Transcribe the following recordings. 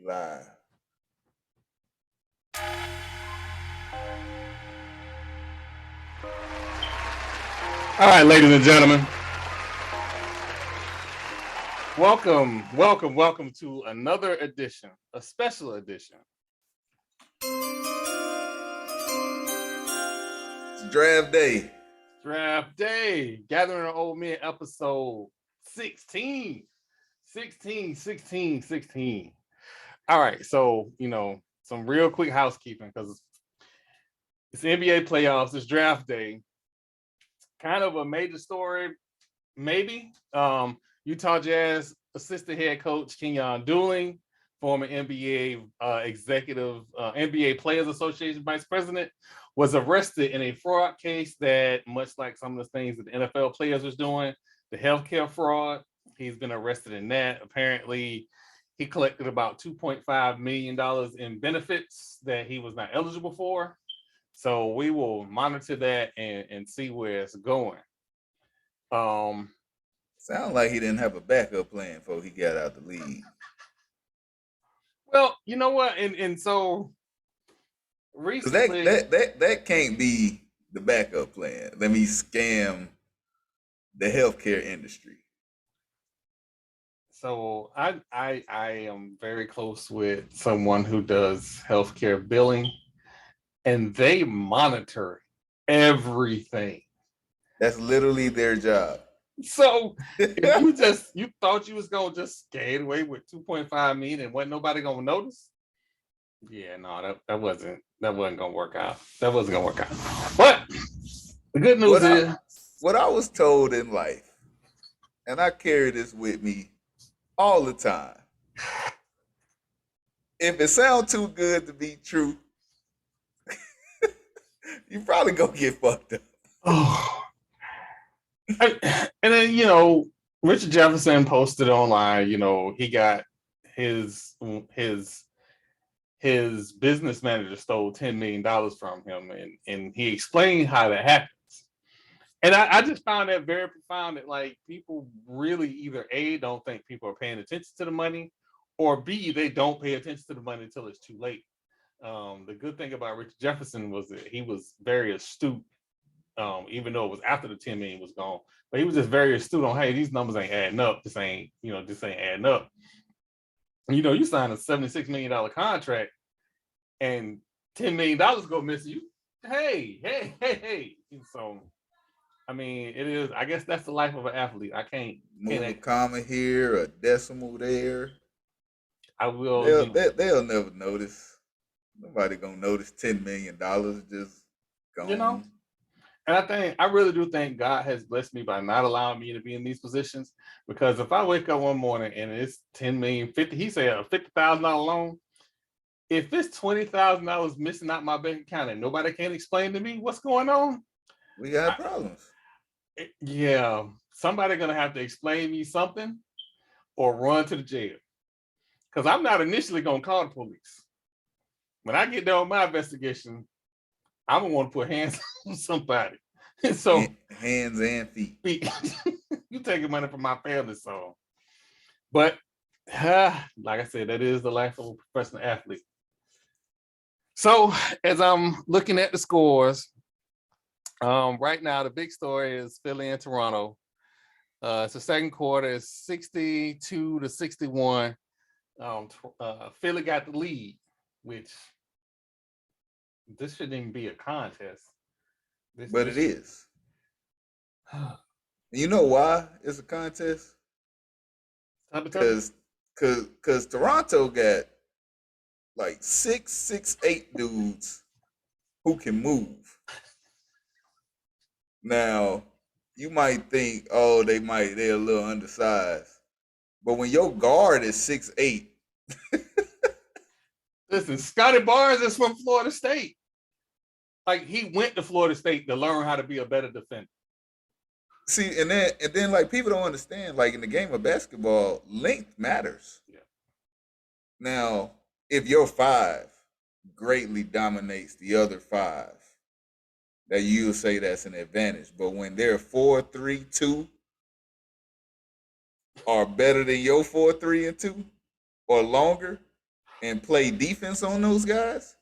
Live. All right, ladies and gentlemen, welcome to another edition, a special edition. It's draft day. Draft day, Gathering of Old Men, episode 16. 16. All right, so, some real quick housekeeping because it's NBA playoffs, it's draft day. Kind of a major story, maybe. Utah Jazz assistant head coach Kenyon Dooling, former NBA executive, NBA Players Association vice president, was arrested in a fraud case that, much like some of the things that the NFL players was doing, the healthcare fraud, he's been arrested in that. Apparently, he collected about $2.5 million in benefits that he was not eligible for. So we will monitor that and see where it's going. Sound like he didn't have a backup plan before he got out the league. Well, you know what, and so recently that can't be the backup plan. Let me scam the healthcare industry. So I am very close with someone who does healthcare billing, and they monitor everything. That's literally their job. So if you thought you was gonna just skate away with 2.5 million and wasn't nobody gonna notice, yeah, no, that wasn't gonna work out. That wasn't gonna work out. But the good news is what I was told in life, and I carry this with me all the time. If it sounds too good to be true, you probably gonna get fucked up. Oh. And then, Richard Jefferson posted online, he got his business manager stole $10 million from him, and he explained how that happens. And I just found that very profound, that like people really either A, don't think people are paying attention to the money, or B, they don't pay attention to the money until it's too late. The good thing about Richard Jefferson was that he was very astute, even though it was after the 10 million was gone, but he was just very astute on, hey, these numbers ain't adding up. This ain't adding up. You sign a $76 million contract and $10 million go missing. You, hey. And so, I mean, it is. I guess that's the life of an athlete. I can't move a comma here, a decimal there. I will. They'll never notice. Nobody gonna notice $10 million just gone. And I really do think God has blessed me by not allowing me to be in these positions, because if I wake up one morning and it's 10 million, 50, he said a $50,000 loan. If it's $20,000 missing out my bank account and nobody can explain to me what's going on, we got problems. Yeah, somebody gonna have to explain me something or run to the jail, because I'm not initially gonna call the police. When I get done with my investigation, I'm gonna want to put hands on somebody. So hands and feet. You taking money from my family, so. But like I said, that is the life of a professional athlete. So as I'm looking at the scores, right now the big story is Philly and Toronto. It's the second quarter, it's 62-61. Philly got the lead, which this shouldn't even be a contest. But it is. You know why it's a contest? Because Toronto got like 6'8" dudes who can move. Now, you might think, oh, they're a little undersized. But when your guard is 6'8", listen, Scotty Barnes is from Florida State. Like, he went to Florida State to learn how to be a better defender. See, and then like people don't understand, like in the game of basketball, length matters. Yeah. Now, if your 5 greatly dominates the other 5, that you'll say that's an advantage. But when they're 4, 3, 2 are better than your 4, 3, and 2 or longer, and play defense on those guys,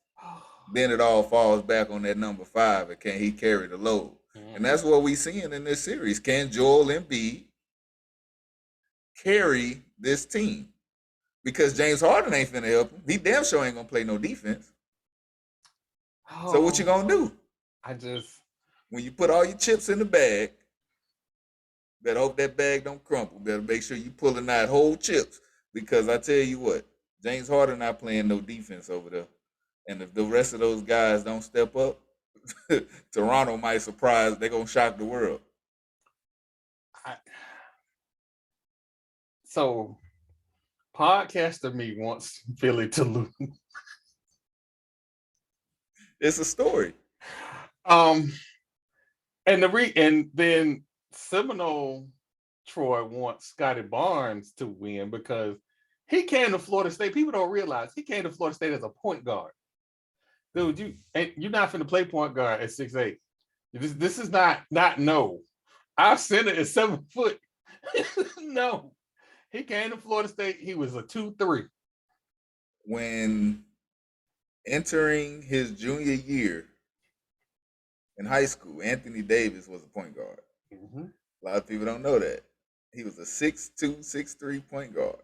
then it all falls back on that number 5, and can he carry the load? And that's what we seeing in this series. Can Joel Embiid carry this team? Because James Harden ain't finna help him. He damn sure ain't gonna play no defense. So what you gonna do? When you put all your chips in the bag, better hope that bag don't crumple. Better make sure you pulling out whole chips. Because I tell you what, James Harden not playing no defense over there. And if the rest of those guys don't step up, Toronto might surprise. They're gonna shock the world. So, podcaster me wants Philly to lose. It's a story. And then Seminole Troy wants Scotty Barnes to win because he came to Florida State. People don't realize he came to Florida State as a point guard. Dude, you're not finna play point guard at 6'8". This is not no. Our center is 7 foot. No. He came to Florida State. He was a 2-3. When entering his junior year in high school, Anthony Davis was a point guard. Mm-hmm. A lot of people don't know that. He was a 6'2", 6'3" point guard.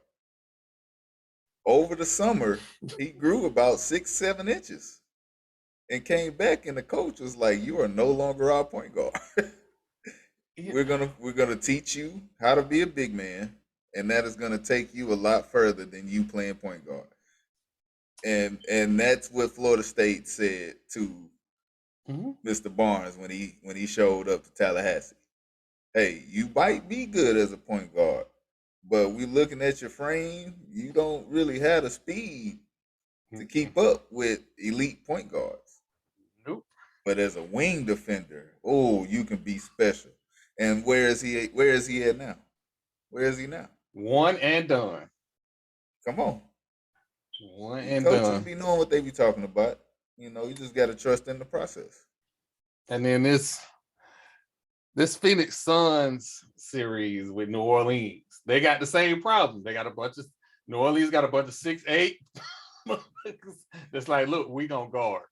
Over the summer, he grew about 6-7 inches and came back, and the coach was like, "You are no longer our point guard. Yeah. We're gonna teach you how to be a big man, and that is gonna take you a lot further than you playing point guard." And that's what Florida State said to Mr. Barnes when he showed up to Tallahassee. Hey, you might be good as a point guard, but we looking at your frame, you don't really have the speed to keep up with elite point guards. Nope. But as a wing defender, oh, you can be special. And where is he at now? Where is he now? One and done. Come on. One and coaches done. Be knowing what they be talking about. You know, you just got to trust in the process. And then this Phoenix Suns series with New Orleans, they got the same problem. They got New Orleans got a bunch of 6'8". It's like, look, we gonna guard.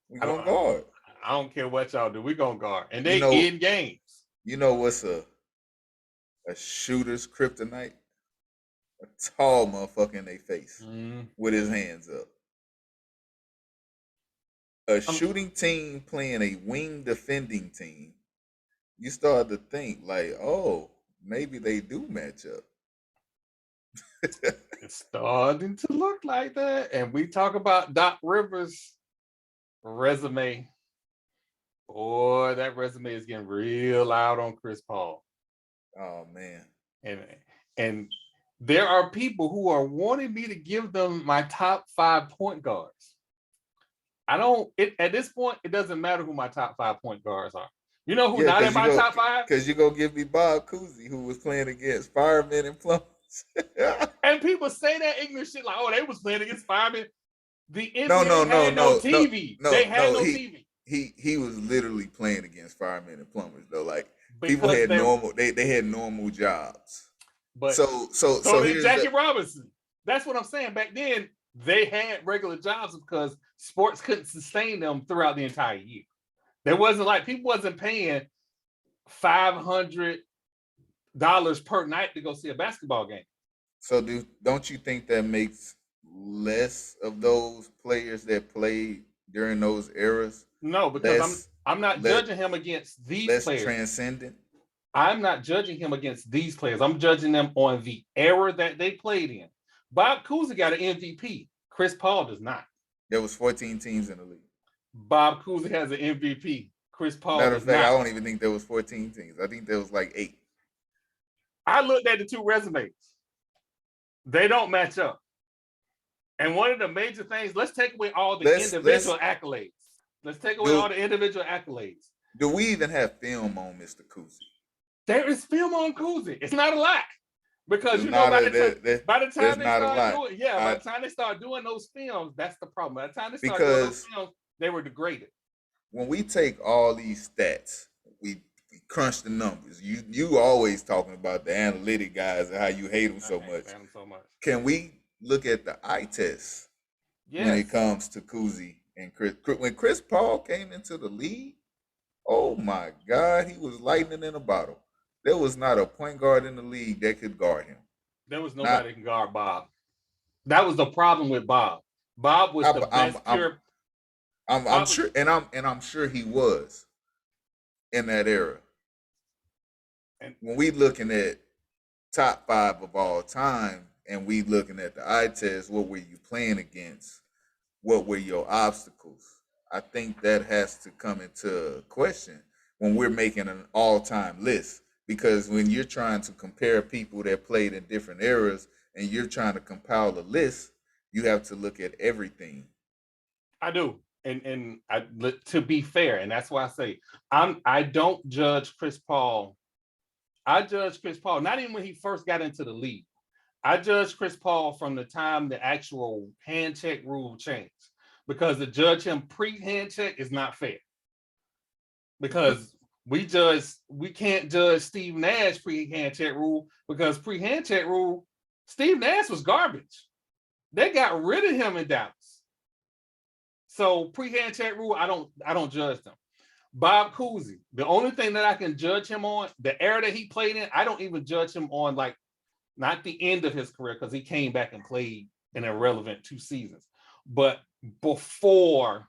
We gonna guard. I don't care what y'all do. We gonna guard, and they in games. You know what's a shooter's kryptonite? A tall motherfucker in their face with his hands up. A shooting team playing a wing defending team, you start to think like, oh, maybe they do match up. It's starting to look like that. And we talk about Doc Rivers' resume. Boy, that resume is getting real loud on Chris Paul. Oh man. And there are people who are wanting me to give them my top 5 point guards. At this point, it doesn't matter who my top 5 point guards are. You know who not in my top 5? Because you're going to give me Bob Cousy, who was playing against firemen and plumbers. And people say that ignorant shit like, oh, they was playing against firemen. The NBA had no TV. They had no TV. He was literally playing against firemen and plumbers, though. Like, people had they had normal jobs. But so did Jackie Robinson. That's what I'm saying. Back then, they had regular jobs because sports couldn't sustain them throughout the entire year. There wasn't like people wasn't paying $500 per night to go see a basketball game. So don't you think that makes less of those players that played during those eras? No, because I'm not judging him against these players. Less transcendent. I'm not judging him against these players. I'm judging them on the era that they played in. Bob Cousy got an MVP. Chris Paul does not. There was 14 teams in the league. Bob Cousy has an MVP. Chris Paul Matter of fact, not. I don't even think there was 14 teams. I think there was like 8. I looked at the 2 resumes. They don't match up. And one of the major things, let's take away all the individual accolades. Let's take away all the individual accolades. Do we even have film on Mr. Cousy? There is film on Cousy. It's not a lot. Because by the time they start doing those films, that's the problem. By the time they start doing those films, they were degraded. When we take all these stats, we crunch the numbers. You always talking about the analytic guys and how you hate them so much. Can we look at the eye test when it Yes. comes to Cousy and Chris. When Chris Paul came into the league, oh my God, he was lightning in a bottle. There was not a point guard in the league that could guard him. There was Not, nobody that can guard Bob. That was the problem with Bob. Bob was I, the I'm, best I'm, pure. I'm Bob was, sure, and I'm sure he was in that era. and When we looking at top five of all time, and we looking at the eye test, what were you playing against? What were your obstacles? I think that has to come into question when we're making an all-time list. Because when you're trying to compare people that played in different eras and you're trying to compile a list, you have to look at everything. I do. And I, to be fair, and that's why I say I don't judge Chris Paul. I judge Chris Paul not even when he first got into the league. I judge Chris Paul from the time the actual hand check rule changed, because to judge him pre-hand check is not fair. Because we can't judge Steve Nash pre-hand check rule, because pre-hand check rule, Steve Nash was garbage. They got rid of him in Dallas. So pre-hand check rule, I don't judge them. Bob Cousy, the only thing that I can judge him on, the era that he played in, I don't even judge him on like not the end of his career, because he came back and played an irrelevant 2 seasons. But before,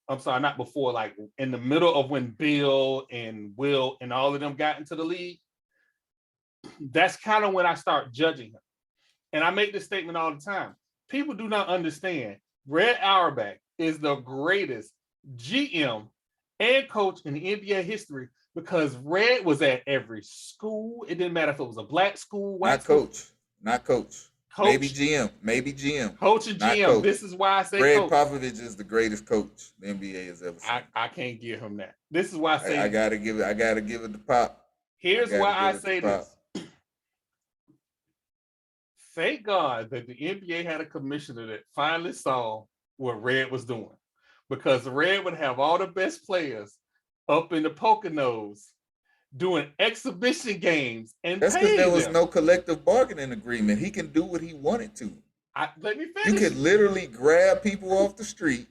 I'm sorry, not before, like in the middle of when Bill and Will and all of them got into the league, that's kind of when I start judging him. And I make this statement all the time. People do not understand. Red Auerbach is the greatest GM and coach in the NBA history, because Red was at every school. It didn't matter if it was a black school, white Not school. coach. Not coach. Maybe GM. Maybe GM. Coach and Not GM. coach. This is why I say Greg coach. Popovich is the greatest coach the NBA has ever seen. I can't give him that. This is why I say I gotta give it the pop. Here's why I say this. Thank God that the NBA had a commissioner that finally saw what Red was doing, because Red would have all the best players up in the Poconos doing exhibition games and that's because paying there was them. no collective bargaining agreement. He can do what he wanted to. Let me finish. You could literally grab people off the street.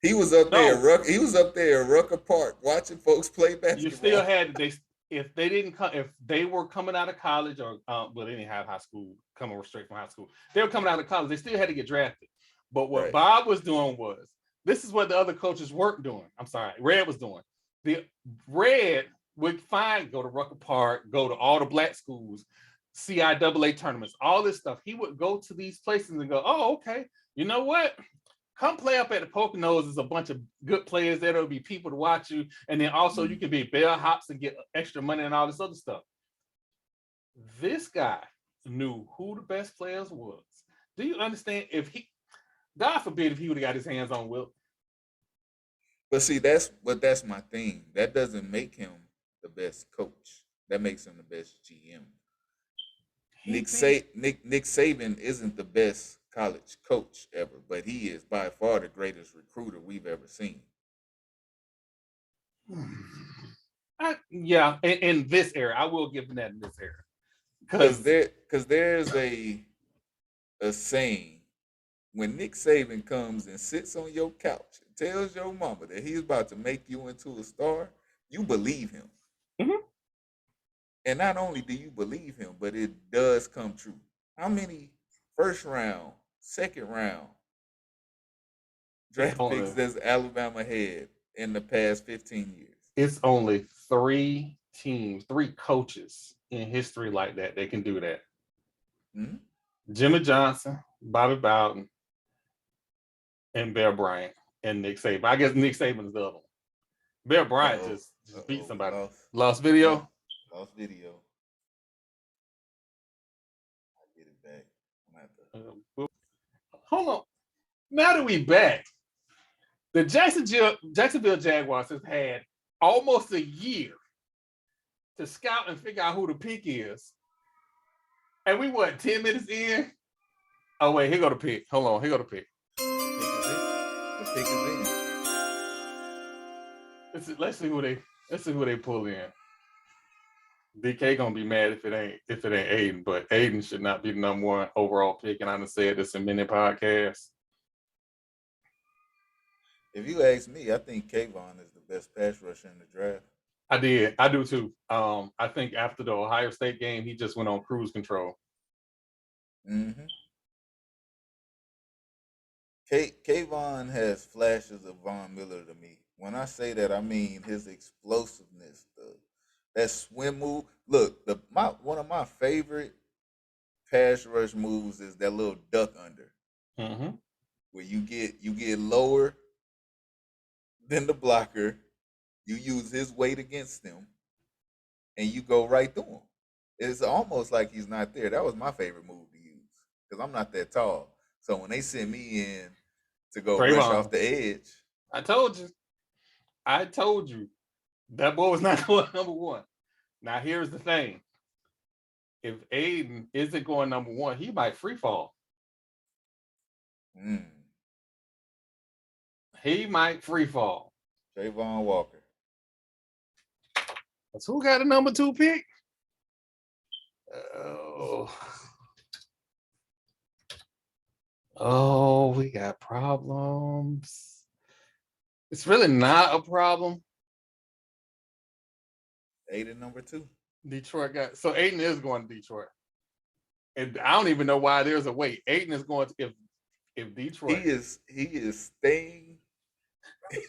He was up there. He was up there at Rucker Park watching folks play basketball. You still had if they were coming out of college, or well, they didn't have high school, coming straight from high school. They were coming out of college. They still had to get drafted. But what Bob was doing was, this is what the other coaches weren't doing. I'm sorry, Red was doing. The Red would go to Rucker Park, go to all the black schools, CIAA tournaments, all this stuff. He would go to these places and go, oh, okay, you know what? Come play up at the Poconos. There's a bunch of good players there. There'll be people to watch you. And then also you can be bellhops and get extra money and all this other stuff. This guy knew who the best players was. Do you understand? God forbid if he would have got his hands on Will. But see, that's my thing. That doesn't make him the best coach. That makes him the best GM. Nick Saban isn't the best college coach ever, but he is by far the greatest recruiter we've ever seen. Yeah, in this era, I will give him that in this era. Because there's a saying, when Nick Saban comes and sits on your couch and tells your mama that he's about to make you into a star, you believe him. Mm-hmm. And not only do you believe him, but it does come true. How many first round, second round draft picks does Alabama had in the past 15 years? It's only 3 teams, 3 coaches in history like that can do that. Mm-hmm. Jimmy Johnson, Bobby Bowden, and Bear Bryant, and Nick Saban. I guess Nick Saban is the other one. Bear Bryant just beat somebody. Lost video? Lost video. I'll get it back. Hold on. Now that we back, the Jacksonville Jaguars have had almost a year to scout and figure out who the pick is. And we 10 minutes in? Oh wait, here go the pick. Hold on, here go the pick. The pick is in. Let's see who they pull in. DK gonna be mad if it ain't Aiden, but Aiden should not be the number one overall pick, and I've said this in many podcasts. If you ask me, I think Kayvon is the best pass rusher in the draft. I do too. I think after the Ohio State game, he just went on cruise control. Mm-hmm. Kayvon has flashes of Von Miller to me. When I say that, I mean his explosiveness, that swim move. Look, one of my favorite pass rush moves is that little duck under, where you get lower than the blocker, you use his weight against them, and you go right through him. It's almost like he's not there. That was my favorite move to use because I'm not that tall. So when they send me in to go rush off the edge, I told you, that boy was not going number one. Now here's the thing: if Aiden isn't going number one, he might free fall. He might free fall. Trayvon Walker. That's who got a number 2 pick? Oh, we got problems. It's really not a problem. Aiden number 2. Detroit got so Aiden is going to Detroit. And I don't even know why there's a wait. Aiden is going to if Detroit. He is staying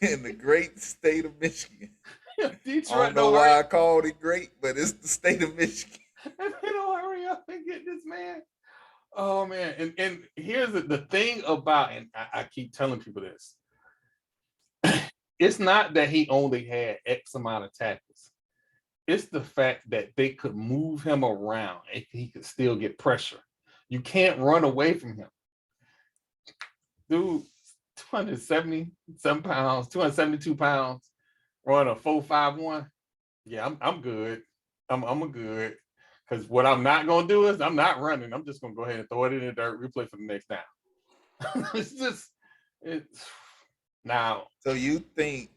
in the great state of Michigan. Detroit, I don't know why I called it great, but it's the state of Michigan. And they don't hurry up and get this man. Oh man, and here's the thing about, and I keep telling people this. It's not that he only had X amount of tackles. It's the fact that they could move him around and he could still get pressure. You can't run away from him. Dude, 277 pounds, 272 pounds, run a 4.51. Yeah, I'm good. I'm good. Because what I'm not gonna do is I'm not running. I'm just gonna go ahead and throw it in the dirt, replay for the next down. it's now. So you think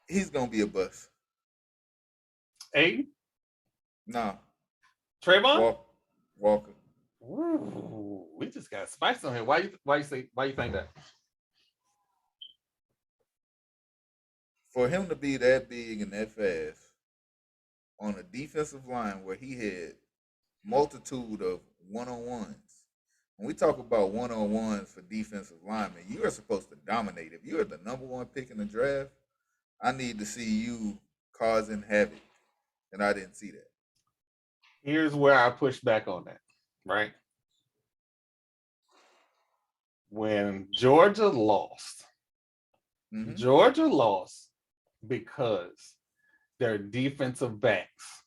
he's gonna be a bust? Aiden? No. Trayvon? Walker. Ooh, we just got spice on here. Why you think that? For him to be that big and that fast on a defensive line where he had multitude of one-on-ones. When we talk about one-on-ones for defensive linemen, you are supposed to dominate. If you're the number 1 pick in the draft, I need to see you causing havoc. And I didn't see that. Here's where I push back on that, right? When Georgia lost, because their defensive backs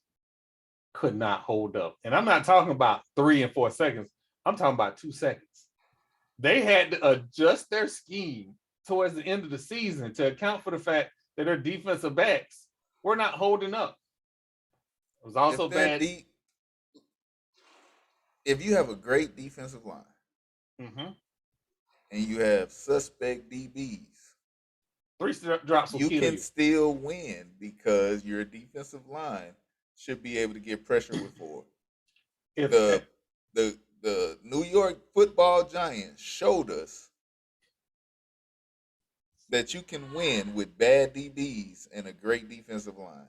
could not hold up. And I'm not talking about 3 and 4 seconds. I'm talking about 2 seconds. They had to adjust their scheme towards the end of the season to account for the fact that their defensive backs were not holding up. It was also bad. If you have a great defensive line and you have suspect DBs, 3 drops will you kill can still win because your defensive line should be able to get pressure with 4. The New York Football Giants showed us that you can win with bad DBs and a great defensive line.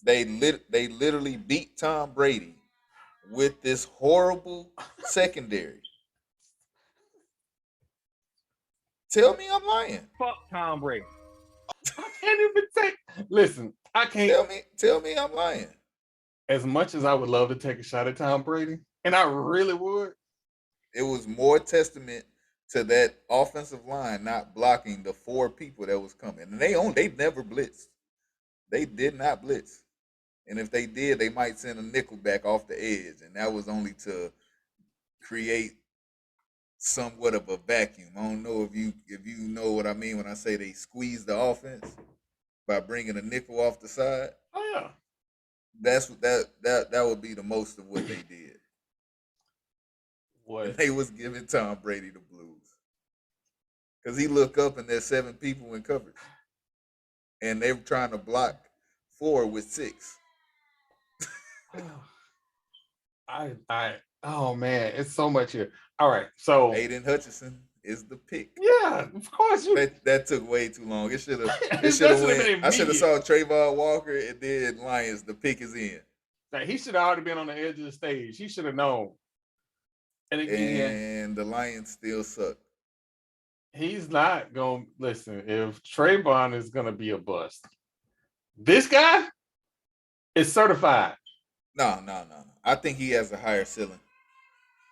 They literally beat Tom Brady with this horrible secondary. Tell me I'm lying. Fuck Tom Brady. I can't even say. Listen, I can't. Tell me I'm lying. As much as I would love to take a shot at Tom Brady, and I really would, it was more testament to that offensive line not blocking the 4 people that was coming. And they never blitzed. They did not blitz. And if they did, they might send a nickel back off the edge. And that was only to create somewhat of a vacuum. I don't know if you know what I mean when I say they squeeze the offense by bringing a nickel off the side. Oh yeah. That would be the most of what they did. What? And they was giving Tom Brady the blues. Because he looked up and there's 7 people in coverage. and they were trying to block 4 with 6. Oh man, it's so much here. All right, so Aiden Hutchinson is the pick. yeah, of course you. That took way too long. It should have. It should have been I should have immediate. saw Trayvon Walker and then Lions. The pick is in. Like, he should have already been on the edge of the stage. He should have known. And again, And the Lions still suck. he's not going to listen. If Trayvon is going to be a bust, this guy is certified. No. I think he has a higher ceiling.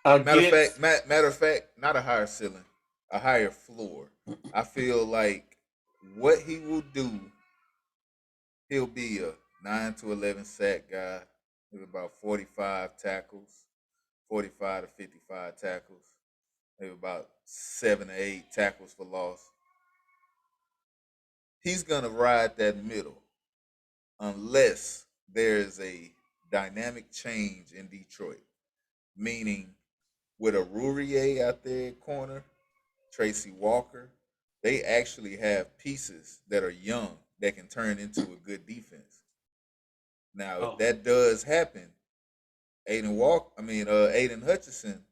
Against, Matter of fact, not a higher ceiling, a higher floor. I feel like what he will do, he'll be a 9 to 11 sack guy with about 45 tackles, 45 to 55 tackles, maybe about 7 to 8 tackles for loss. He's gonna ride that middle unless there's a dynamic change in Detroit, meaning with a Rourier out there at corner, Tracy Walker, they actually have pieces that are young that can turn into a good defense. Now, if that does happen, Aiden Hutchinson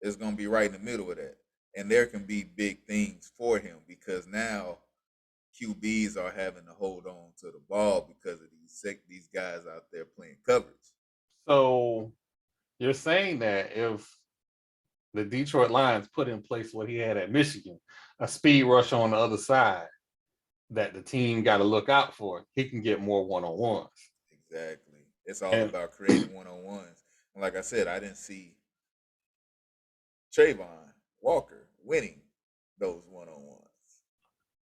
is going to be right in the middle of that, and there can be big things for him because now QBs are having to hold on to the ball because of these guys out there playing coverage. So you're saying that if the Detroit Lions put in place what he had at Michigan, a speed rush on the other side that the team got to look out for, he can get more one-on-ones. Exactly. It's all about creating one-on-ones. And like I said, I didn't see Trayvon Walker winning those one-on-ones.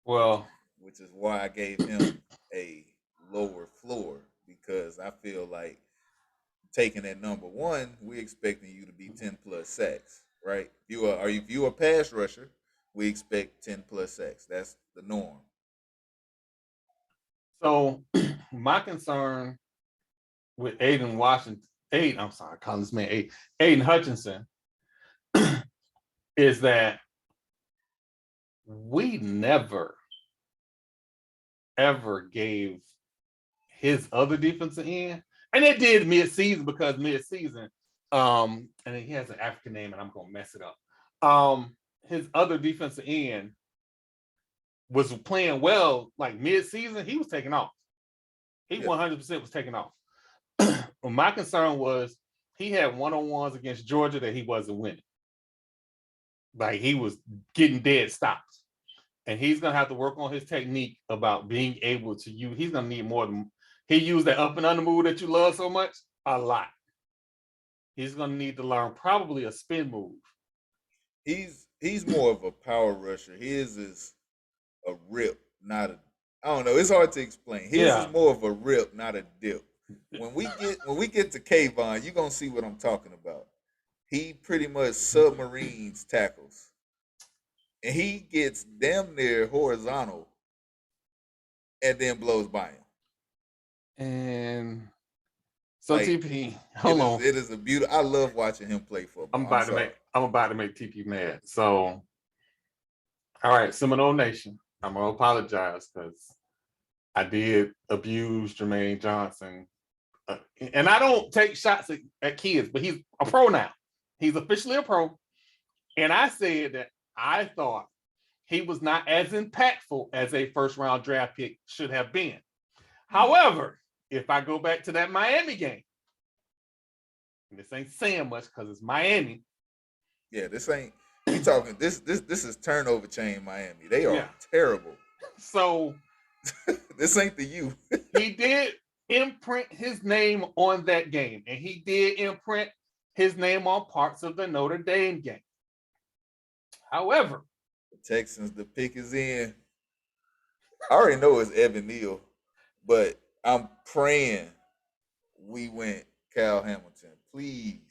Well, which is why I gave him a lower floor because I feel like taking at number 1, we're expecting you to be 10 plus sacks, right? If you a pass rusher, we expect 10 plus sacks. That's the norm. So my concern with Aiden Hutchinson is that we never ever gave his other defensive end, and it did mid-season because mid-season, and he has an African name and I'm gonna mess it up. His other defensive end was playing well, like mid-season, he was taking off. He 100% was taking off. Well, my concern was he had one-on-ones against Georgia that he wasn't winning. Like, he was getting dead stops. And he's going to have to work on his technique about being able to use, he's going to need more than, he used that up and under move that you love so much, a lot. He's going to need to learn probably a spin move. He's more of a power rusher. His is a rip, not a, I don't know. It's hard to explain. His is more of a rip, not a dip. When we get to Kayvon, you're gonna see what I'm talking about. He pretty much submarines tackles, and he gets damn near horizontal, and then blows by him. And so like, TP, hold on. It is a beautiful. I love watching him play football. I'm about to make TP mad. So, all right, Seminole Nation, I'm gonna apologize because I did abuse Jermaine Johnson. And I don't take shots at kids, but he's a pro now. He's officially a pro. And I said that I thought he was not as impactful as a first-round draft pick should have been. However, if I go back to that Miami game, and this ain't saying much because it's Miami. Yeah, this ain't, we talking, this is turnover chain Miami. They are terrible. So this ain't the U. He did imprint his name on that game, and he did imprint his name on parts of the Notre Dame game. However, the Texans, the pick is in. I already know it's Evan Neal, but I'm praying we went Cal Hamilton. Please.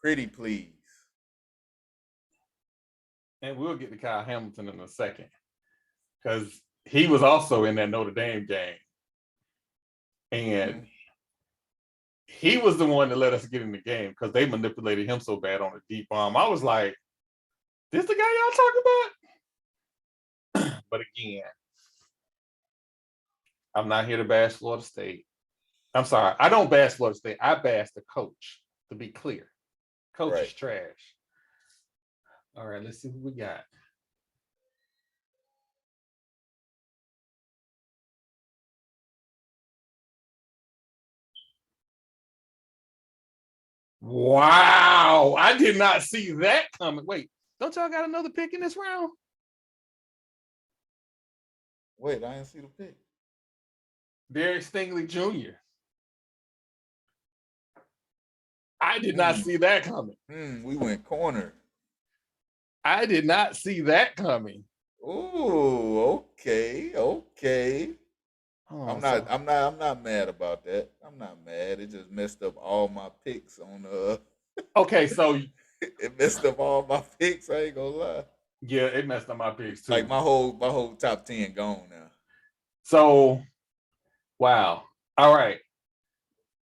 Pretty please. And we'll get to Kyle Hamilton in a second, because he was also in that Notre Dame game. And he was the one that let us get in the game because they manipulated him so bad on a deep bomb. I was like, this the guy y'all talking about? But again, I'm not here to bash Florida State. I'm sorry. I don't bash Florida State. I bash the coach, to be clear. Coach is trash. All right, let's see who we got. Wow. I did not see that coming. Wait, don't y'all got another pick in this round? Wait, I didn't see the pick. Derek Stingley Jr. I did not see that coming. We went corner. I did not see that coming. Oh, okay. I'm not mad about that. I'm not mad. It just messed up all my picks on Okay, so it messed up all my picks, I ain't gonna lie. Yeah, it messed up my picks too. Like my whole top 10 gone now. So wow. All right.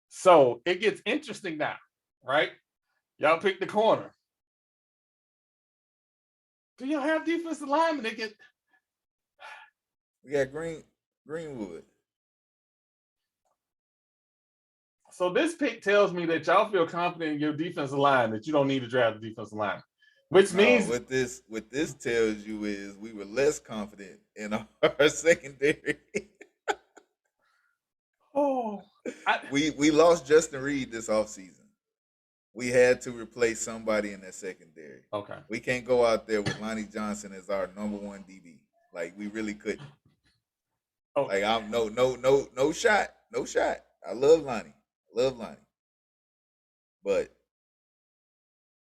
So it gets interesting now, right? Y'all pick the corner. Do y'all have defensive linemen that get? We got Greenwood. So this pick tells me that y'all feel confident in your defensive line, that you don't need to draft a defensive line. Which means what this tells you is we were less confident in our secondary. We lost Justin Reed this offseason. We had to replace somebody in that secondary. Okay. We can't go out there with Lonnie Johnson as our number one DB. Like we really couldn't. Okay. Like I'm no shot. I love Lonnie. But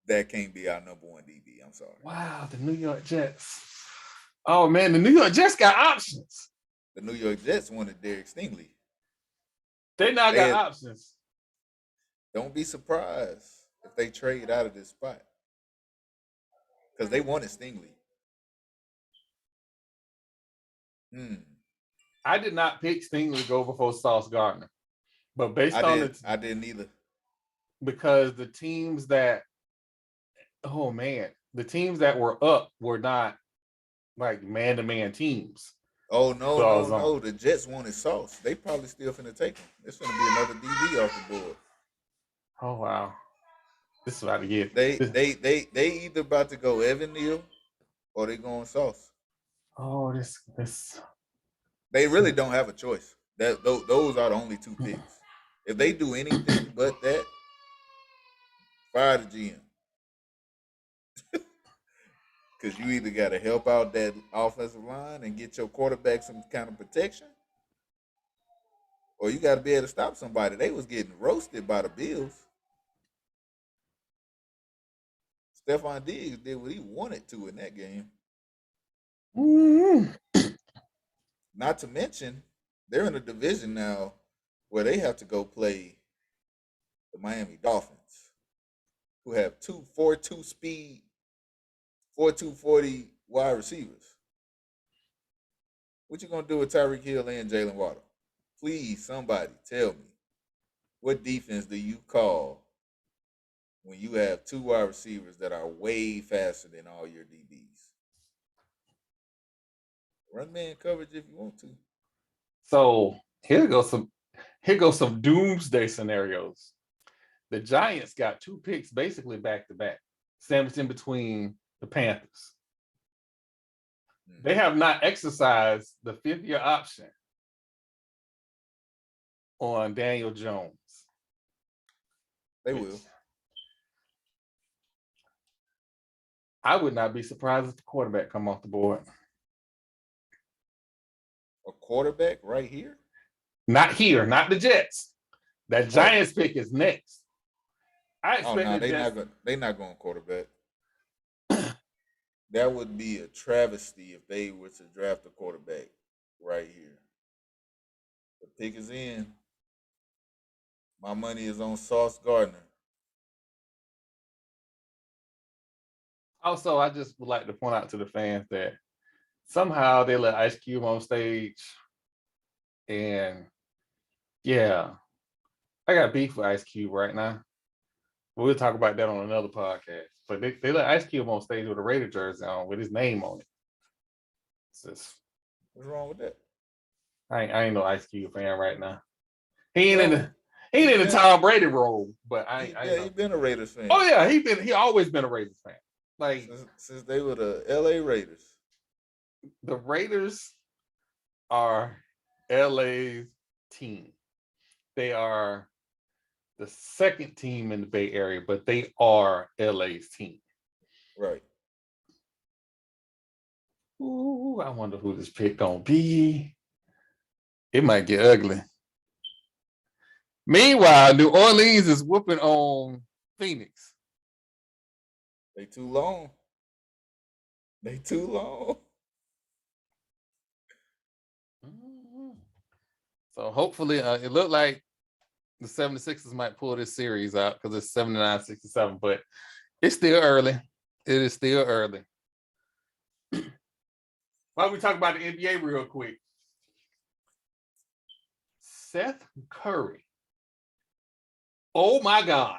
that can't be our number one DB. I'm sorry. Wow, the New York Jets. Oh man, the New York Jets got options. The New York Jets wanted Derek Stingley. They got options. Don't be surprised if they trade out of this spot. Because they wanted Stingley. I did not pick Stingley to go before Sauce Gardner. But I didn't either. Because the teams that were up were not like man-to-man teams. Oh no. The Jets wanted Sauce. They probably still finna take him. It's finna be another DB off the board. Oh wow. This is about to get they either about to go Evan Neal or they going Sauce. Oh, this they really don't have a choice. Those are the only two picks. If they do anything but that, fire the GM. Because you either got to help out that offensive line and get your quarterback some kind of protection, or you got to be able to stop somebody. They was getting roasted by the Bills. Stephon Diggs did what he wanted to in that game. Not to mention, they're in a division now where they have to go play the Miami Dolphins, who have 4.2 speed, 4.2 40 wide receivers. What you gonna do with Tyreek Hill and Jalen Waddle? Please, somebody tell me, what defense do you call when you have two wide receivers that are way faster than all your DBs? Run man coverage if you want to. So here goes some doomsday scenarios. The Giants got two picks basically back to back, sandwiched in between the Panthers. They have not exercised the 5th-year option on Daniel Jones. They will. I would not be surprised if the quarterback come off the board. A quarterback right here? Not here, not the Jets. That Giants pick is next. I expect they're not going quarterback. That would be a travesty if they were to draft a quarterback right here. The pick is in. My money is on Sauce Gardner. Also, I just would like to point out to the fans that somehow they let Ice Cube on stage. And yeah, I got beef with Ice Cube right now. We'll talk about that on another podcast. But they let Ice Cube on stage with a Raider jersey on with his name on it. What's wrong with that? I ain't no Ice Cube fan right now. He ain't in the Tom Brady role, but I he been a Raiders fan. Oh yeah, he always been a Raiders fan. Like since they were the LA Raiders. The Raiders are LA's team. They are the second team in the Bay Area, but they are LA's team. Right. Ooh, I wonder who this pick gonna be. It might get ugly. Meanwhile, New Orleans is whooping on Phoenix. They too long. So hopefully, it looked like the 76ers might pull this series out because it's 79-67, but it's still early. It is still early. Why don't we talk about the NBA real quick? Seth Curry. Oh my God.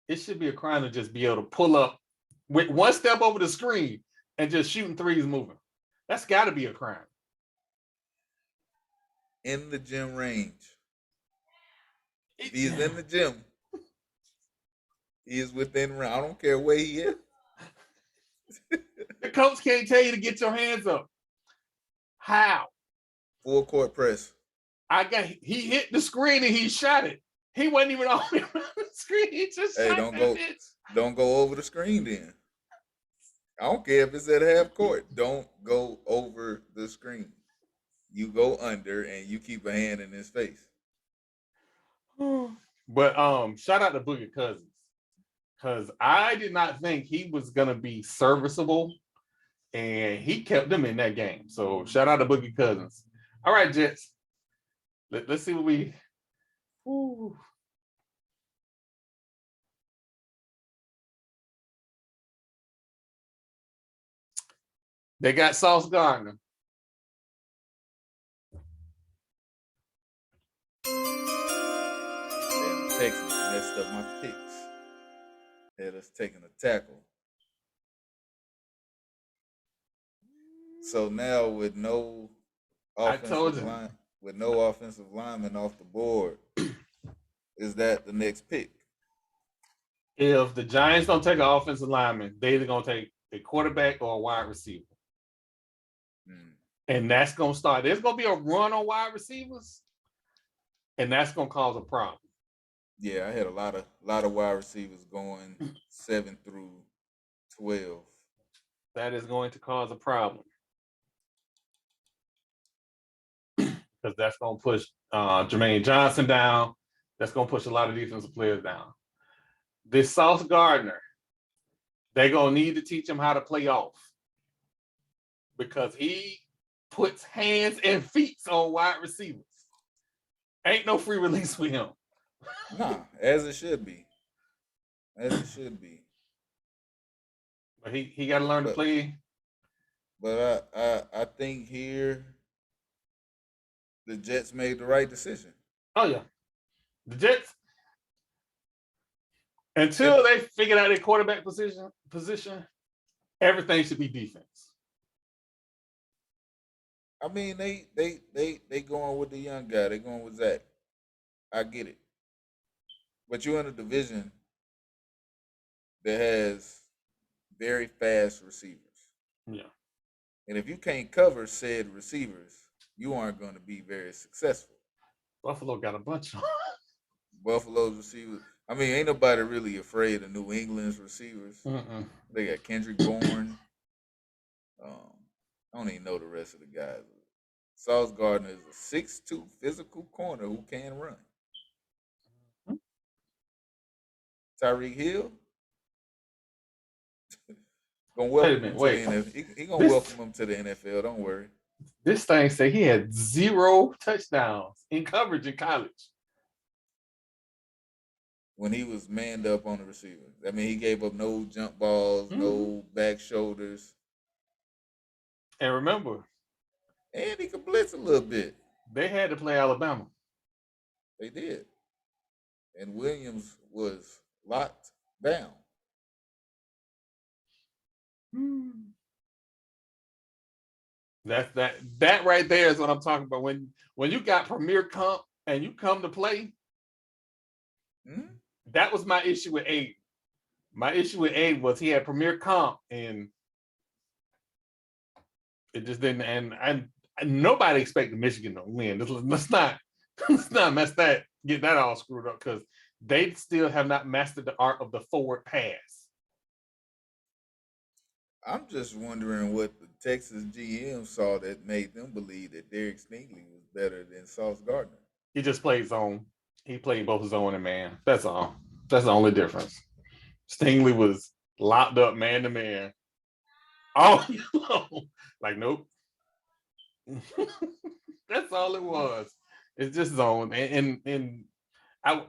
It should be a crime to just be able to pull up with one step over the screen and just shooting threes moving. That's got to be a crime. In the gym range. If he's in the gym, he is within range. I don't care where he is. The coach can't tell you to get your hands up. How? Full court press. He hit the screen and he shot it. He wasn't even on the screen. He just shot don't go over the screen then. I don't care if it's at half court. Don't go over the screen. You go under and you keep a hand in his face. But shout out to Boogie Cousins. Because I did not think he was gonna be serviceable. And he kept them in that game. So shout out to Boogie Cousins. All right, Jets. Let's see what we. Ooh. They got Sauce Gardner. Damn, Texas messed up my picks. Had us taking a tackle. So now with no offensive lineman off the board, is that the next pick? If the Giants don't take an offensive lineman, they're either gonna take a quarterback or a wide receiver. And that's gonna start. There's gonna be a run on wide receivers, and that's gonna cause a problem. Yeah, I had a lot of wide receivers going 7 through 12. That is going to cause a problem. Because that's going to push Jermaine Johnson down. That's going to push a lot of defensive players down. This Sauce Gardner, they're going to need to teach him how to play off. Because he puts hands and feet on wide receivers. Ain't no free release with him. Nah, as it should be. But he got to learn to play. But I think here the Jets made the right decision. Oh yeah, the Jets until they figured out their quarterback position, everything should be defense. I mean, they going with the young guy. They going with Zach. I get it. But you're in a division that has very fast receivers. Yeah. And if you can't cover said receivers, you aren't going to be very successful. Buffalo got a bunch of Buffalo's receivers. I mean, ain't nobody really afraid of New England's receivers. They got Kendrick Bourne. I don't even know the rest of the guys. Sauce Gardner is a 6'2" physical corner who can run. Tyreek Hill. Welcome him to the NFL. Don't worry. This thing say he had 0 touchdowns in coverage in college. When he was manned up on the receiver. I mean, he gave up no jump balls, no back shoulders. And remember. And he could blitz a little bit. They had to play Alabama. They did. And Williams was locked down. That right there is what I'm talking about. When you got Premier Comp and you come to play, that was my issue with Aiden. My issue with Aiden was he had Premier Comp and it just didn't. And nobody expected Michigan to win. Let's not get that all screwed up because they still have not mastered the art of the forward pass. I'm just wondering what the Texas GM saw that made them believe that Derek Stingley was better than Sauce Gardner. He just played zone. He played both zone and man. That's all. That's the only difference. Stingley was locked up man to man. All like, nope. That's all it was. It's just zone. And I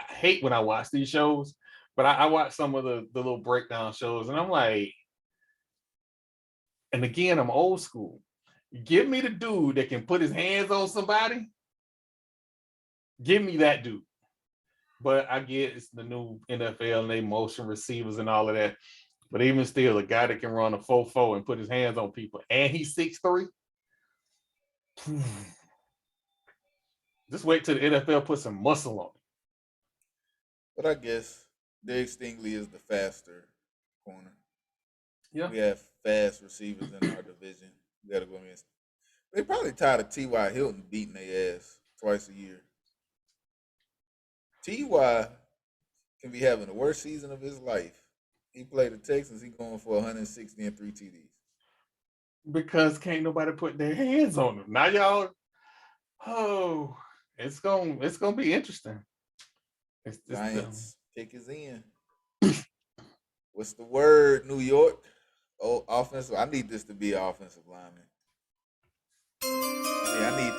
hate when I watch these shows, but I watch some of the little breakdown shows, and I'm like, and again, I'm old school. Give me the dude that can put his hands on somebody. Give me that dude. But I get it's the new NFL and they motion receivers and all of that. But even still, a guy that can run a 4-4 and put his hands on people, and he's 6'3". Just wait till the NFL puts some muscle on it. But I guess Derek Stingley is the faster corner. Yeah. We have fast receivers in our division. We got to go against. They probably tired of T.Y. Hilton beating their ass twice a year. T.Y. can be having the worst season of his life. He played the Texans. He going for 160 and 3 TDs. Because can't nobody put their hands on him. Now y'all, it's gonna be interesting. Giants pick is in. What's the word, New York? Oh, offensive. I need this to be an offensive lineman. Yeah, I need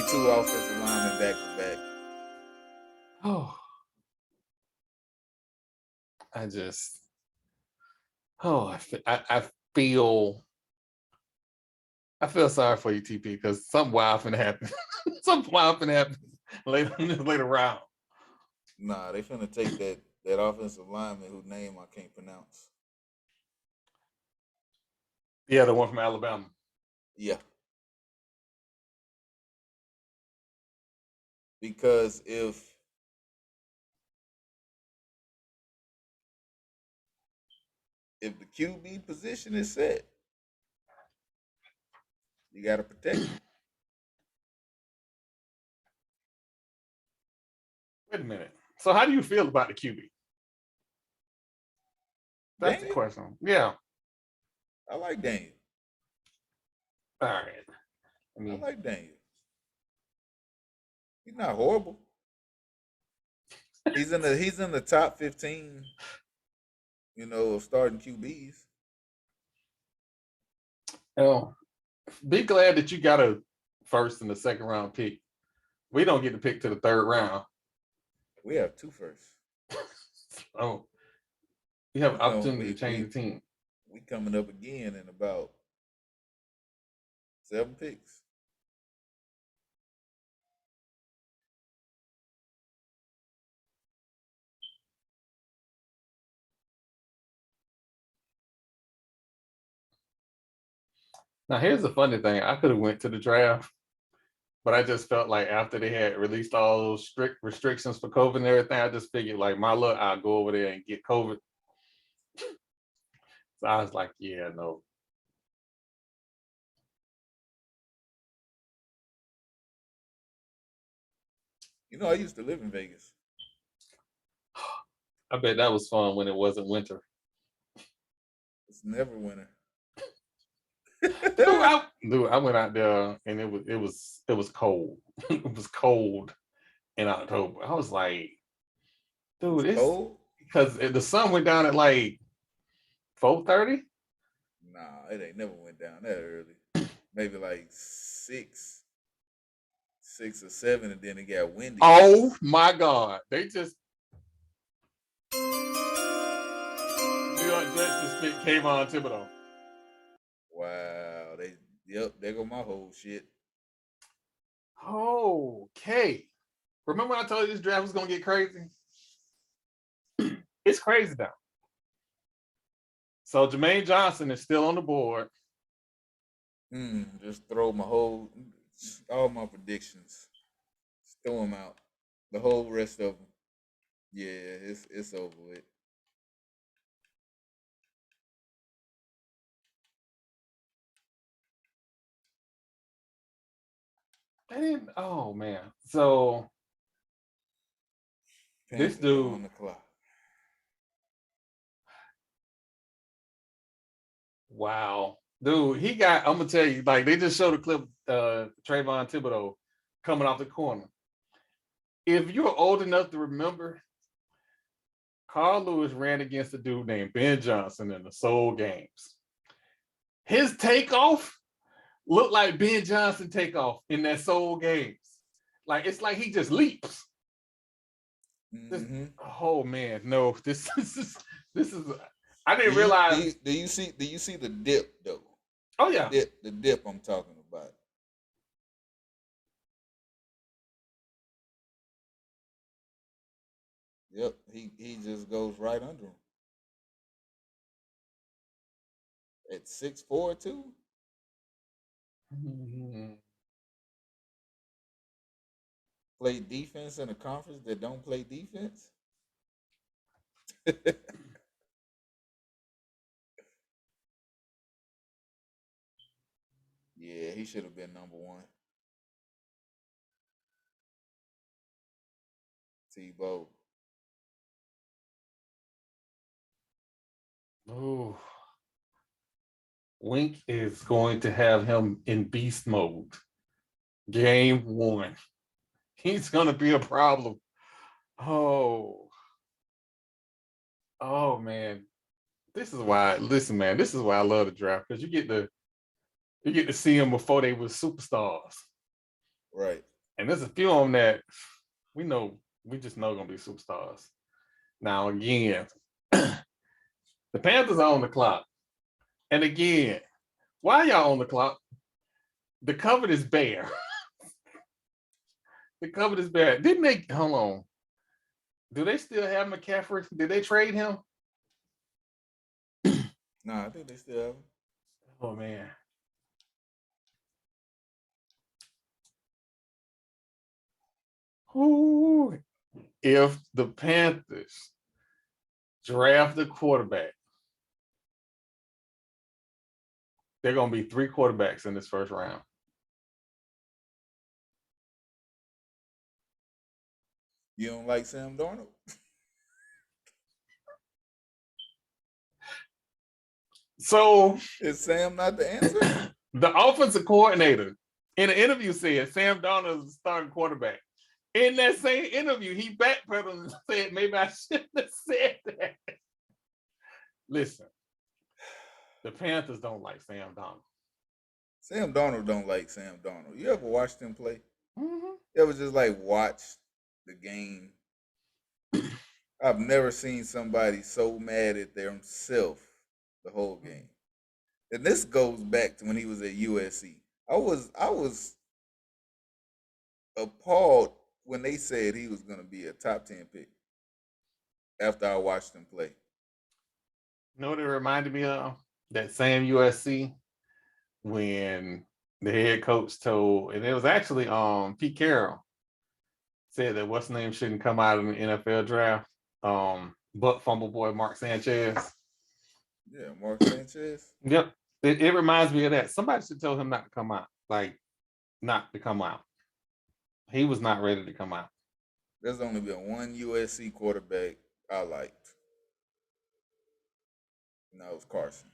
two offensive linemen back to back. Oh, I feel sorry for you, TP, because something wild finna happen. Something wild finna happen later round. Nah, they finna take that offensive lineman whose name I can't pronounce. Yeah, the one from Alabama. Yeah. Because if the QB position is set, you got to protect him. Wait a minute. So how do you feel about the QB? That's the question. Yeah. I like Daniel. All right. I like Daniel. He's not horrible. He's in the top 15, of starting QBs. Oh, be glad that you got a first and a second round pick. We don't get to pick to the third round. We have 2 firsts. Oh, you have an opportunity to change the team. We coming up again in about 7 picks. Now, here's the funny thing. I could have went to the draft, but I just felt like after they had released all those strict restrictions for COVID and everything, I just figured like my luck, I'll go over there and get COVID. So I was like, yeah, no. I used to live in Vegas. I bet that was fun when it wasn't winter. It's never winter. Dude, I went out there and it was cold. It was cold in October. I was like, dude, it's cold because the sun went down at like 4:30. Nah, it ain't never went down that early. Maybe like 6 or 7, and then it got windy. Oh my God! They just New York Jets just picked Kayvon Thibodeau. Wow, there go my whole shit. Okay. Remember when I told you this draft was gonna get crazy? It's crazy now. So Jermaine Johnson is still on the board. Just throw all my predictions. Just throw them out. The whole rest of them. Yeah, it's over with. They didn't. Oh man. So this Panthers are dude. on the clock. Wow. Dude, he got, I'm gonna tell you, like they just showed a clip Trayvon Thibodeau coming off the corner. If you're old enough to remember, Carl Lewis ran against a dude named Ben Johnson in the Soul Games. His takeoff looked like Ben Johnson takeoff in that Soul Games. Like it's like he just leaps. Oh man, no, this is I didn't realize. Do you see the dip though? Oh yeah, the dip I'm talking about. Yep, he just goes right under him at 6'4" too. Play defense in a conference that don't play defense. Yeah, he should have been number one. Tebow. Oh, Wink is going to have him in beast mode. Game one. He's gonna be a problem. Oh, oh man. This is why, listen, man, this is why I love the draft, because you get to see them before they were superstars. Right. And there's a few of them that we just know gonna be superstars. Now again, the Panthers are on the clock. And again, why y'all on the clock? The cupboard is bare. The cupboard is bare. Didn't they hold on? Do they still have McCaffrey? Did they trade him? Nah, I think they still have him. Oh man. Ooh, if the Panthers draft a quarterback, they're gonna be 3 quarterbacks in this first round. You don't like Sam Darnold? So is Sam not the answer? The offensive coordinator in an interview said Sam Darnold is the starting quarterback. In that same interview, he backpedaled and said, maybe I shouldn't have said that. Listen, the Panthers don't like Sam Darnold. Sam Darnold don't like Sam Darnold. You ever watched him play? Mm-hmm. You ever just like watch the game? I've never seen somebody so mad at themselves the whole game. And this goes back to when he was at USC. I was appalled when they said he was going to be a top 10 pick after I watched him play. You know what it reminded me of? That same USC when the head coach told, and it was actually Pete Carroll said that what's name shouldn't come out in the NFL draft. But fumble boy Mark Sanchez. Yeah, Mark Sanchez. Yep. It reminds me of that. Somebody should tell him not to come out. Like, not to come out. He was not ready to come out. There's only been one USC quarterback I liked. And that was Carson.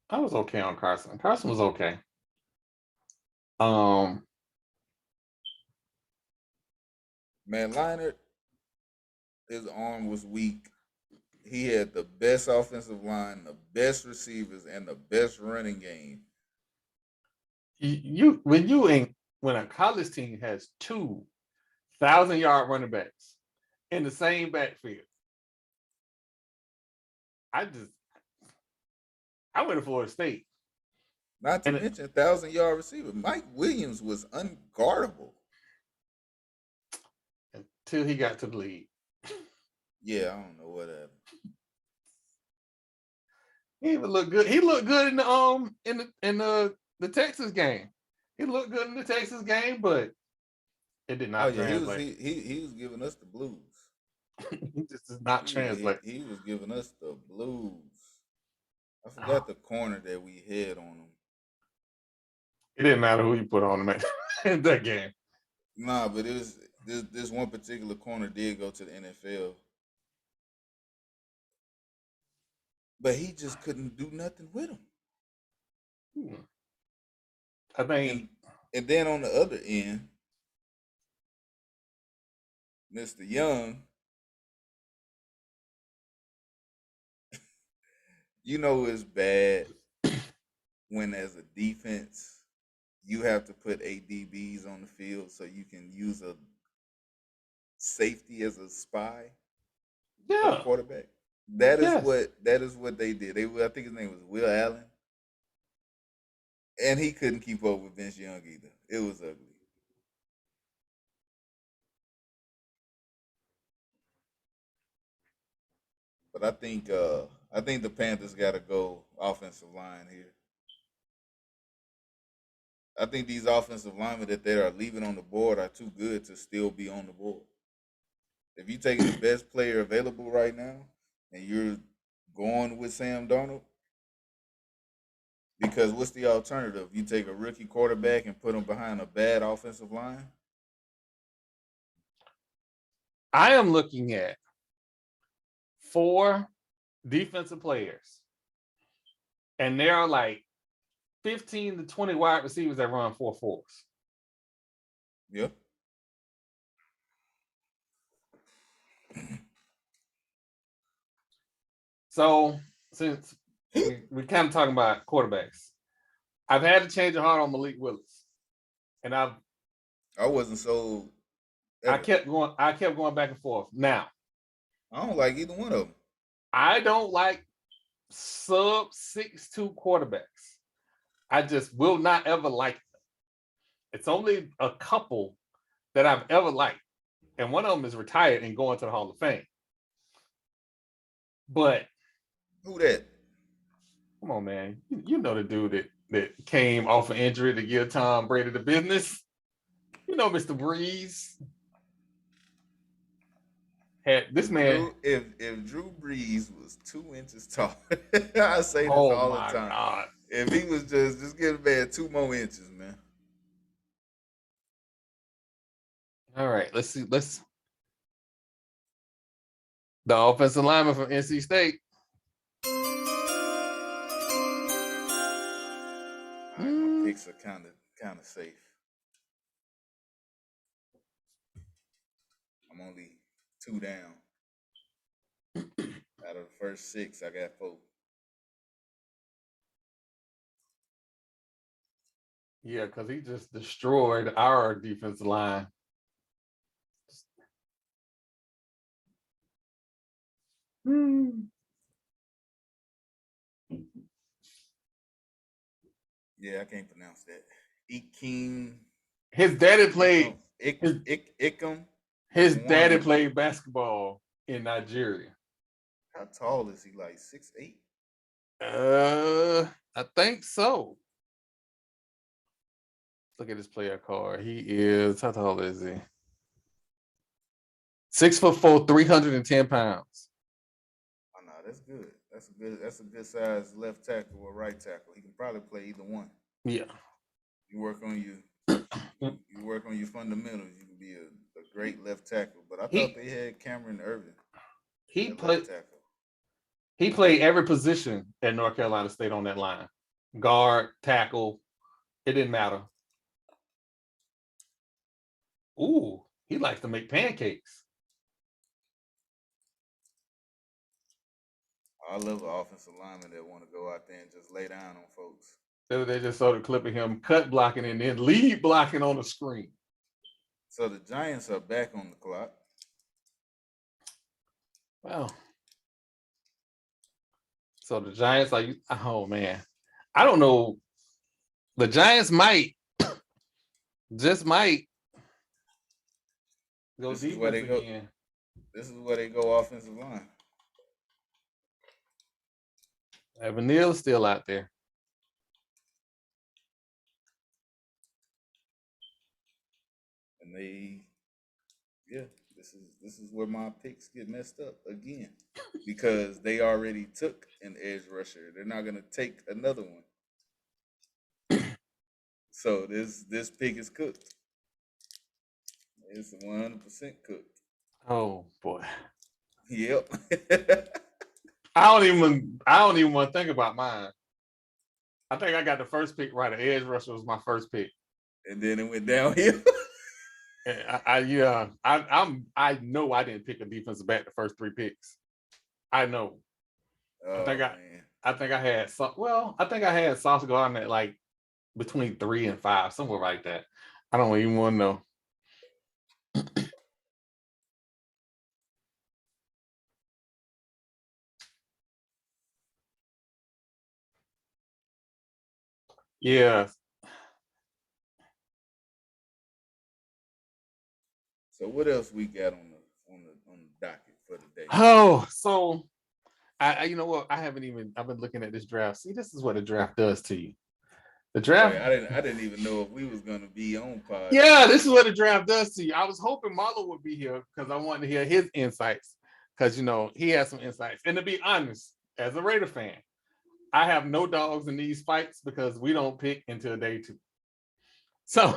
I was okay on Carson. Carson was okay. Man, Leonard, his arm was weak. He had the best offensive line, the best receivers, and the best running game. When a college team has 2,000-yard running backs in the same backfield, I went to Florida State. Not to mention 1,000-yard receiver. Mike Williams was unguardable until he got to the league. Yeah, I don't know what happened. He even looked good. He looked good in the Texas game. He looked good in the Texas game, but it did Oh not yeah, translate. he was giving us the blues. He just does not translate. He was giving us the blues. I forgot the corner that we had on him. It didn't matter who you put on him in that game. Nah, but it was this one particular corner did go to the NFL. But he just couldn't do nothing with him. I think and then on the other end, Mr. Young, you know it's bad when as a defense you have to put ADBs on the field so you can use a safety as a spy for the quarterback. That is what they did. I think his name was Will Allen. And he couldn't keep up with Vince Young either. It was ugly. But I think the Panthers gotta go offensive line here. I think these offensive linemen that they are leaving on the board are too good to still be on the board. If you're taking the best player available right now and you're going with Sam Darnold, because what's the alternative? You take a rookie quarterback and put him behind a bad offensive line? I am looking at 4 defensive players, and there are like 15 to 20 wide receivers that run 4.4s. Yep. So since we're kind of talking about quarterbacks, I've had to change of heart on Malik Willis, and I wasn't so. I kept going back and forth. Now, I don't like either one of them. I don't like sub 6'2" quarterbacks. I just will not ever like them. It's only a couple that I've ever liked, and one of them is retired and going to the Hall of Fame. But who that? Come on, man. You know the dude that came off an injury to give Tom Brady the business. You know, Mr. Breeze. Had this man. If Drew Brees was 2 inches tall, I say this all the time. God. If he was just give the man 2 more inches, man. All right, let's see. The offensive lineman from NC State. My picks are kind of safe. I'm only 2 down. Out of the first 6, I got 4. Yeah, because he just destroyed our defensive line. Yeah, I can't pronounce that. Iking. His daddy played. Ikem. His daddy played basketball in Nigeria. How tall is he? Like 6'8"? I think so. Look at his player card. He is, how tall is he? 6'4", 310 pounds. Oh no, that's good. That's a good size left tackle or right tackle. He can probably play either one. Yeah. You work on your fundamentals, you can be a great left tackle. But I thought they had Cameron Irvin. He played every position at North Carolina State on that line. Guard, tackle, it didn't matter. Ooh, he likes to make pancakes. I love an offensive lineman that want to go out there and just lay down on folks. They just saw the clip of him cut blocking and then lead blocking on the screen. So the Giants are back on the clock. Wow. So the Giants, oh man, I don't know. The Giants might go defense again. This is where they go offensive line. Evan Neal's still out there. And this is where my picks get messed up again. Because they already took an edge rusher. They're not gonna take another one. So this pick is cooked. It's 100% cooked. Oh boy. Yep. I don't even want to think about mine. I think I got the first pick right. The edge rusher was my first pick. And then it went downhill. I know I didn't pick a defensive back the first 3 picks. I know. Oh, I think I had Sauce Gardner at like between 3 and 5, somewhere like that. I don't even want to know. Yeah. So what else we got on the docket for today? Oh, so you know what? I've been looking at this draft. See, this is what a draft does to you. The draft. Right, I didn't even know if we was gonna be on pod. Yeah, this is what the draft does to you. I was hoping Marlo would be here because I wanted to hear his insights. Because he has some insights. And to be honest, as a Raider fan, I have no dogs in these fights because we don't pick until day 2. So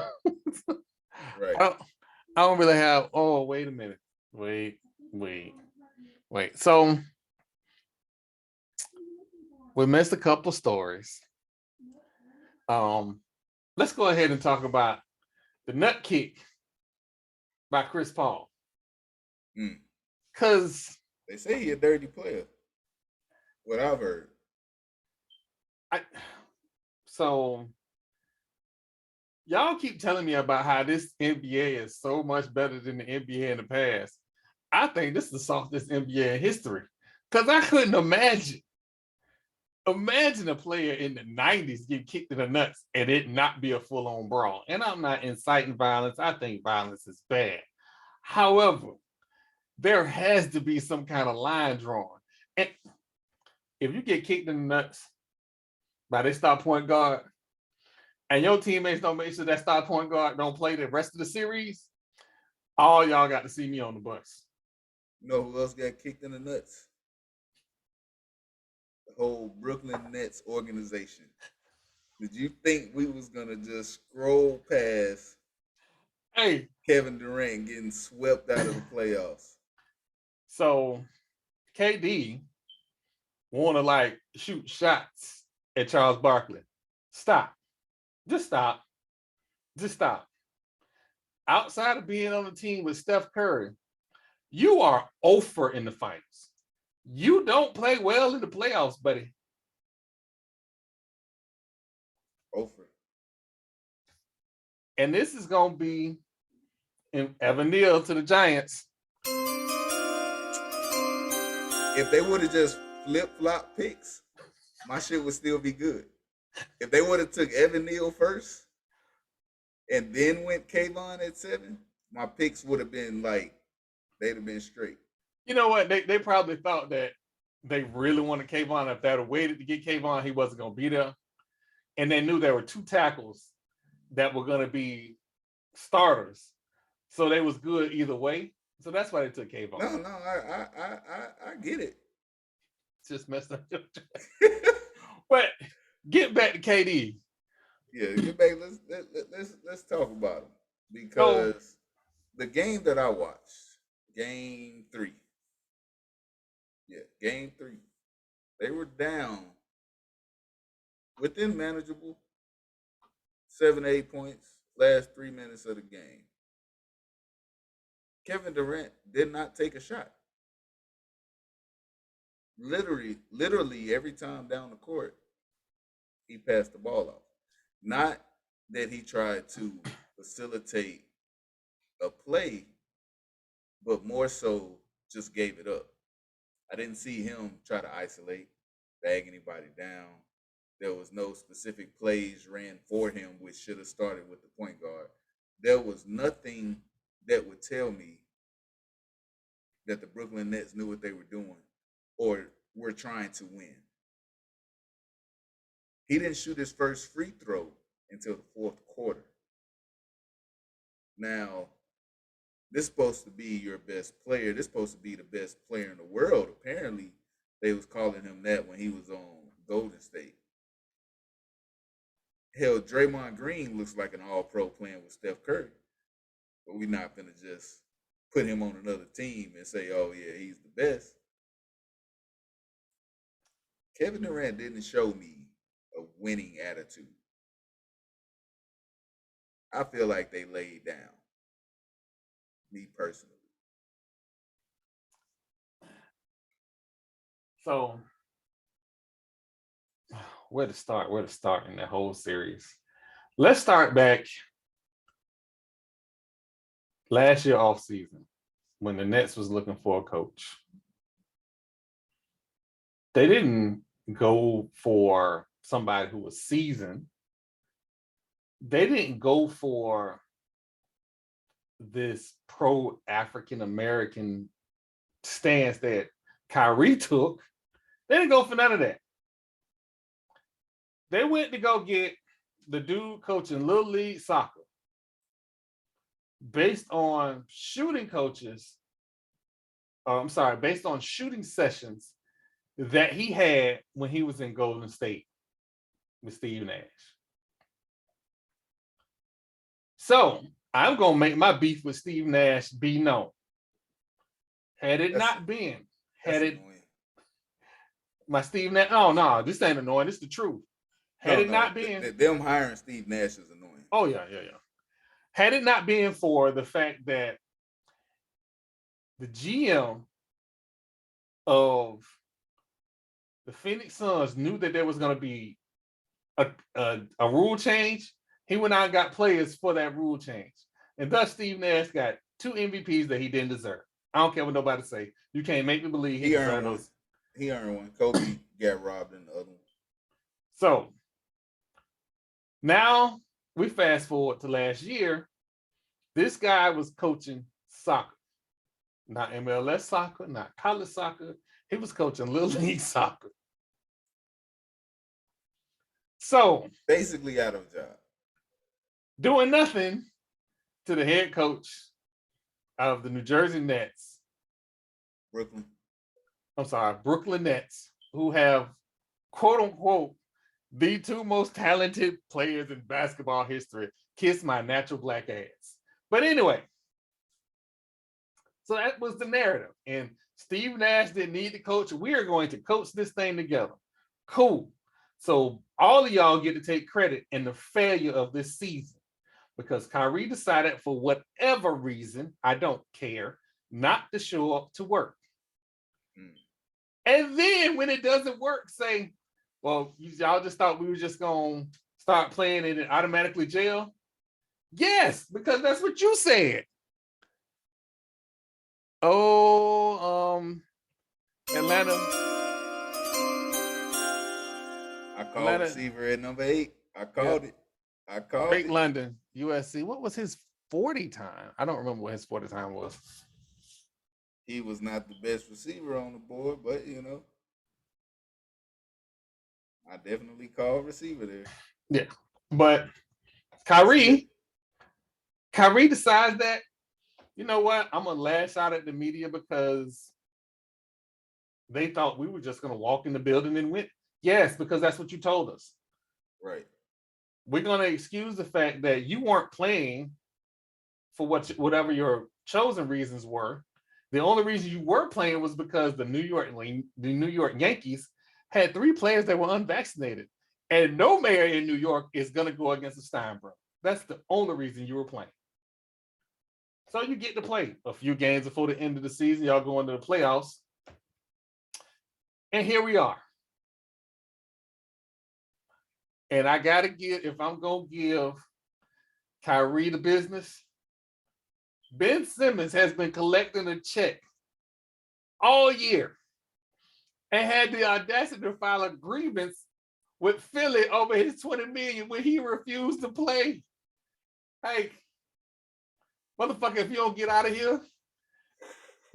right. I don't really have. Oh, wait a minute. Wait. So we missed a couple stories. Let's go ahead and talk about the nut kick by Chris Paul. Because they say he's a dirty player. What I've heard. So y'all keep telling me about how this NBA is so much better than the NBA in the past. I think this is the softest NBA in history. Because I couldn't imagine a player in the 90s get kicked in the nuts and it not be a full-on brawl. And I'm not inciting violence. I think violence is bad. However, there has to be some kind of line drawn. And if you get kicked in the nuts by their star point guard and your teammates don't make sure that star point guard don't play the rest of the series, all y'all got to see me on the bus. You know who else got kicked in the nuts? The whole Brooklyn Nets organization. Did you think we was gonna just scroll past Kevin Durant getting swept out of the playoffs? So KD want to shoot shots at Charles Barkley. Stop. Just stop. Outside of being on the team with Steph Curry, you are 0-for in the finals. You don't play well in the playoffs, buddy. 0-for. And this is going to be in Evan Neal to the Giants. If they would have just flip-flop picks, my shit would still be good. If they would have took Evan Neal first and then went Kayvon at 7, my picks would have been they'd have been straight. You know what? They probably thought that they really wanted Kayvon. If they had waited to get Kayvon, he wasn't going to be there. And they knew there were 2 tackles that were going to be starters. So they was good either way. So that's why they took Kayvon. No, I get it. It's just messed up. But get back to KD. Yeah, get back. Let's talk about him because the game that I watched, Game 3. Yeah, Game 3. They were down within manageable 7, 8 points last 3 minutes of the game. Kevin Durant did not take a shot. Literally every time down the court, he passed the ball off. Not that he tried to facilitate a play, but more so just gave it up. I didn't see him try to isolate, bag anybody down. There was no specific plays ran for him, which should have started with the point guard. There was nothing that would tell me that the Brooklyn Nets knew what they were doing or were trying to win. He didn't shoot his first free throw until the fourth quarter. Now, this is supposed to be your best player. This is supposed to be the best player in the world. Apparently, they was calling him that when he was on Golden State. Hell, Draymond Green looks like an all-pro playing with Steph Curry. But we're not going to just put him on another team and say, oh, yeah, he's the best. Kevin Durant didn't show me a winning attitude. I feel like they laid down. Me personally. So, where to start? Where to start in that whole series? Let's start back last year off season when the Nets was looking for a coach. They didn't go for somebody who was seasoned. They didn't go for this pro-African American stance that Kyrie took. They didn't go for none of that. They went to go get the dude coaching Little League soccer based on shooting based on shooting sessions that he had when he was in Golden State with Steve Nash. So I'm going to make my beef with Steve Nash be known. Had it not been, my Steve Nash, oh no, this ain't annoying, this is the truth. Had it not been. Them hiring Steve Nash is annoying. Oh, yeah. Had it not been for the fact that the GM of the Phoenix Suns knew that there was going to be a rule change, he went out and got players for that rule change. And thus Steve Nash got 2 MVPs that he didn't deserve. I don't care what nobody say. You can't make me believe he earned those. He earned one. Kobe got robbed in the other one. So now we fast forward to last year. This guy was coaching soccer, not MLS soccer, not college soccer. He was coaching Little League soccer. So basically out of a job. Doing nothing to the head coach of the New Jersey Nets. Brooklyn Nets, who have, quote unquote, the 2 most talented players in basketball history. Kiss my natural black ass. But anyway, so that was the narrative. And Steve Nash didn't need to coach. We are going to coach this thing together. Cool. So all of y'all get to take credit in the failure of this season because Kyrie decided for whatever reason, I don't care, not to show up to work. And then when it doesn't work, say, well, y'all just thought we were just going to start playing and it automatically jail? Yes, because that's what you said. Atlanta. I called receiver at number 8. I called it. Great London, USC. What was his 40 time? I don't remember what his 40 time was. He was not the best receiver on the board, but I definitely called receiver there. Yeah, but Kyrie decides that, you know what, I'm going to lash out at the media because they thought we were just going to walk in the building and win. Yes, because that's what you told us. Right. We're going to excuse the fact that you weren't playing for whatever your chosen reasons were. The only reason you were playing was because the New York Yankees had 3 players that were unvaccinated. And no mayor in New York is going to go against the Steinbrenner. That's the only reason you were playing. So you get to play a few games before the end of the season. Y'all go into the playoffs. And here we are. And I got to if I'm going to give Kyrie the business, Ben Simmons has been collecting a check all year and had the audacity to file a grievance with Philly over his $20 million when he refused to play. Hey, motherfucker, if you don't get out of here,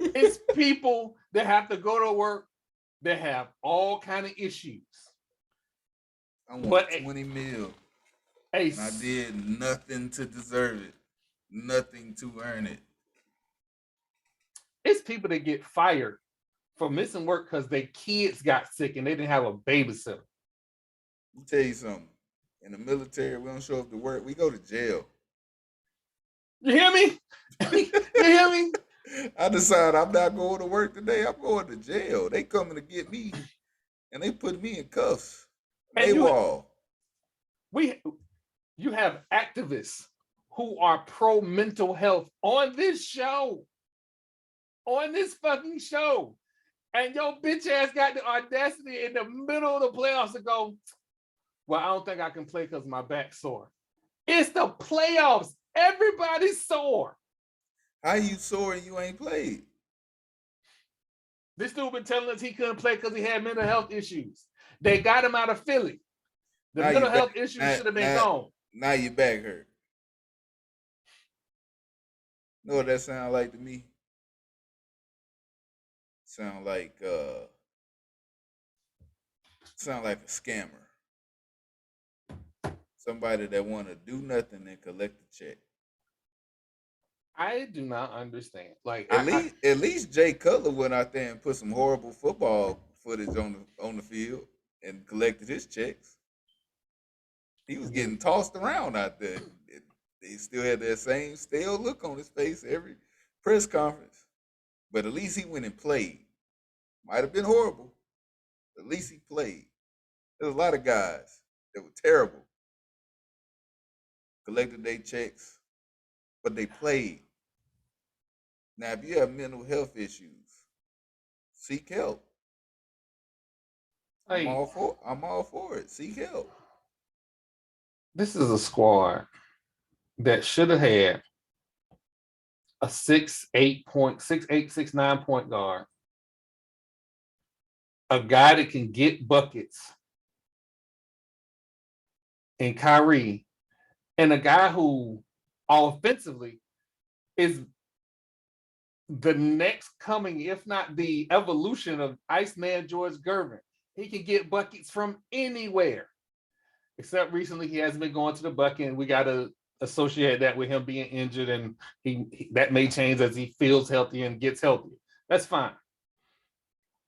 it's people that have to go to work that have all kind of issues. I want 20 mil. And I did nothing to deserve it. Nothing to earn it. It's people that get fired for missing work because their kids got sick and they didn't have a babysitter. Let me tell you something. In the military, we don't show up to work. We go to jail. You hear me? You hear me? I decide I'm not going to work today. I'm going to jail. They coming to get me, and they put me in cuffs. You have activists who are pro mental health on this show, on this fucking show, and your bitch ass got the audacity in the middle of the playoffs to go, well, I don't think I can play because my back's sore. It's the playoffs. Everybody's sore. How you sore and you ain't played? This dude been telling us he couldn't play because he had mental health issues. They got him out of Philly. The mental health issues should have been gone. Now your back hurt. Know what that sound like to me? Sound like a scammer. Somebody that want to do nothing and collect a check. I do not understand. Like at least Jay Cutler went out there and put some horrible football footage on the field and collected his checks. He was getting tossed around out there. He still had that same stale look on his face every press conference. But at least he went and played. Might have been horrible. At least he played. There's a lot of guys that were terrible. Collected their checks, but they played. Now, if you have mental health issues, seek help. I'm all for it. Seek help. This is a squad that should have had a 6'8", 6'9" point guard, a guy that can get buckets, and Kyrie, and a guy who offensively is the next coming, if not the evolution of Iceman George Gervin. He can get buckets from anywhere. Except recently he hasn't been going to the bucket, and we got to associate that with him being injured, and he that may change as he feels healthy and gets healthier. That's fine.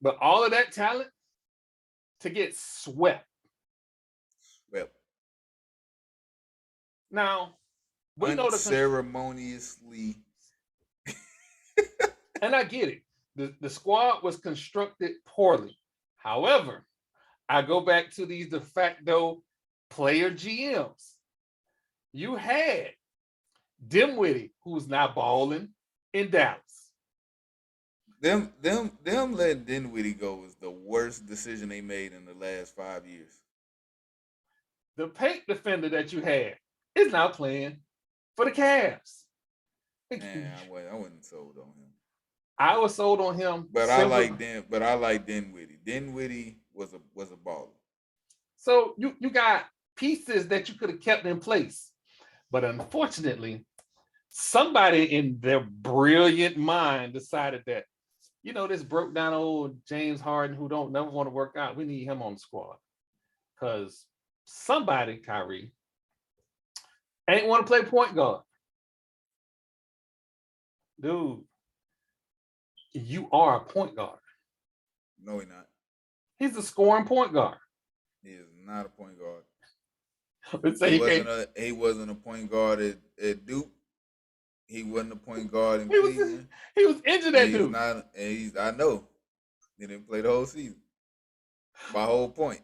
But all of that talent to get swept. Now, we know ceremoniously. And I get it. The squad was constructed poorly. However, I go back to these de facto player GMs. You had Dimwitty, who's not balling in Dallas. Them letting Dinwiddie go was the worst decision they made in the last 5 years. The paint defender that you had is now playing for the Cavs. Man, I wasn't sold on him. I was sold on him, but I like Dinwiddie. Dinwiddie was a baller. So you got pieces that you could have kept in place, but unfortunately, somebody in their brilliant mind decided that, this broke down old James Harden who don't never want to work out. We need him on the squad because somebody, Kyrie, ain't want to play point guard. Dude, you are a point guard. No, he's not. He's a scoring point guard. He is not a point guard. He wasn't a point guard at Duke. He wasn't a point guard in Cleveland. He was injured at Duke. I know. He didn't play the whole season. My whole point.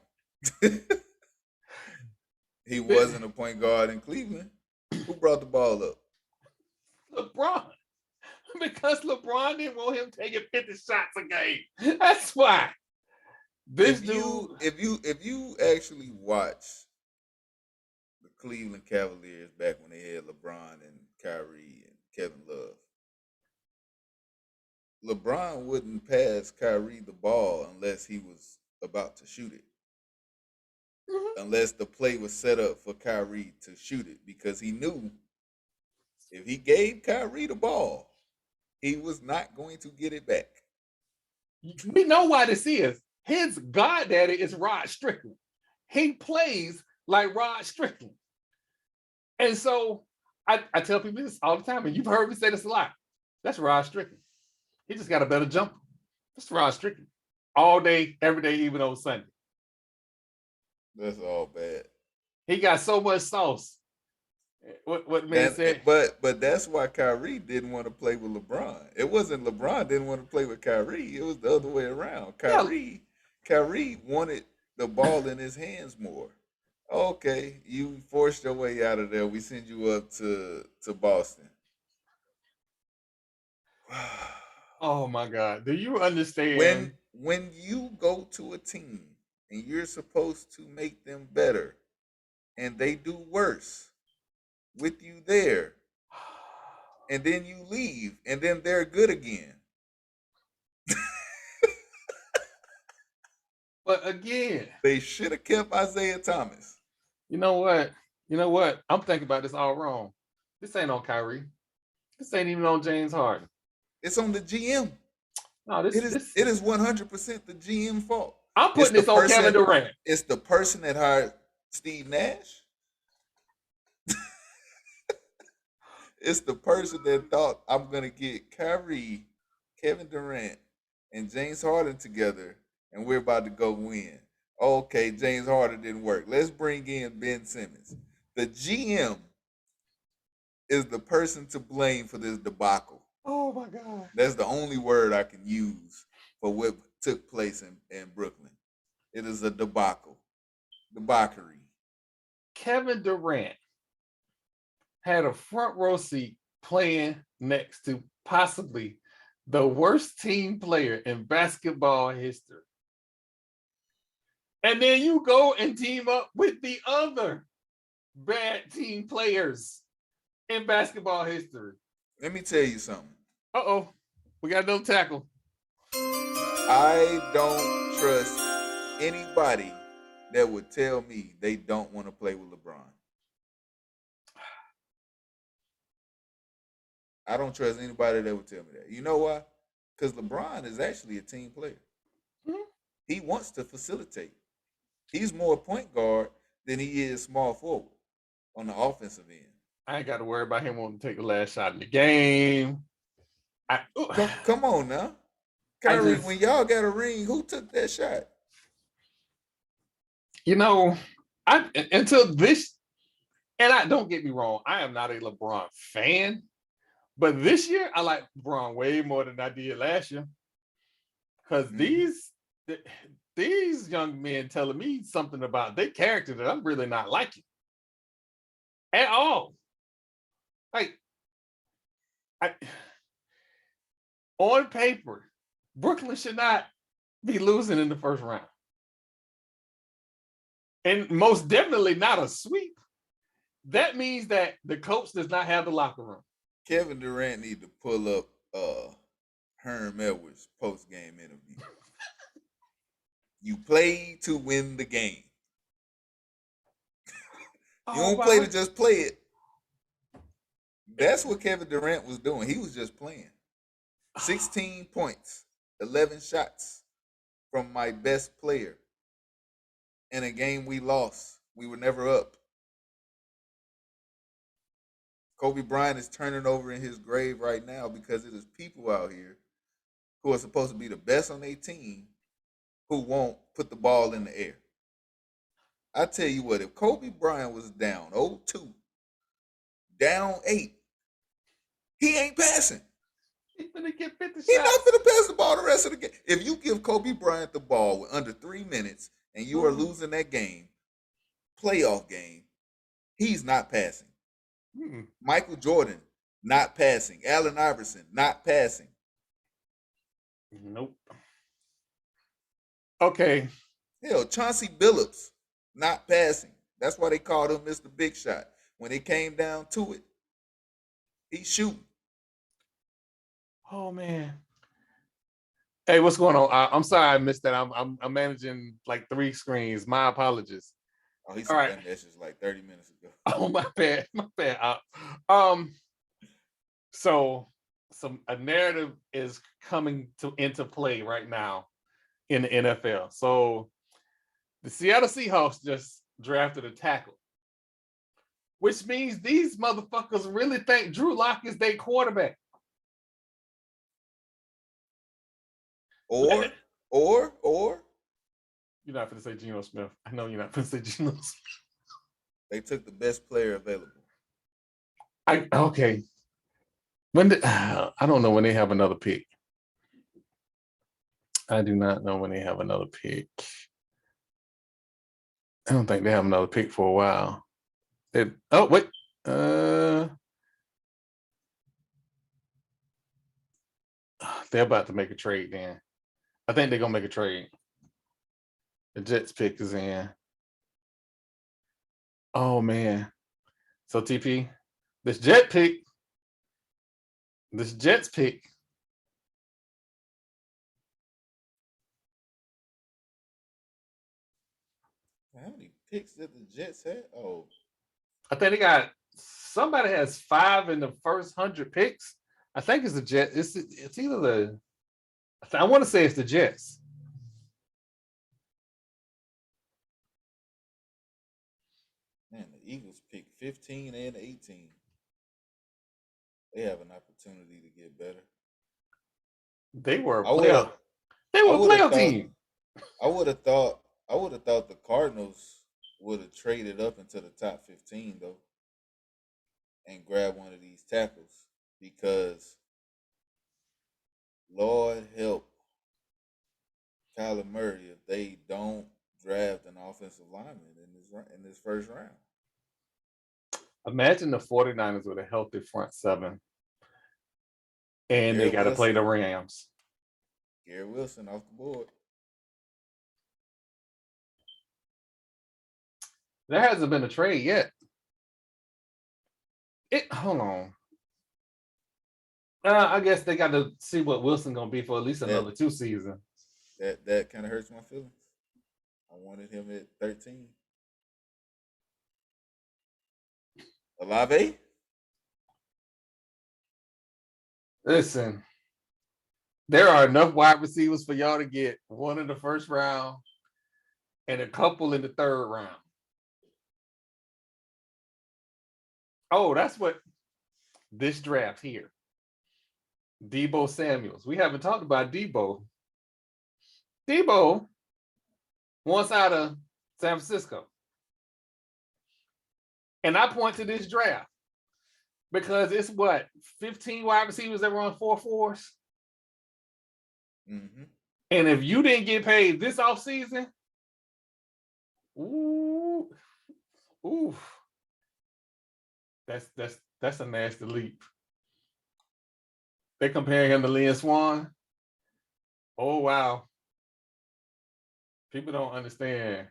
He wasn't a point guard in Cleveland. Who brought the ball up? LeBron. Because LeBron didn't want him taking 50 shots a game. That's why. If you actually watch the Cleveland Cavaliers back when they had LeBron and Kyrie and Kevin Love, LeBron wouldn't pass Kyrie the ball unless he was about to shoot it. Mm-hmm. Unless the play was set up for Kyrie to shoot it, because he knew if he gave Kyrie the ball, he was not going to get it back. We know why this is. His goddaddy is Rod Strickland. he plays like Rod Strickland. And so I tell people this all the time, and you've heard me say this a lot. That's Rod Strickland. He just got a better jumper. That's Rod Strickland. All day, every day, even on Sunday. That's all bad. He got so much sauce. What man said? But that's why Kyrie didn't want to play with LeBron. It wasn't LeBron didn't want to play with Kyrie. It was the other way around. Kyrie wanted the ball in his hands more. Okay, you forced your way out of there. We send you up to Boston. Oh my God. Do you understand? When you go to a team and you're supposed to make them better and they do worse with you there, and then you leave and then they're good again. But again, they should have kept Isaiah Thomas. You know what? I'm thinking about this all wrong. This ain't on Kyrie. This ain't even on James Harden. It's on the GM. No, it is 100% the GM fault. I'm putting this on Kevin Durant. It's the person that hired Steve Nash. It's the person that thought I'm gonna get Kyrie, Kevin Durant, and James Harden together, and we're about to go win. Okay, James Harden didn't work. Let's bring in Ben Simmons. The GM is the person to blame for this debacle. Oh my God. That's the only word I can use for what took place in Brooklyn. It is a debacle. Debauchery. Kevin Durant had a front row seat playing next to possibly the worst team player in basketball history. And then you go and team up with the other bad team players in basketball history. Let me tell you something. Uh-oh. We got no tackle. I don't trust anybody that would tell me they don't want to play with LeBron. I don't trust anybody that would tell me that. You know why? Because LeBron is actually a team player. Mm-hmm. He wants to facilitate. He's more point guard than he is small forward on the offensive end. I ain't got to worry about him wanting to take the last shot in the game. Come on now. Kyrie, when y'all got a ring, who took that shot? You know, until this, and I don't get me wrong, I am not a LeBron fan, but this year I like LeBron way more than I did last year. Because these young men telling me something about their character that I'm really not liking at all. Like, on paper, Brooklyn should not be losing in the first round. And most definitely not a sweep. That means that the coach does not have the locker room. Kevin Durant need to pull up Herm Edwards post-game interview. You play to win the game. You don't play to just play it. That's what Kevin Durant was doing. He was just playing. 16 points, 11 shots from my best player. In a game we lost. We were never up. Kobe Bryant is turning over in his grave right now because it is people out here who are supposed to be the best on their team who won't put the ball in the air. I tell you what, if Kobe Bryant was down 0-2, down 8, he ain't passing. He's gonna get 50 shots. He's not gonna pass the ball the rest of the game. If you give Kobe Bryant the ball with under 3 minutes and you are losing that game, playoff game, he's not passing. Michael Jordan, not passing. Allen Iverson, not passing. Nope. Okay. Hell, Chauncey Billups, not passing. That's why they called him Mr. Big Shot. When it came down to it, he's shooting. Oh man. Hey, what's going on? I'm sorry I missed that. I'm managing like 3 screens. My apologies. Oh, he sent that message like 30 minutes ago. Oh, my bad. So a narrative is coming into play right now in the NFL. So The Seattle Seahawks just drafted a tackle, which means these motherfuckers really think Drew Lock is their quarterback. Or you're not going to say Geno Smith. I know you're not going to say Geno Smith. They took the best player available. Okay. I don't know when they have another pick. I do not know when they have another pick. I don't think they have another pick for a while. Wait. They're about to make a trade then. I think they're going to make a trade. The Jets pick is in. Oh, man. So, TP, this Jets pick. How many picks did the Jets have? Oh. I think somebody has 5 in the first 100 picks. I think it's the Jets. It's either I want to say it's the Jets. Man, the Eagles picked 15 and 18. They have an opportunity to get better. They were a playoff. They were a playoff team. I would have thought the Cardinals would have traded up into the top 15 though, and grabbed one of these tackles because Lord help Kyler Murray if they don't draft an offensive lineman in this first round. Imagine the 49ers with a healthy front seven. And Garrett they got to play the Rams. Garrett Wilson off the board. There hasn't been a trade yet. Hold on. I guess they got to see what Wilson going to be for at least another 2 seasons. That kind of hurts my feelings. I wanted him at 13. Olave? Listen, there are enough wide receivers for y'all to get one in the first round and a couple in the third round. Oh, that's what this draft here. Deebo Samuels. We haven't talked about Deebo. Deebo wants out of San Francisco. And I point to this draft because it's 15 wide receivers that run 4.4s? Mm-hmm. And if you didn't get paid this offseason, ooh, that's a nasty leap. They're comparing him to Lynn Swan. Oh, wow. People don't understand.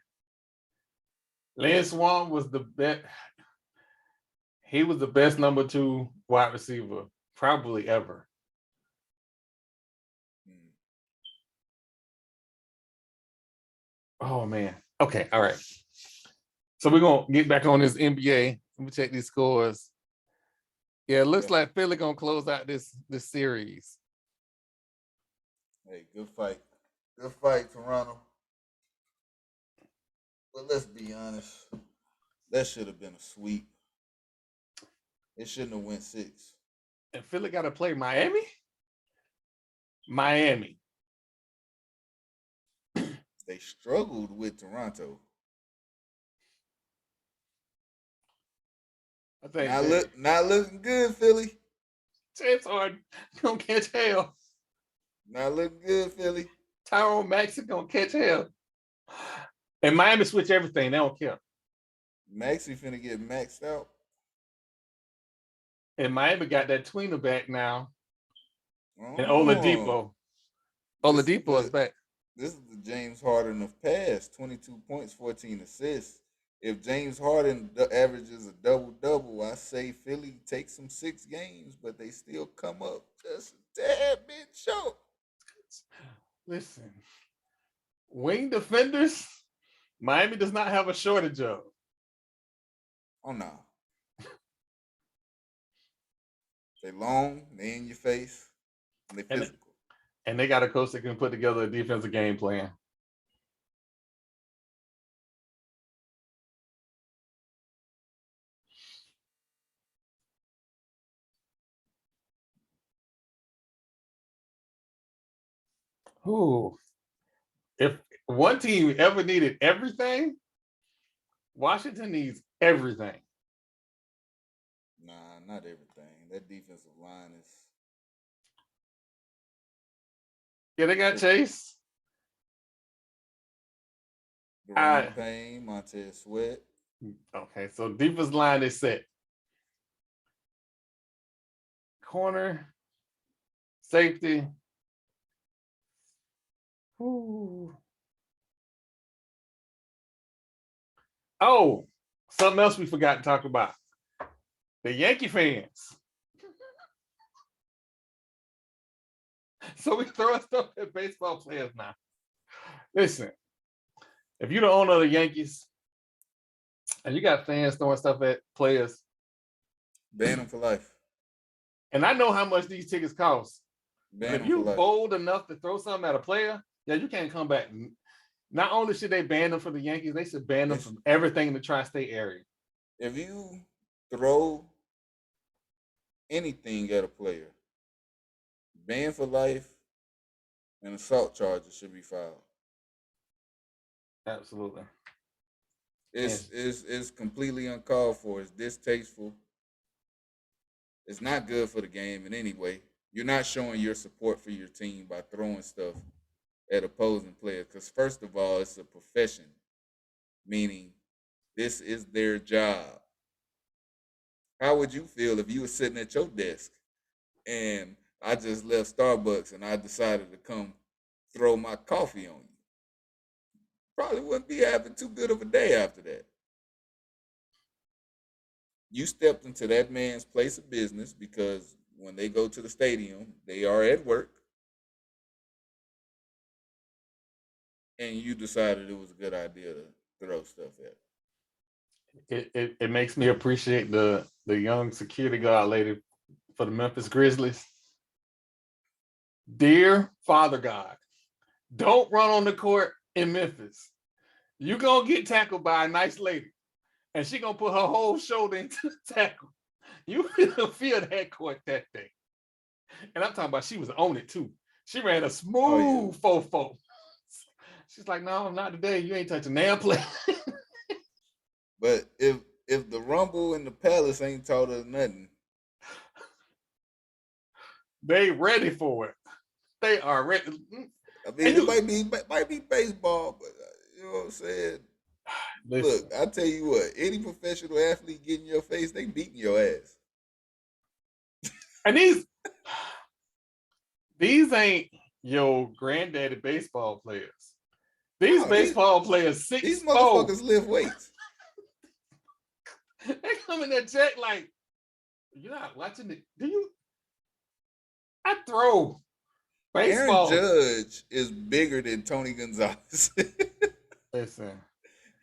Lynn Swan was the best. He was the best number 2 wide receiver probably ever. Oh, man. Okay, all right. So we're going to get back on this NBA. Let me check these scores. Yeah, it looks like Philly going to close out this series. Hey, good fight. Good fight, Toronto. But let's be honest. That should have been a sweep. It shouldn't have went 6. And Philly got to play Miami? Miami. They struggled with Toronto. I think not looking good, Philly. James Harden gonna catch hell. Not looking good, Philly. Tyrone Maxey gonna catch hell. And Miami switch everything. They don't care. Maxey finna get maxed out. And Miami got that tweener back now. And Oladipo. Oladipo is back. This is the James Harden of past. 22 points, 14 assists. If James Harden averages a double-double, I say Philly takes them 6 games, but they still come up just a tad bit short. Listen, wing defenders, Miami does not have a shortage of. Oh, no. They long, they in your face, and they physical. And they got a coach that can put together a defensive game plan. Ooh. If one team ever needed everything, Washington needs everything. Nah, not everything. That defensive line is. Yeah, they got Chase. Durant, Payne, Montez Sweat. Okay, so defense line is set. Corner, safety. Ooh. Oh, something else we forgot to talk about. The Yankee fans. So we throwing stuff at baseball players now. Listen, if you're the owner of the Yankees and you got fans throwing stuff at players, ban them for life. And I know how much these tickets cost. Ban but if you're for life. bold enough to throw something at a player, yeah, you can't come back. Not only should they ban them from the Yankees, they should ban them from everything in the tri-state area. If you throw anything at a player, ban for life, and assault charges should be filed. Absolutely. It's completely uncalled for. It's distasteful. It's not good for the game in any way. You're not showing your support for your team by throwing stuff at opposing players. Because first of all, it's a profession, meaning this is their job. How would you feel if you were sitting at your desk and I just left Starbucks and I decided to come throw my coffee on you? Probably wouldn't be having too good of a day after that. You stepped into that man's place of business because when they go to the stadium, they are at work. And you decided it was a good idea to throw stuff at. It makes me appreciate the young security guard lady for the Memphis Grizzlies. Dear Father God, don't run on the court in Memphis. You're going to get tackled by a nice lady, and she's going to put her whole shoulder into the tackle. You will feel that court that day. And I'm talking about she was on it, too. She ran a smooth 4-4. She's like, no, not today. You ain't touching damn play. But if the Rumble and the Palace ain't taught us nothing, they ready for it. They are ready. I mean, it might be baseball, but you know what I'm saying? Listen. Look, I tell you what, any professional athlete getting your face, they beating your ass. And these ain't your granddaddy baseball players. These baseball players 6'4". These motherfuckers lift weights. They come in that check like, you're not watching it. Do you? I throw baseball. Aaron Judge is bigger than Tony Gonzalez. Listen.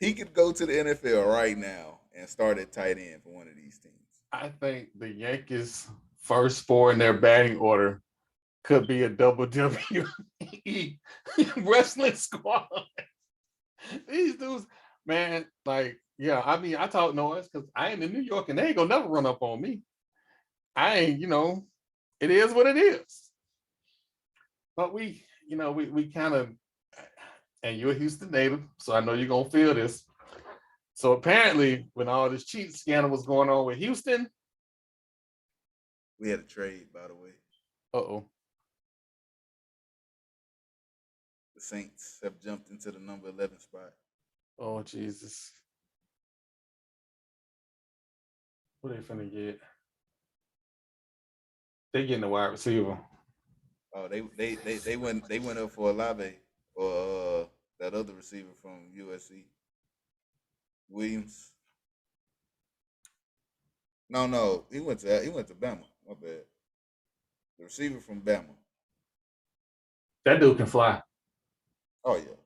He could go to the NFL right now and start at tight end for one of these teams. I think the Yankees' first four in their batting order could be a WWE wrestling squad. These dudes, man, like, yeah, I mean, I talk noise because I ain't in New York and they ain't gonna never run up on me. I ain't, it is what it is. But we kind of, and you're a Houston native, so I know you're gonna feel this. So apparently, when all this cheat scandal was going on with Houston, we had a trade, by the way. Uh-oh. The Saints have jumped into the number 11 spot. Oh, Jesus. What are they finna get? They getting a wide receiver. Oh, they went up for Olave or that other receiver from USC. Williams. No, he went to Bama. My bad. The receiver from Bama. That dude can fly. Oh yeah.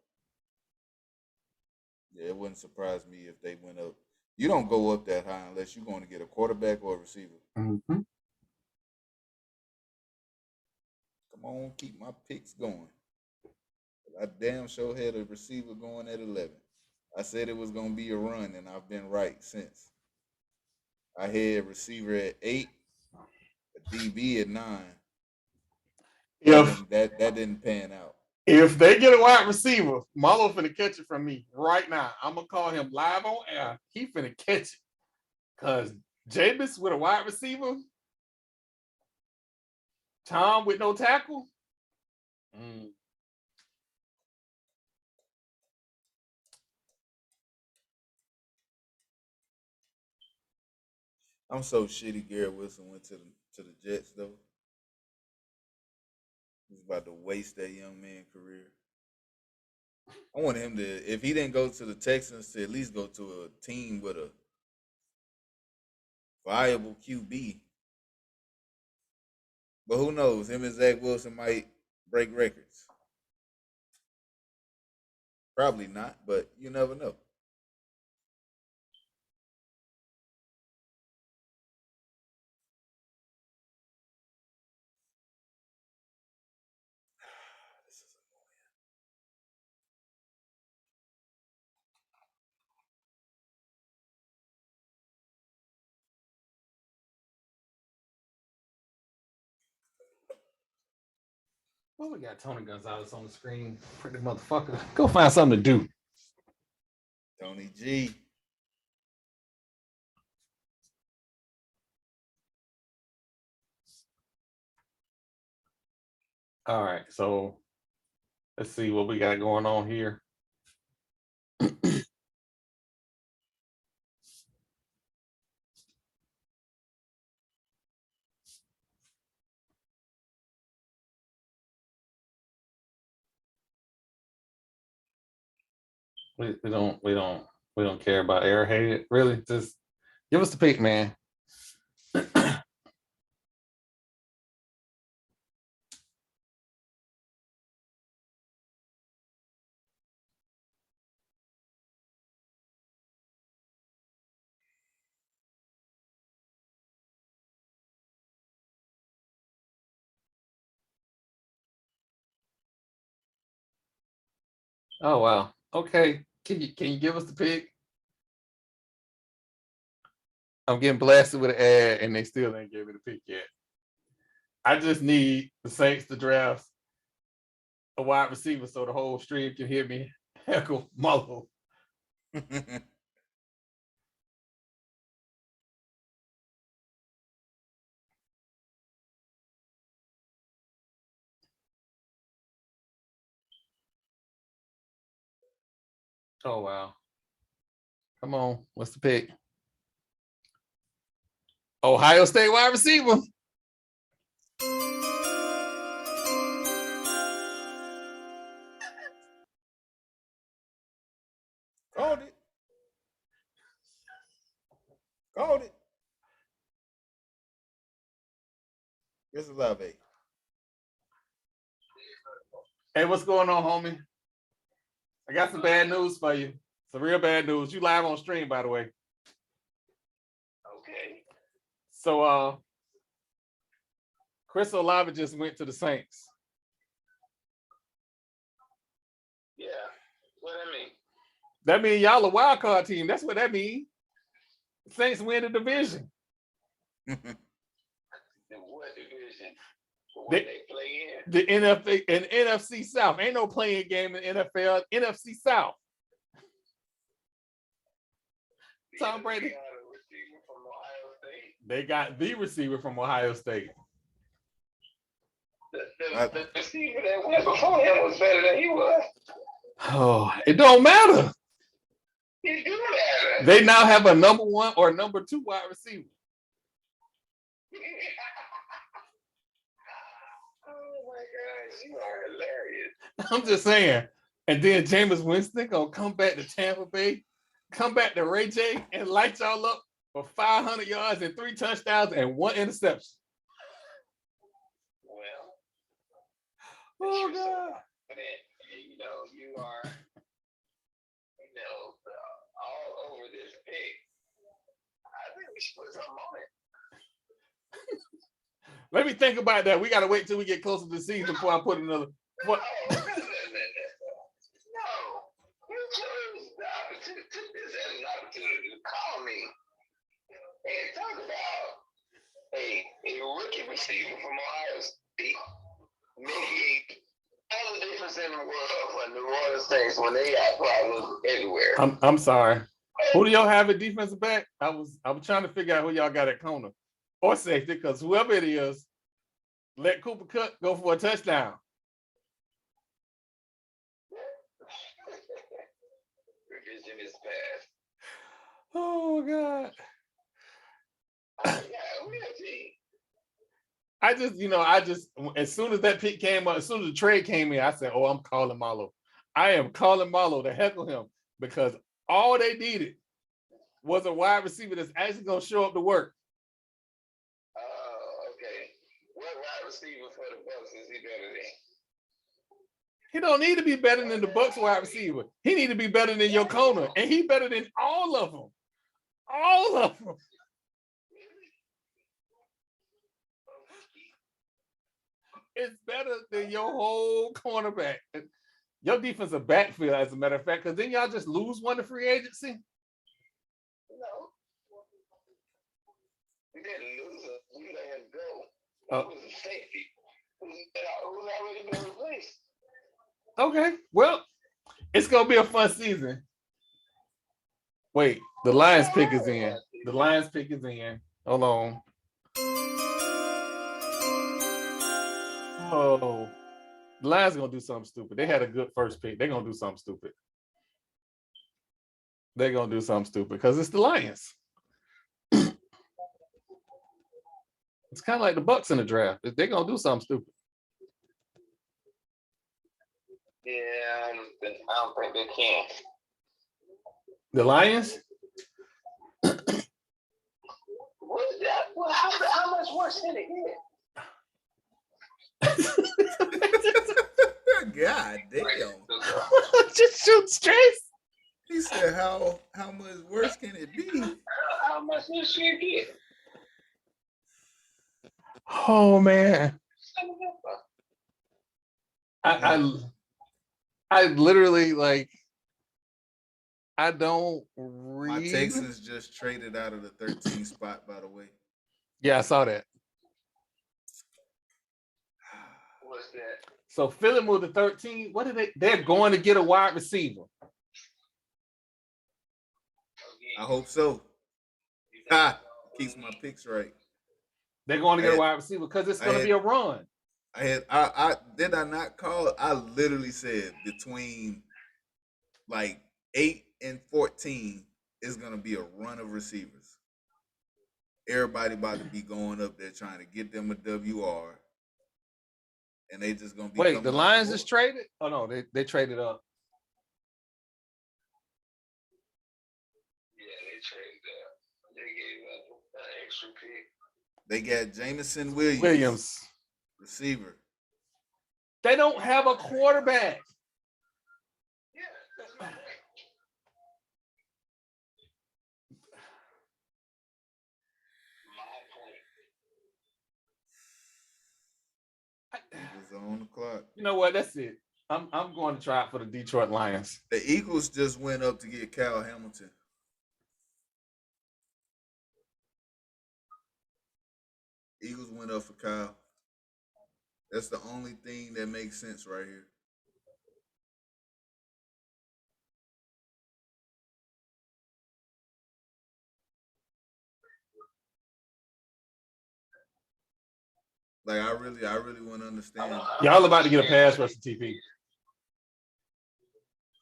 Yeah, it wouldn't surprise me if they went up. You don't go up that high unless you're going to get a quarterback or a receiver. Mm-hmm. Come on, keep my picks going. I damn sure had a receiver going at 11. I said it was going to be a run, and I've been right since. I had receiver at 8, a DB at 9. That didn't pan out. If they get a wide receiver, Marlo finna catch it from me right now. I'm gonna call him live on air. He finna catch it. Cause Jameis with a wide receiver, Tom with no tackle. I'm so shitty. Garrett Wilson went to the Jets though. He's about to waste that young man's career. I want him to, if he didn't go to the Texans, to at least go to a team with a viable QB. But who knows? Him and Zach Wilson might break records. Probably not, but you never know. This is Well, we got Tony Gonzalez on the screen. Pretty motherfucker. Go find something to do. Tony G. All right, so let's see what we got going on here. We don't care about airhead. Really, just give us the pick, man. Oh wow. Okay. Can you give us the pick? I'm getting blasted with an ad and they still ain't gave me the pick yet. I just need the Saints to draft a wide receiver so the whole stream can hear me heckle Mullo. Oh wow. Come on. What's the pick? Ohio State wide receiver. Called it. Called it. This is Lave. Hey, what's going on, homie? I got some bad news for you. Some real bad news. You live on stream, by the way. Okay. So Chris Olave just went to the Saints. Yeah. What that mean? That means y'all a wild card team. That's what that means. Saints win the division. In what division? What they play in? The NFL and NFC South. Ain't no playing game in NFL. NFC South. Tom Brady. They got the receiver from Ohio State. The receiver that went before him was better than he was. Oh, it don't matter. It do matter. They now have a number 1 or number 2 wide receiver. Oh my gosh, you are hilarious. I'm just saying. And then Jameis Winston gonna come back to Tampa Bay, come back to Ray J, and light y'all up for 500 yards and 3 touchdowns and 1 interception. Well, oh God. You know, you are, all over this pick. I think we should put something on it. Let me think about that. We gotta wait till we get closer to the season before I put another. No, you chose took this as an opportunity to call me and talk about a rookie receiver from Ohio State, maybe a only difference in the world for New Orleans Saints when they got problems everywhere. I'm sorry. Who do y'all have at defensive back? I was trying to figure out who y'all got at corner or safety, because whoever it is, let Cooper Kupp go for a touchdown. Revision is past. Oh God. Yeah, we a team. I just as soon as that pick came up, as soon as the trade came in, I said, "Oh, I'm calling Marlo. I am calling Marlo to heckle him, because all they needed was a wide receiver that's actually gonna show up to work." Oh, okay. What wide receiver for the Bucks is he better than? He don't need to be better than the Bucks wide receiver. He need to be better than your corner, and he better than all of them. All of them. It's better than your whole cornerback. Your defensive backfield, as a matter of fact, because then y'all just lose one to free agency. No. We didn't lose him. We let him go. Oh. That was a safety. Who's already been replaced. Okay, well, it's gonna be a fun season. Wait, the Lions pick is in. The Lions pick is in. Hold on. Oh, the Lions gonna do something stupid. They had a good first pick. They're gonna do something stupid. They're gonna do something stupid because it's the Lions. It's kind of like the Bucks in the draft. They're gonna do something stupid. Yeah, I don't think they can. The Lions? What's that? Well, how much worse can it get? God damn. Just shoot straight. He said, how much worse can it be? How much this shit get? Oh man. I literally, like, I don't read. My Texans just traded out of the 13th spot, by the way. Yeah, I saw that. What's that? So Philly moved to 13. What are they? They're going to get a wide receiver. I hope so. Ha! Keeps my picks right. They're going to get a wide receiver because it's going to be a run. I did I not call? I literally said between like 8 and 14 is going to be a run of receivers. Everybody about to be going up there trying to get them a WR. And they just going to be. Wait, the Lions just traded? Oh, no, they traded up. Yeah, they traded up. They gave up an extra pick. They got Jamison Williams. Receiver. They don't have a quarterback. Yeah, that's my point. Eagles are on the clock. You know what? That's it. I'm going to try it for the Detroit Lions. The Eagles just went up to get Kyle Hamilton. Eagles went up for Kyle. That's the only thing that makes sense right here. Like I really want to understand. Y'all about to get a pass rush to TP.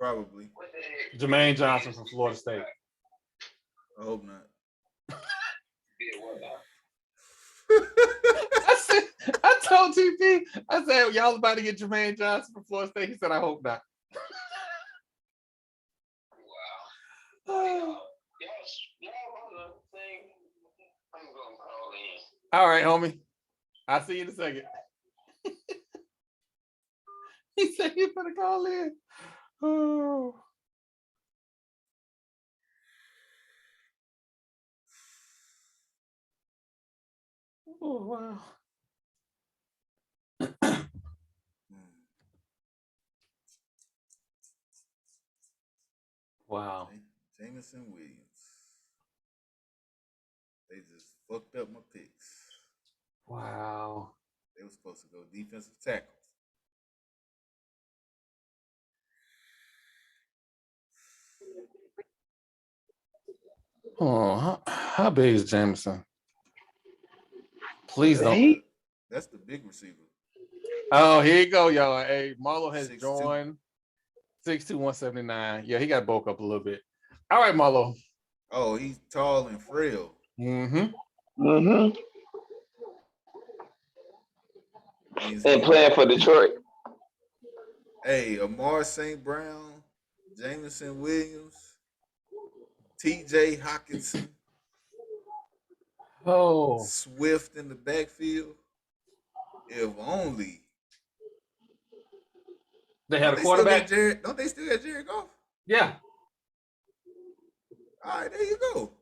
Probably. Jermaine Johnson from Florida State. I hope not. I told TP, I said, y'all about to get Jermaine Johnson from Florida State. He said, I hope not. Wow. Y'all on the thing. I'm going to call in. All right, homie. I'll see you in a second. He said he's going to call in. Oh. Oh, wow. Wow. Jamison Williams. They just fucked up my picks. Wow. They were supposed to go defensive tackles. Oh, how big is Jameson? Please don't. That's the big receiver. Oh, here you go, y'all. Hey, Marlo has 6'2". joined 6'2", 179. Yeah, he got bulk up a little bit. All right, Marlo. Oh, he's tall and frail. Mm-hmm. Mm-hmm. And He playing for Detroit. Hey, Amar St. Brown, Jameson Williams, T.J. Hawkinson, Swift in the backfield. If only they had a quarterback. Don't they still got Jared Goff? Yeah. All right, there you go.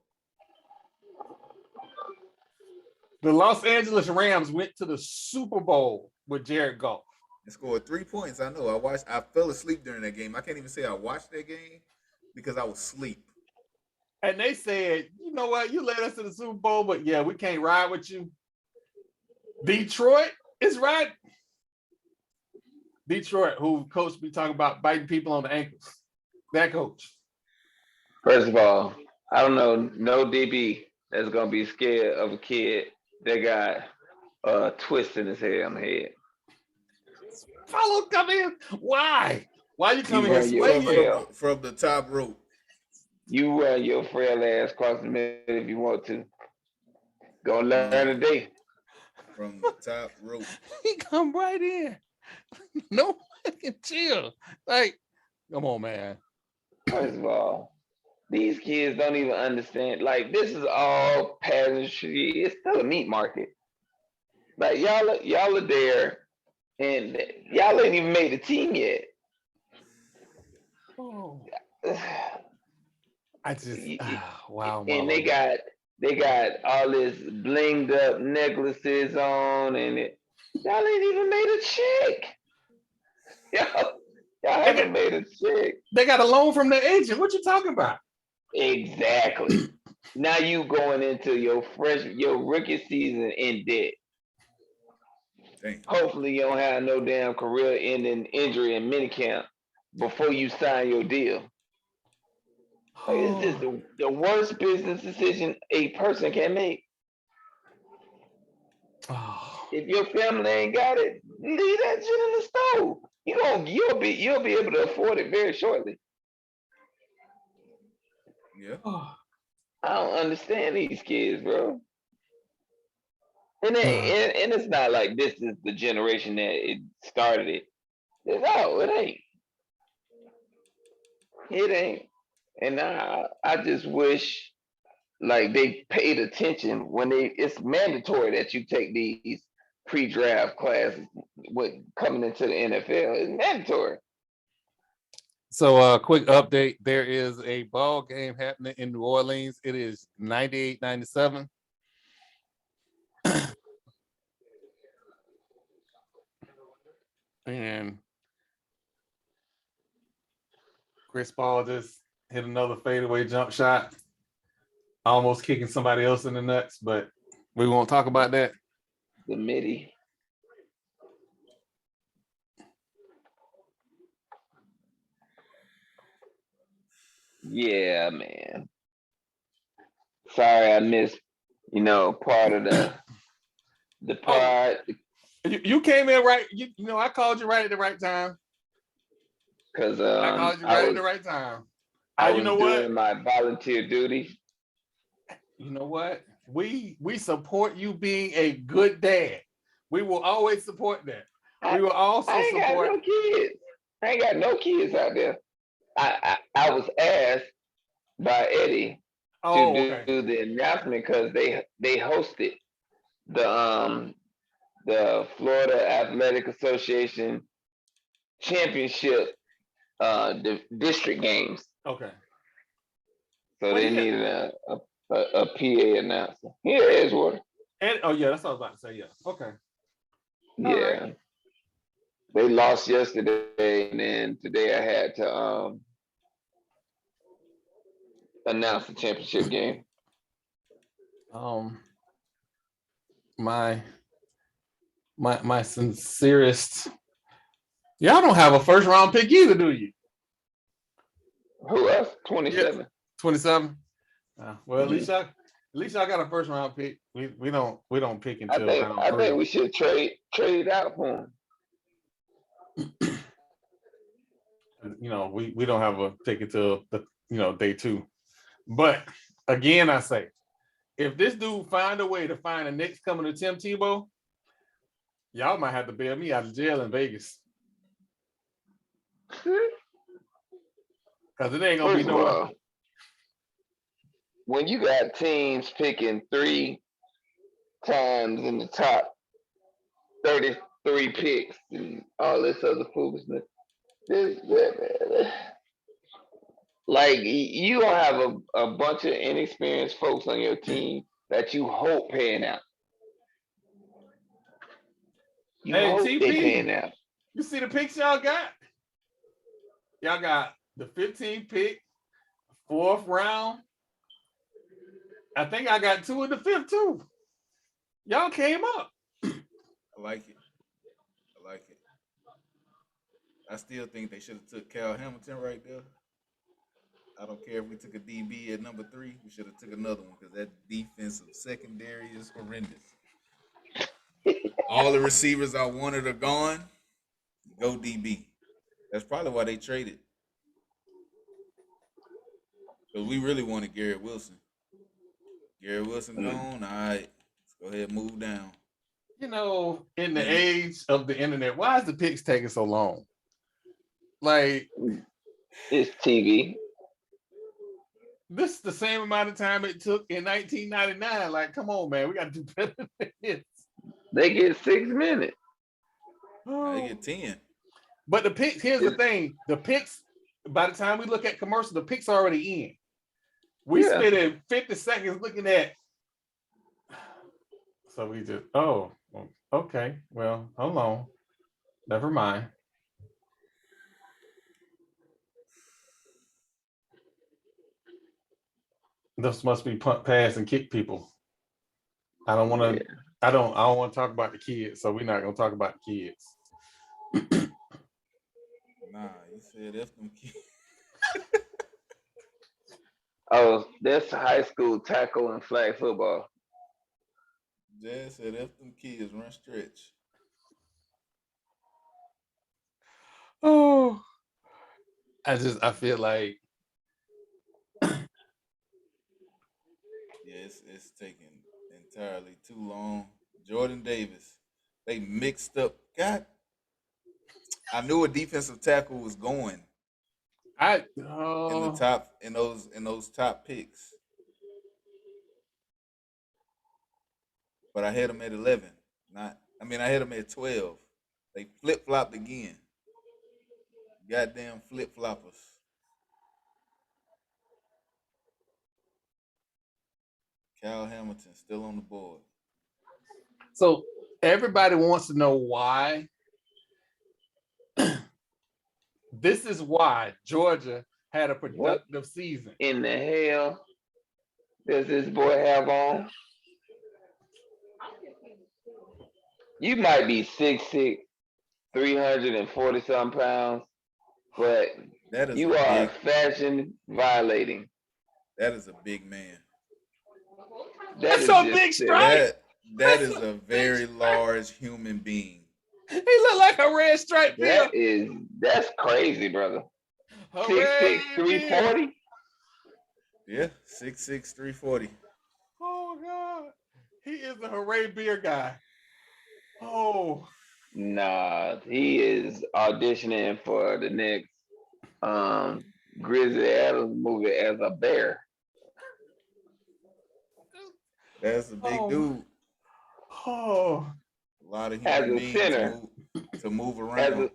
The Los Angeles Rams went to the Super Bowl with Jared Goff. And scored 3 points. I know. I fell asleep during that game. I can't even say I watched that game because I was asleep. And they said, you know what? You led us to the Super Bowl, but yeah, we can't ride with you. Detroit is right. Detroit, who coach be talking about biting people on the ankles. That coach. First of all, I don't know no DB that's gonna be scared of a kid that got a twist in his head on the head. Follow, come in. Why? Why you coming here swinging from the top rope? You run your frail ass across the middle if you want to. Go learn today. From the top rope. He come right in. No fucking chill. Like, come on, man. First of all, these kids don't even understand. Like, this is all pageantry. It's still a meat market. Like, y'all are there, and y'all ain't even made the team yet. Oh. I just wow. And they got all this blinged up necklaces on, and y'all ain't even made a check. Y'all haven't made a check. They got a loan from their agent. What you talking about? Exactly. Now you going into your rookie season in debt. Dang. Hopefully you don't have no damn career-ending injury in minicamp before you sign your deal. Like, this is the worst business decision a person can make. If your family ain't got it, leave that shit in the stove. You'll be able to afford it very shortly. Yeah. I don't understand these kids, bro. And it's not like this is the generation that it started it. It ain't. It ain't. And I just wish like they paid attention when it's mandatory that you take these pre-draft classes coming into the NFL. It's mandatory. So quick update. There is a ball game happening in New Orleans. It is 98-97. And Chris Paul just hit another fadeaway jump shot, almost kicking somebody else in the nuts, but we won't talk about that. The midi. Yeah, man. Sorry, I missed, part of the part. You came in right. I called you right at the right time. Because I called you right at the right time. I was doing my volunteer duty. You know what? We support you being a good dad. We will always support that. We will also I ain't support. Got no kids. I ain't got no kids out there. I was asked by Eddie to do the announcement because they hosted the Florida Athletic Association championship district games. Okay. So they needed a PA announcer. Here is water. And that's what I was about to say. Yeah. Okay. Yeah. Right. They lost yesterday, and then today I had to announce the championship game. My sincerest. Y'all don't have a first round pick either, do you? Who else? 27. 27. Well, at least y'all got a first round pick. We don't pick until round 3. I think we should trade it out for him. We don't have a pick until day 2. But again, I say, if this dude find a way to find the next coming to Tim Tebow, y'all might have to bail me out of jail in Vegas. Because it ain't gonna be no. When you got teams picking 3 times in the top 33 picks and all this other foolishness, like you gonna have a bunch of inexperienced folks on your team that you hope paying out. You hope they paying out. You see the picks y'all got? Y'all got the 15th pick, 4th round. I think I got 2 in the 5th too. Y'all came up. I like it. I still think they should have took Cal Hamilton right there. I don't care if we took a DB at number 3. We should have took another one because that defensive secondary is horrendous. All the receivers I wanted are gone. Go DB. That's probably why they traded. Because we really wanted Garrett Wilson. Garrett Wilson gone. All right. Let's go ahead and move down. In the age of the internet, why is the picks taking so long? Like, it's TV. This is the same amount of time it took in 1999. Like, come on, man. We got to do better than this. They get 6 minutes. They get 10. But the picks, here's the thing. The picks, by the time we look at commercial, the picks are already in. We spent 50 seconds looking at. So we just, okay. Well, hold on. Never mind. This must be punt, pass, and kick people. I don't want to. I don't want to talk about the kids, so we're not gonna talk about the kids. Nah, you said F them kids. That's high school tackle and flag football. Jazz said F them kids, run stretch. Oh, I feel like it's taking entirely too long. Jordan Davis, they mixed up. God, I knew a defensive tackle was going. In the top in those top picks, but I had them at 11. I had them at 12. They flip flopped again. Goddamn flip floppers. Cal Hamilton still on the board. So everybody wants to know why. This is why Georgia had a productive season. In the hell does this boy have on? You might be 6'6", 340-something pounds, but you are fashion violating. That is a big man. That's a big stripe. That is a very large human being. He look like a red stripe. That's crazy, brother. 6'6", 340. Yeah, 6'6", 340. Oh God, he is a hooray beer guy. Oh. Nah, he is auditioning for the next Grizzly Adams movie as a bear. That's a big dude. Oh. A lot of human beings to move around.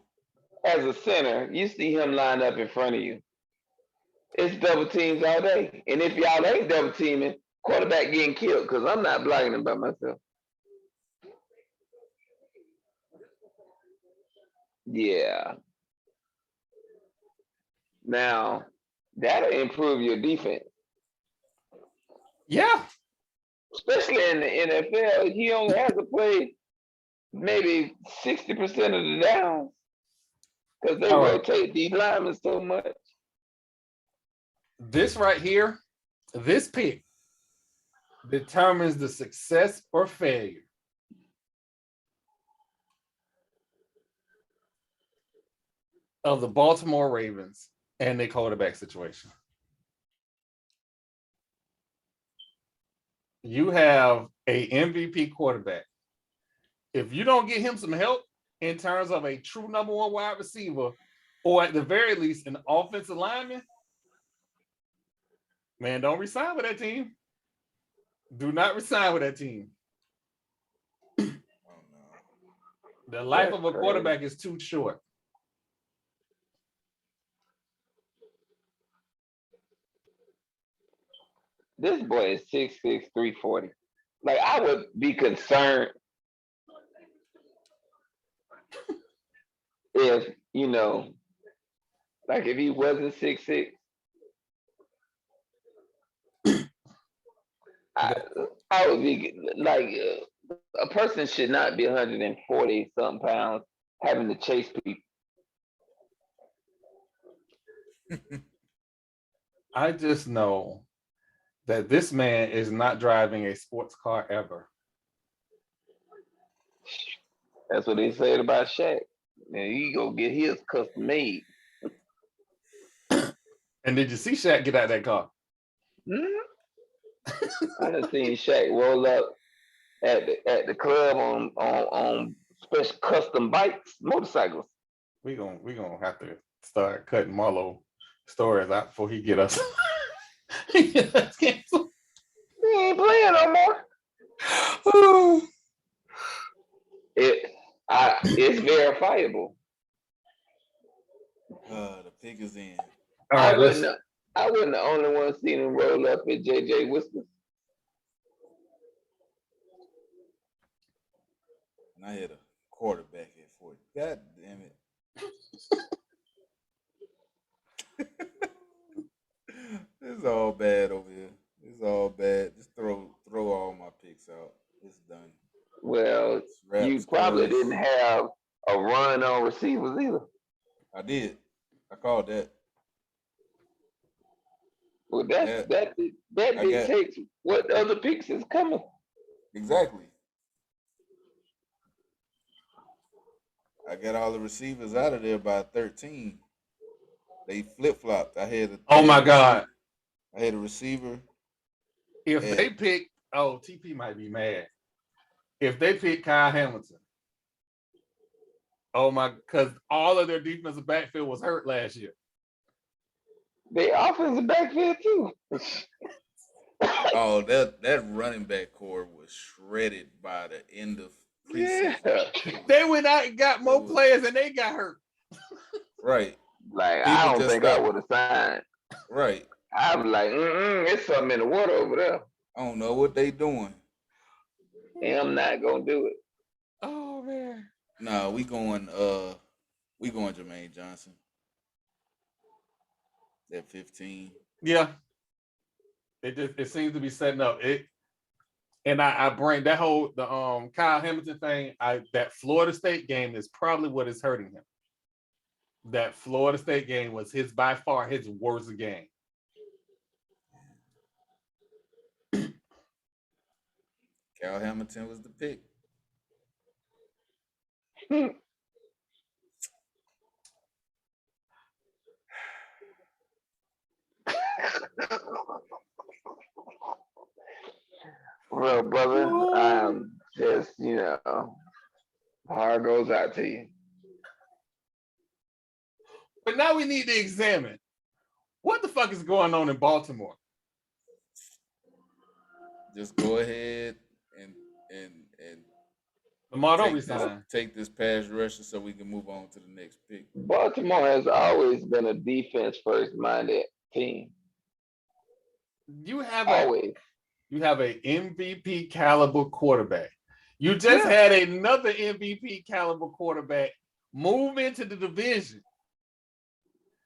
As a center, you see him line up in front of you. It's double teams all day. And if y'all ain't double teaming, quarterback getting killed because I'm not blocking him by myself. Yeah. Now, that'll improve your defense. Yeah. Especially in the NFL, he only has to play maybe 60% of the downs because they rotate these linemen so much. This right here This pick determines the success or failure of the Baltimore Ravens and their quarterback situation. You have a MVP quarterback. If you don't get him some help in terms of a true number one wide receiver, or at the very least an offensive lineman, man, don't resign with that team. Do not resign with that team. Oh, no. The life of a quarterback is too short. This boy is 6'6", 340. Like, I would be concerned if, like if he wasn't 6'6". I would be like, a person should not be 140 something pounds having to chase people. I just know that this man is not driving a sports car ever. That's what they said about Shaq. Man, he go get his custom made. And did you see Shaq get out of that car? Mm-hmm. I done seen Shaq roll up at the club on special custom bikes, motorcycles. We gonna have to start cutting Marlo stories out before he get us. He ain't playing no more. It's verifiable. The pick is in. All right, I wasn't the only one seeing him roll up at JJ Whispers. And I had a quarterback at 40. God damn it. It's all bad over here. It's all bad. Just throw all my picks out. It's done. Well, you probably didn't have a run on receivers either. I did. I called that. Well, that dictates what other picks is coming. Exactly. I got all the receivers out of there by 13. They flip-flopped. I had God. I had a receiver. If they pick, TP might be mad. If they pick Kyle Hamilton, because all of their defensive backfield was hurt last year. Their offensive backfield too. That running back core was shredded by the end of preseason. Yeah. They went out and got more players and they got hurt. Right. Like, people I don't think I would have signed. Right. I'm like, it's something in the water over there. I don't know what they doing. And I'm not gonna do it. Oh man. No, we going Jermaine Johnson. At 15. Yeah. It seems to be setting up. And I bring that whole Kyle Hamilton thing. That Florida State game is probably what is hurting him. That Florida State game was by far his worst game. Kyle Hamilton was the pick. Well, brother, I'm just, heart goes out to you. But now we need to examine what the fuck is going on in Baltimore. Just go ahead and Lamar, don't resign. Take this pass rusher so we can move on to the next pick. Baltimore has always been a defense first minded team. You have an MVP caliber quarterback. You just had another MVP caliber quarterback move into the division.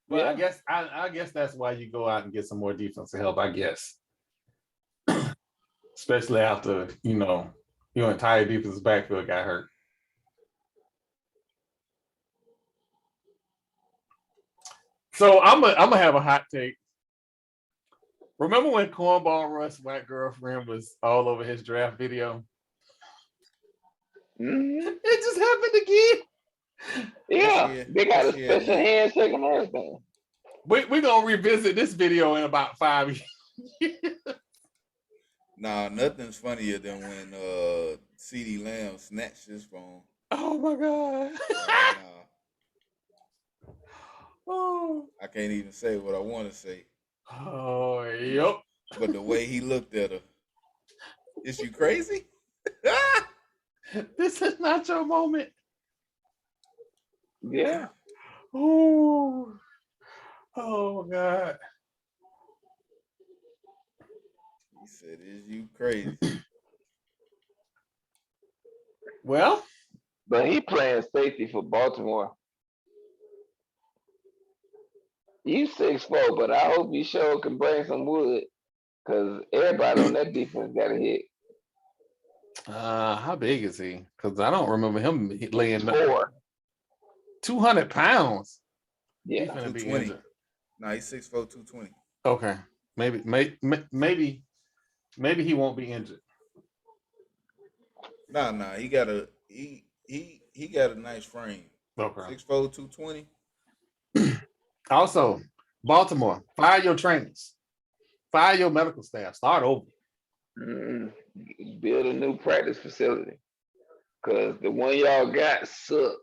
But I guess that's why you go out and get some more defensive help, I guess. Especially after, your entire defensive backfield got hurt. So I'm gonna have a hot take. Remember when Cornball Russ' white girlfriend was all over his draft video? Mm-hmm. It just happened again. Yeah, they got a special handshake and everything. We're gonna revisit this video in about 5 years. Nah, nothing's funnier than when CeeDee Lamb snatched his phone. Oh my god. Nah. Oh. I can't even say what I want to say. Oh, yep. But the way he looked at her, is you crazy? This is not your moment. Yeah. Oh. Oh God. He said, "Is you crazy?" Well, but he playing safety for Baltimore. You 6'4", but I hope you sure can bring some wood, because everybody on that defense got a hit. How big is he? Because I don't remember him laying 4. 200 pounds. Yeah, he's gonna be injured. Nah, he's 6'4", 220. Okay, maybe he won't be injured. Nah, he got a nice frame. Okay, 6'4", 220. Also, Baltimore, fire your trainers, fire your medical staff, start over. Build a new practice facility, because the one y'all got sucked.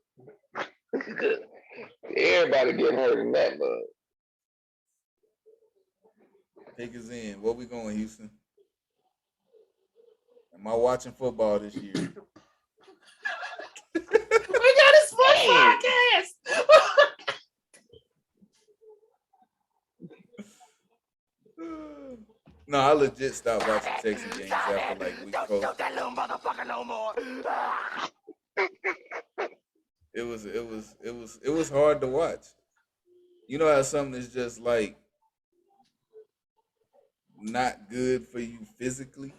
Everybody getting hurt in that mug. Pick us in. Where we going, Houston? Am I watching football this year? We got a sports podcast. No, I legit stopped watching Texas games after like week 4. That little motherfucker no more. It was hard to watch. You know how something is just like not good for you physically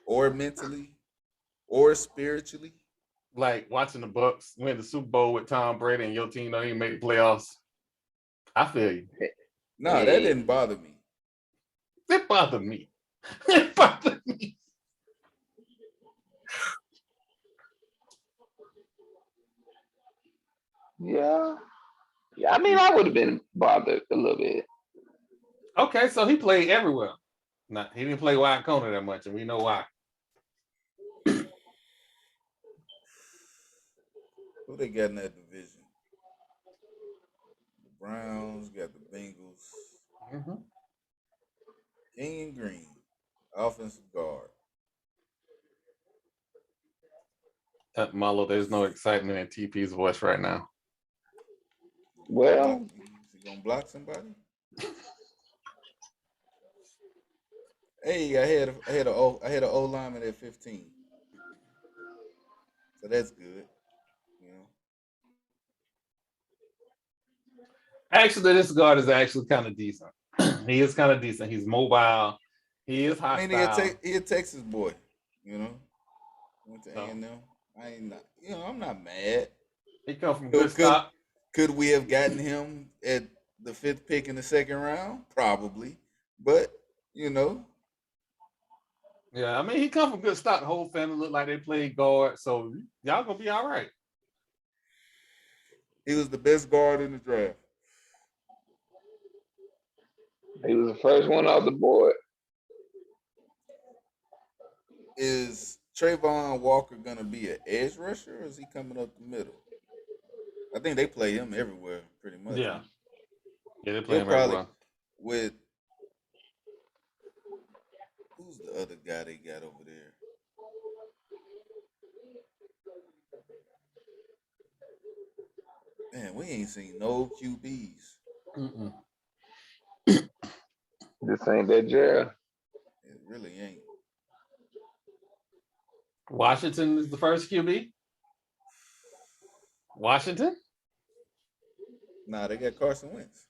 or mentally or spiritually? Like watching the Bucks win the Super Bowl with Tom Brady and your team don't even make the playoffs. I feel you. No, that didn't bother me. It bothered me. It bothered me. Yeah. I mean, I would have been bothered a little bit. Okay, so he played everywhere. No, he didn't play wide corner that much, and we know why. Who they got in that division? The Browns got the Bengals. Mm-hmm. King and Green, offensive guard. Marlo, there's no excitement in TP's voice right now. Well, is he gonna block somebody? Hey, I had an O lineman at 15, so that's good. You know. Actually, this guard is actually kind of decent. He is kind of decent. He's mobile. He is hostile. I mean, he a Texas boy. You know, went to A&M. I ain't not. You know, I'm not mad. He come from good stock. Could we have gotten him at the 5th pick in the 2nd round? Probably, but you know. Yeah, I mean, he come from good stock. The whole family look like they played guard, so y'all gonna be all right. He was the best guard in the draft. He was the first one off the board. Is Trayvon Walker gonna be an edge rusher, or is he coming up the middle? I think they play him everywhere, pretty much. Yeah, they play him everywhere. With who's the other guy they got over there? Man, we ain't seen no QBs. Mm-mm. This ain't that jail. It really ain't. Washington is the first QB. Washington? Nah, they got Carson Wentz.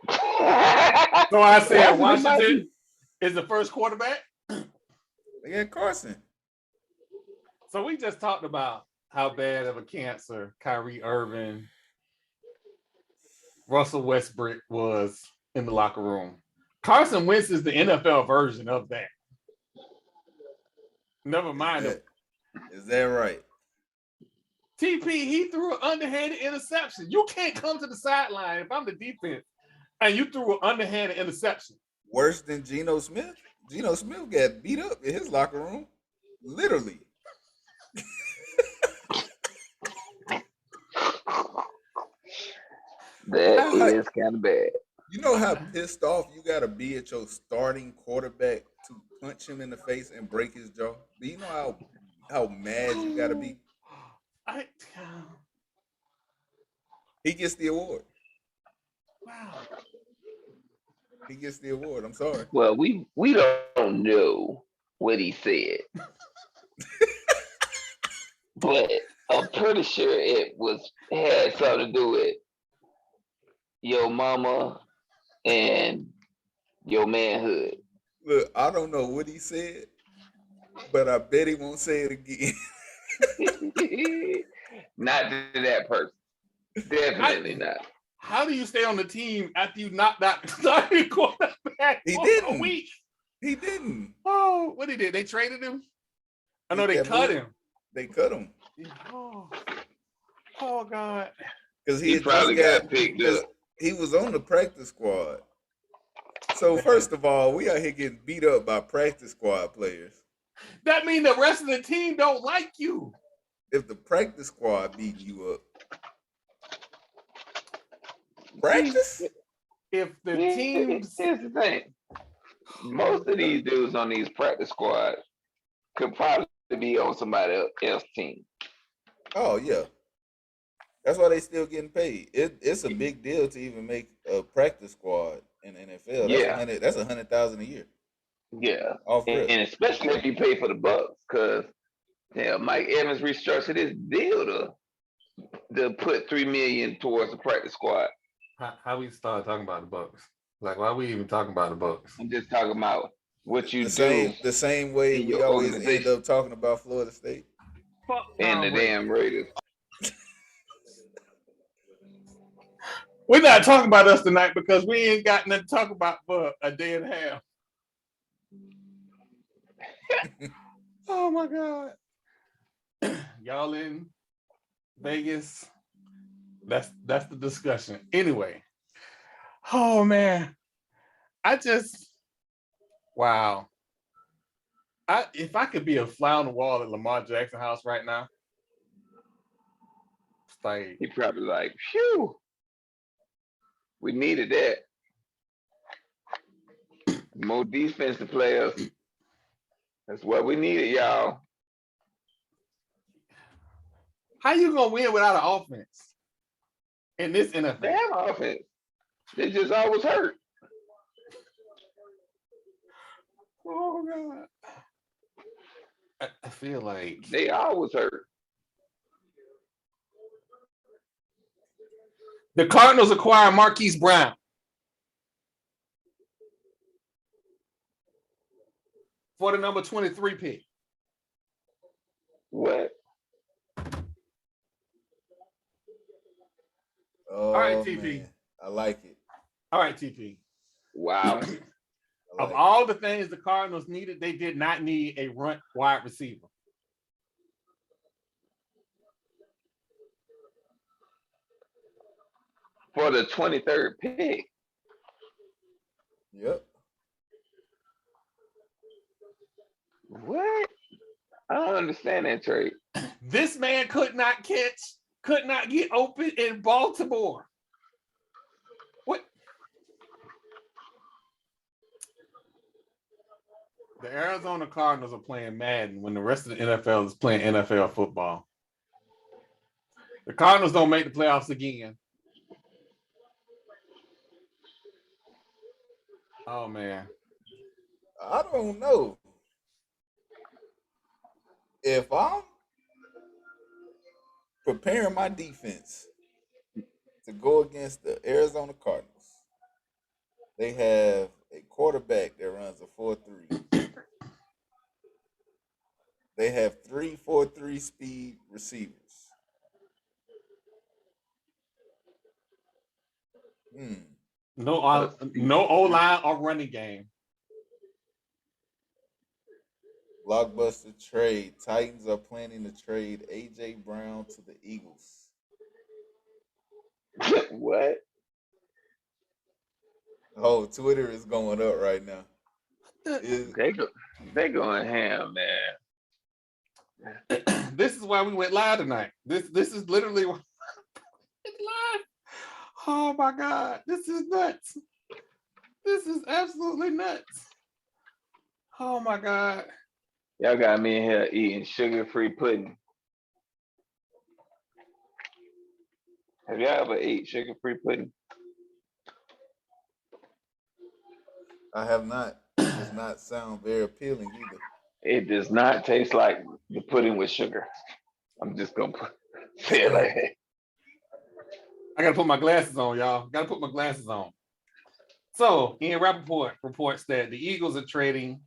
So I said Washington is the first quarterback? They got Carson. So we just talked about how bad of a cancer Kyrie Irving, Russell Westbrook was in the locker room. Carson Wentz is the NFL version of that. Never mind. Is that right? TP, he threw an underhanded interception. You can't come to the sideline if I'm the defense and you threw an underhanded interception. Worse than Geno Smith? Geno Smith got beat up in his locker room. Literally. That is kind of bad. You know how pissed off you got to be at your starting quarterback to punch him in the face and break his jaw? Do you know how mad you got to be? He gets the award. Wow. He gets the award. I'm sorry. Well, we don't know what he said, but I'm pretty sure it had something to do with your mama and your manhood. Look, I don't know what he said, but I bet he won't say it again. Not to that person. Definitely not. How do you stay on the team after you knocked out the starting quarterback? He didn't. A week? He didn't. Oh, what he did? They traded him? I know they cut him. They cut him. Oh God. Because he probably got picked up. He was on the practice squad. So first of all, we out here getting beat up by practice squad players. That means the rest of the team don't like you. If the practice squad beating you up. Practice? If the teams... Here's the thing. Most of these dudes on these practice squads could probably be on somebody else's team. Oh, yeah. That's why they still getting paid. It's a big deal to even make a practice squad in the NFL. That's $100,000 a year. Yeah, and especially if you pay for the Bucks, because Mike Evans restructured his deal to put $3 million towards the practice squad. How we start talking about the Bucks? Like, why are we even talking about the Bucks? I'm just talking about what you do. The same way we always end up talking about Florida State and the damn Raiders. We're not talking about us tonight because we ain't got nothing to talk about for a day and a half. Oh my God. Y'all in Vegas? That's the discussion. Anyway. Oh man. Wow. If I could be a fly on the wall at Lamar Jackson house right now, it's like he probably like, phew. We needed that. More defensive players. That's what we needed, y'all. How you gonna win without an offense in this NFL? They have an offense. They just always hurt. Oh God. I feel like they always hurt. The Cardinals acquire Marquise Brown for the number 23 pick. What? Oh, all right, TP. Man. I like it. All right, TP. Wow. Of all the things the Cardinals needed, they did not need a wide receiver. For the 23rd pick. Yep. What? I don't understand that trade. This man could not get open in Baltimore. What? The Arizona Cardinals are playing Madden when the rest of the NFL is playing NFL football. The Cardinals don't make the playoffs again. Oh, man. I don't know. If I'm preparing my defense to go against the Arizona Cardinals, they have a quarterback that runs a 4.3. They have 3 4.3 speed receivers. No O-line or running game. Blockbuster trade. Titans are planning to trade A.J. Brown to the Eagles. What? Oh, Twitter is going up right now. They going ham, man. This is why we went live tonight. This is literally why it's live. Oh my God, this is nuts. This is absolutely nuts. Oh my God. Y'all got me in here eating sugar-free pudding. Have y'all ever ate sugar-free pudding? I have not. It does not sound very appealing either. It does not taste like the pudding with sugar. I'm just gonna say it like that. I gotta put my glasses on, y'all. Gotta put my glasses on. So Ian Rappaport reports that the Eagles are trading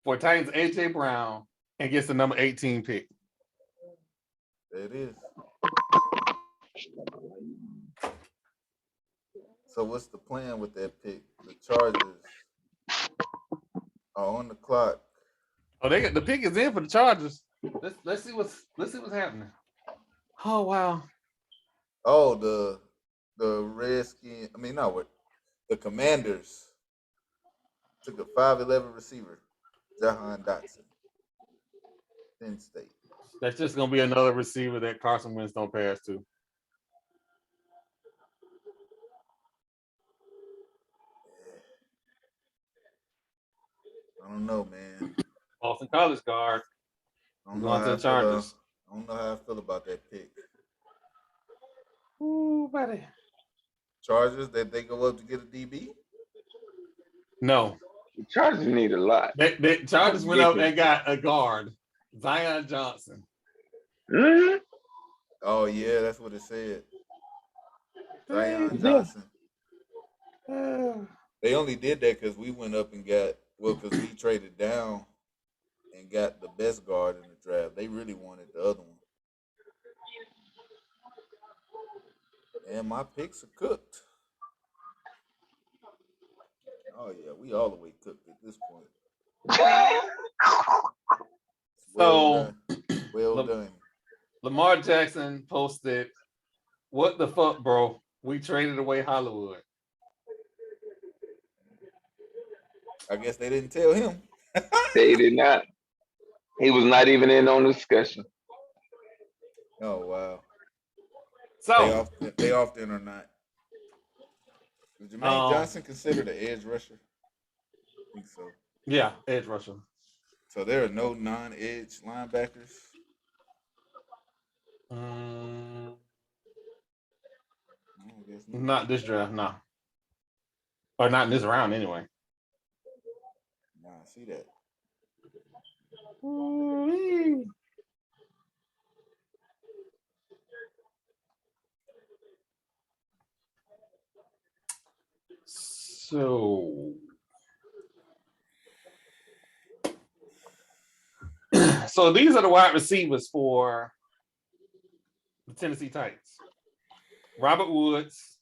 for Titans A.J. Brown and gets the number 18 pick. There it is. So what's the plan with that pick? The Chargers are on the clock. Oh, the pick is in for the Chargers. Let's see what's happening. Oh wow. Oh, the Redskins. I mean, no, what? The Commanders took a 5'11" receiver, Jahan Dotson, Penn State. That's just gonna be another receiver that Carson Wentz don't pass to. I don't know, man. Boston College guard. Going to the Chargers. I don't know how I feel about that pick. Ooh, buddy. Chargers, that they go up to get a DB? No. The Chargers need a lot. The Chargers went up and got a guard, Zion Johnson. Mm-hmm. Oh yeah, that's what it said. Zion Johnson. They only did that because we went up and got because we traded down and got the best guard in the draft. They really wanted the other one. And my picks are cooked. Oh yeah, we all the way cooked at this point. Well done. Lamar Jackson posted, "What the fuck, bro? We traded away Hollywood." I guess they didn't tell him. They did not. He was not even in on the discussion. Oh wow. So they often are not. Is Jermaine Johnson considered an edge rusher? I think so. Yeah, edge rusher. So there are no non-edge linebackers? Not this draft, no. Or not in this round, anyway. Nah, I see that. Ooh-wee. So these are the wide receivers for the Tennessee Titans. Robert Woods,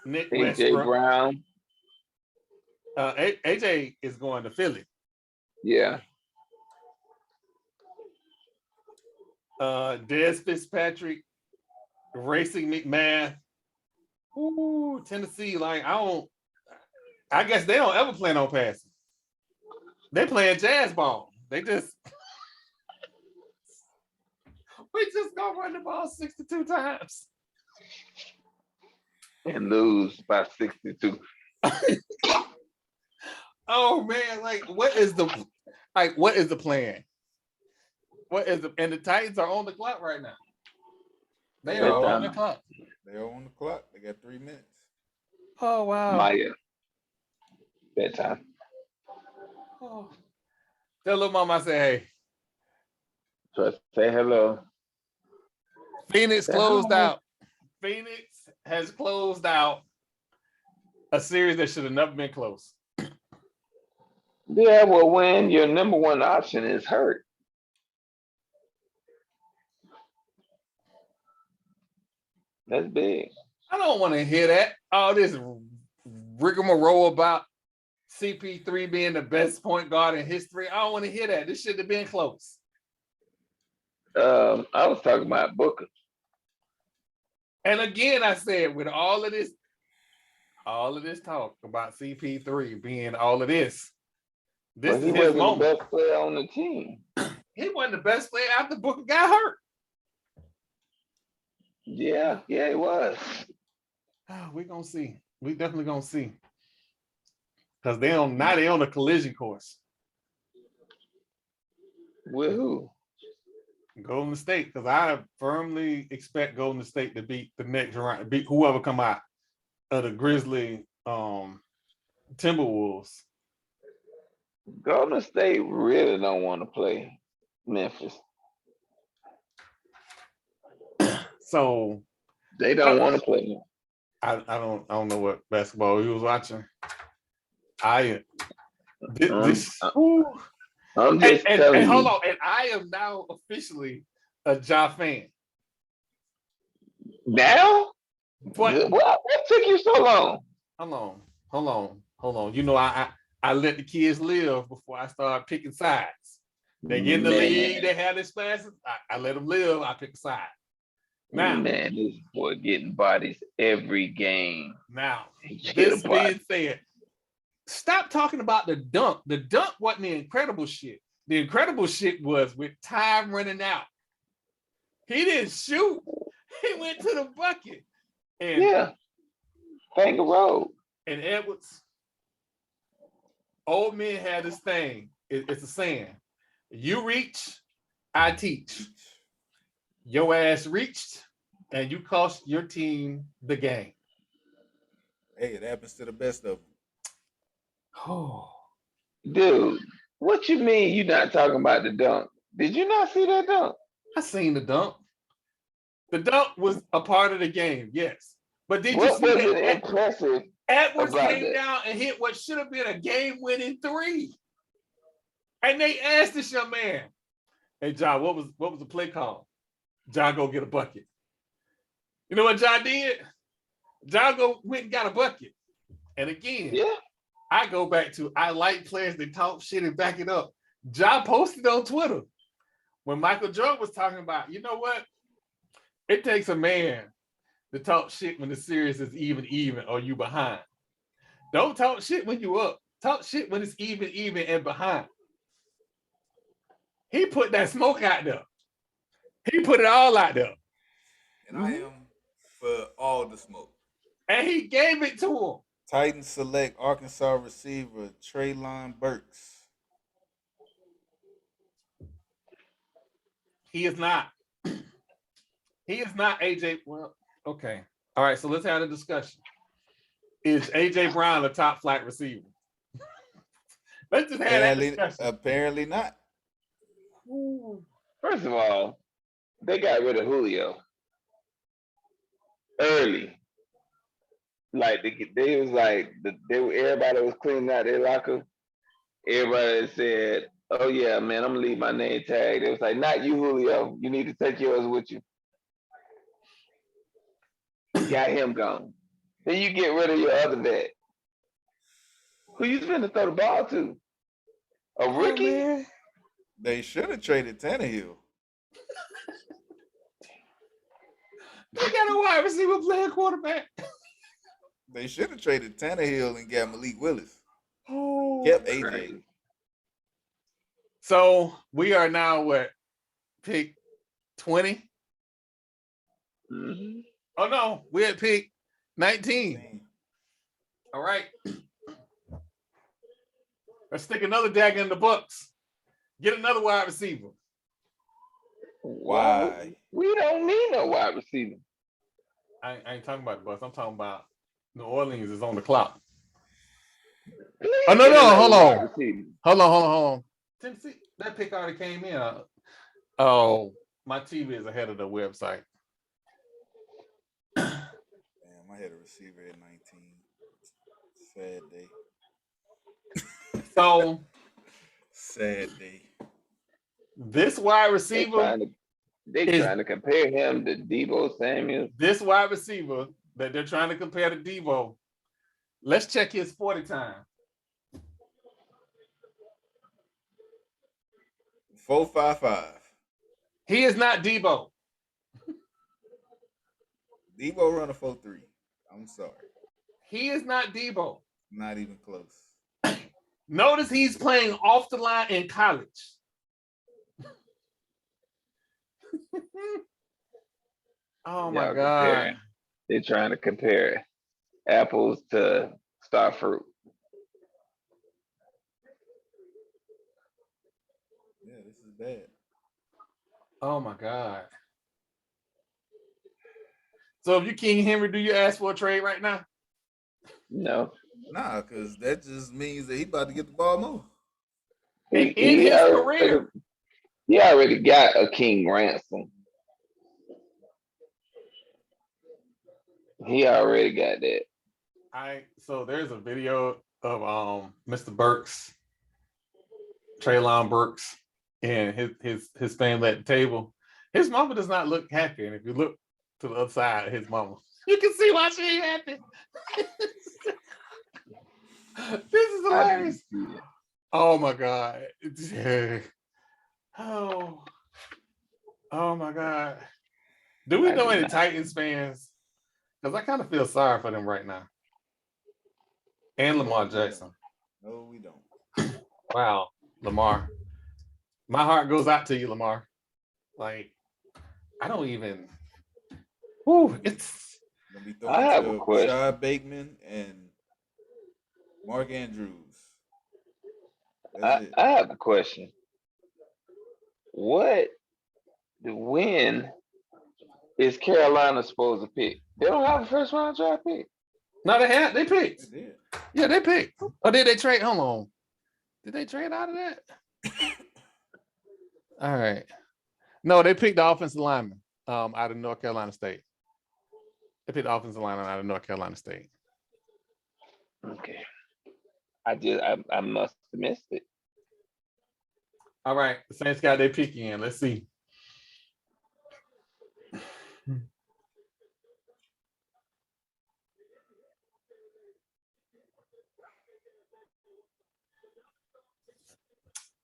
Nick Westbrook. Brown. AJ is going to Philly. Yeah. Des Fitzpatrick, Racing McMahon. Ooh, Tennessee, I guess they don't ever plan on passing. They playing jazz ball. We just gonna run the ball 62 times. And lose by 62. Oh man, what is the plan? And the Titans are on the clock right now. They are on the clock. They're on the clock. They got 3 minutes. Oh wow. Maya. Bedtime. Oh. Tell little mama I say hey. Just say hello. Phoenix closed out. Phoenix has closed out a series that should have never been close. Yeah, well, when your number one option is hurt. That's big. I don't want to hear that. All this rigmarole about CP3 being the best point guard in history. I don't want to hear that. This should have been close. I was talking about Booker. And again, I said, with all of this talk about CP3 being all of this is his moment. The best player on the team. He wasn't the best player after Booker got hurt. Yeah, it was. We're gonna see. We definitely gonna see. Because they on a collision course. With who? Golden State, because I firmly expect Golden State to beat the next round, beat whoever come out of the Grizzly Timberwolves. Golden State really don't want to play Memphis. So they don't want to play him. I don't know what basketball you was watching. I'm just telling you. And hold on, and I am now officially a Ja fan. Now? What took you so long? Hold on. You know, I let the kids live before I start picking sides. They get in the league, they have this classes. I let them live, I pick a side. Now, man, this boy getting bodies every game. Now, this being said, stop talking about the dunk. The dunk wasn't the incredible shit. The incredible shit was with time running out. He didn't shoot. He went to the bucket. And Finger roll. And Edwards, old men had this thing. It's a saying. You reach, I teach. Your ass reached, and you cost your team the game. Hey, it happens to the best of them. Oh, dude, what you mean you not talking about the dunk? Did you not see that dunk? I seen the dunk. The dunk was a part of the game, yes. But did you see that? Impressive. Edwards came down and hit what should have been a game-winning three. And they asked this young man, "Hey, John, what was the play call?" John go get a bucket. You know what John did? John went and got a bucket. And again, I go back to I like players that talk shit and back it up. John posted on Twitter when Michael Jordan was talking about, you know what? It takes a man to talk shit when the series is even, or you behind. Don't talk shit when you up. Talk shit when it's even, and behind. He put that smoke out there. He put it all out there. And I am for all the smoke. And he gave it to him. Titans select Arkansas receiver Treylon Burks. He is not. He is not AJ. Well, okay. All right, so let's have a discussion. Is AJ Brown a top flight receiver? Let's just have that discussion. Apparently not. First of all, they got rid of Julio early. Like they was like everybody was cleaning out their locker. Everybody said, "Oh yeah, man, I'm gonna leave my name tag." It was like, "Not you, Julio. You need to take yours with you." Got him gone. Then you get rid of your other vet. Who you finna throw the ball to? A rookie? Oh, they should have traded Tannehill. They got a wide receiver playing quarterback. They should have traded Tannehill and got Malik Willis. Oh, kept AJ. Crazy. So we are now what? Pick 20? Mm-hmm. Oh no, we're at pick 19. All right. Let's stick another dagger in the Bucks. Get another wide receiver. Why? We don't need no wide receiver. I ain't talking about the Bucks. I'm talking about New Orleans is on the clock. Oh no, hold on. Tennessee, that pick already came in. Oh, my TV is ahead of the website. Damn, I had a receiver at 19. Sad day. So sad day. This wide receiver, they trying to compare him to Deebo Samuel. This wide receiver that they're trying to compare to Debo. Let's check his 40 time. 4.55. He is not Debo. Debo run a 4.3. I'm sorry. He is not Debo. Not even close. Notice he's playing off the line in college. Oh my God. They're trying to compare apples to star fruit. Yeah, this is bad. Oh my God. So if you King Henry, do you ask for a trade right now? No. Nah, because that just means that he about to get the ball more. In his career. He already got a king ransom. He already got that. So there's a video of Mr. Burks, Traylon Burks, and his family at the table. His mama does not look happy, and if you look to the other side of his mama, you can see why she ain't happy. This is hilarious. Oh my God. Oh my God. Do we know any Titans fans? Because I kind of feel sorry for them right now. And Lamar Jackson. No, we don't. Wow, Lamar. My heart goes out to you, Lamar. Like, I don't even. Whew, it's. I have a question. Rashad Bateman and Mark Andrews. I have a question. When is Carolina supposed to pick? They don't have a first round draft pick. No, they picked. They did. Yeah, they picked. Or did they trade? Hold on. Did they trade out of that? All right. No, they picked the offensive lineman out of North Carolina State. They picked the offensive lineman out of North Carolina State. Okay. I must have missed it. All right. The Saints got their pick in. Let's see.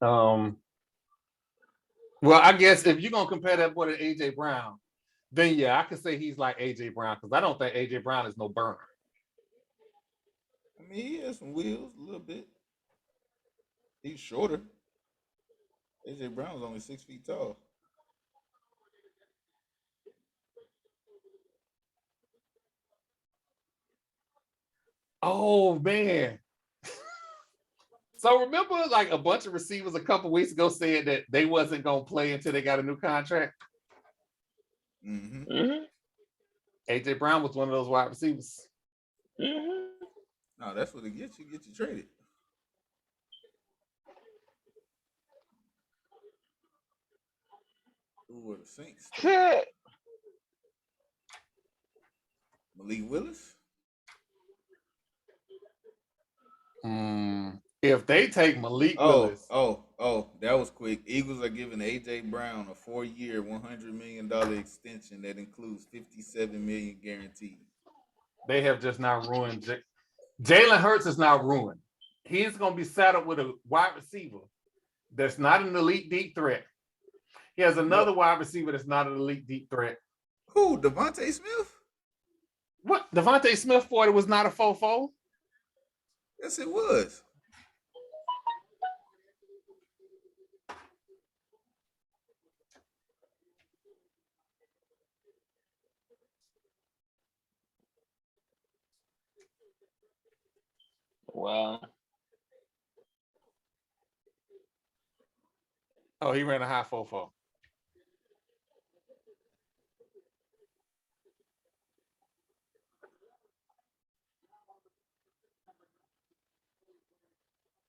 Well, I guess if you're gonna compare that boy to AJ Brown, then yeah, I could say he's like AJ Brown because I don't think AJ Brown is no burner. I mean, he has some wheels a little bit. He's shorter. AJ Brown's only 6 feet tall. Oh man. So remember, like a bunch of receivers a couple weeks ago said that they wasn't gonna play until they got a new contract. Mm-hmm. Mm-hmm. AJ Brown was one of those wide receivers. Mm-hmm. No, that's what it gets you. Get you traded. Who were the Saints? Malik Willis. If they take Malik Willis. That was quick. Eagles are giving AJ Brown a 4-year, $100 million extension that includes $57 million guaranteed. They have just now ruined. Jalen Hurts is now ruined. He's going to be saddled with a wide receiver that's not an elite deep threat. He has another wide receiver that's not an elite deep threat. Who? Devontae Smith? What? Devontae Smith 40 was not a 4-4? Yes, it was. Wow. Oh, he ran a high 4-4. All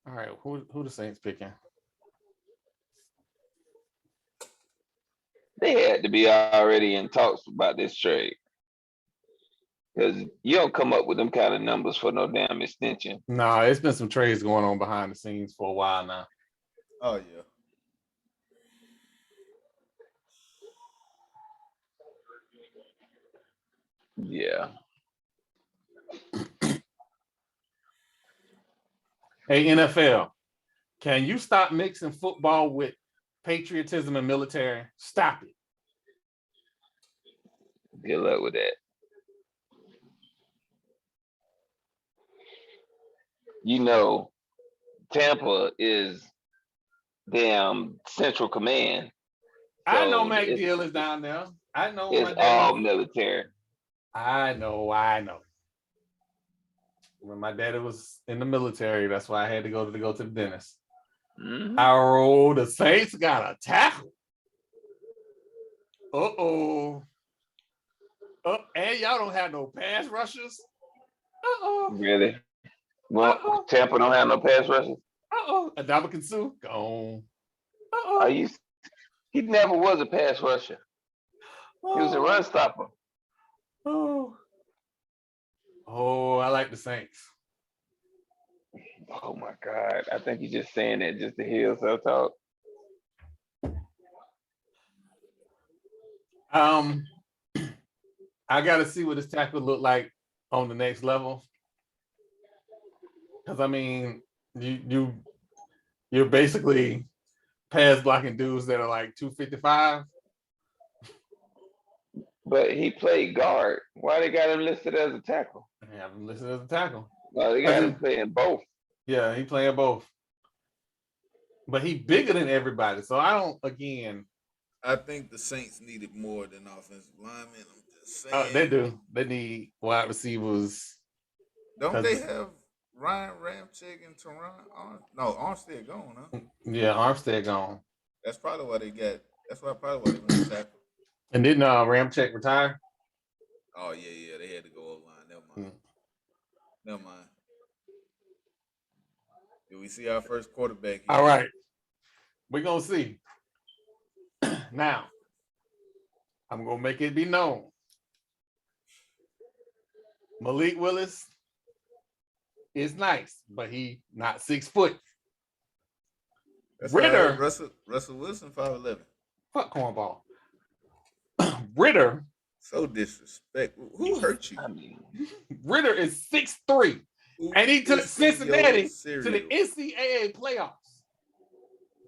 right, who the Saints picking? They had to be already in talks about this trade. Because you don't come up with them kind of numbers for no damn extension. Nah, it's been some trades going on behind the scenes for a while now. Oh, yeah. Yeah. Hey, NFL, can you stop mixing football with patriotism and military? Stop it. Good luck with that. You know, Tampa is damn Central Command. I know McDill is down there. I know it's all military. I know. When my daddy was in the military, that's why I had to go to the dentist. Mm-hmm. Oh, the Saints got a tackle. Uh-oh. And y'all don't have no pass rushers. Uh-oh. Really? Well, Tampa don't have no pass rushers? Uh-oh. Adama Sue, gone. Uh-oh. He never was a pass rusher. He was a run stopper. Oh, I like the Saints. Oh my God. I think he's just saying that just to hear yourself talk. I gotta see what his tackle look like on the next level. Because I mean, you're basically pass blocking dudes that are like 255. But he played guard. Why they got him listed as a tackle? They have him listed as a tackle. Well, they got him playing both. Yeah, he playing both. But he bigger than everybody. So I think the Saints needed more than offensive linemen. I'm just saying. They do. They need wide receivers. Don't they have Ryan Ramchick and Teron? No, Armstead gone, huh? Yeah, Armstead gone. That's probably why they probably why they went to tackle. And didn't Ramchick retire? Oh yeah, they had to go O-line. Never mind. Did we see our first quarterback here? All right. We're gonna see. Now, I'm gonna make it be known. Malik Willis is nice, but he not 6 foot. That's Ritter. Russell Wilson 5'11". Fuck cornball. Ritter. So disrespectful. Who hurt you? Ritter is 6'3". And he took Cincinnati to the NCAA playoffs.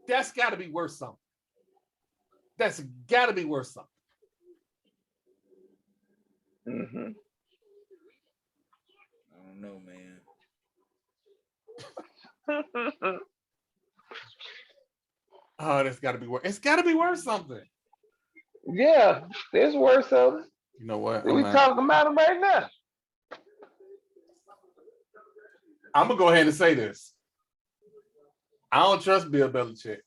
That's got to be worth something. Mm-hmm. I don't know, man. Oh, that's got to be worth. It's got to be worth something. Yeah, there's worse of it. You know what? We talking about him right now. I'm gonna go ahead and say this. I don't trust Bill Belichick.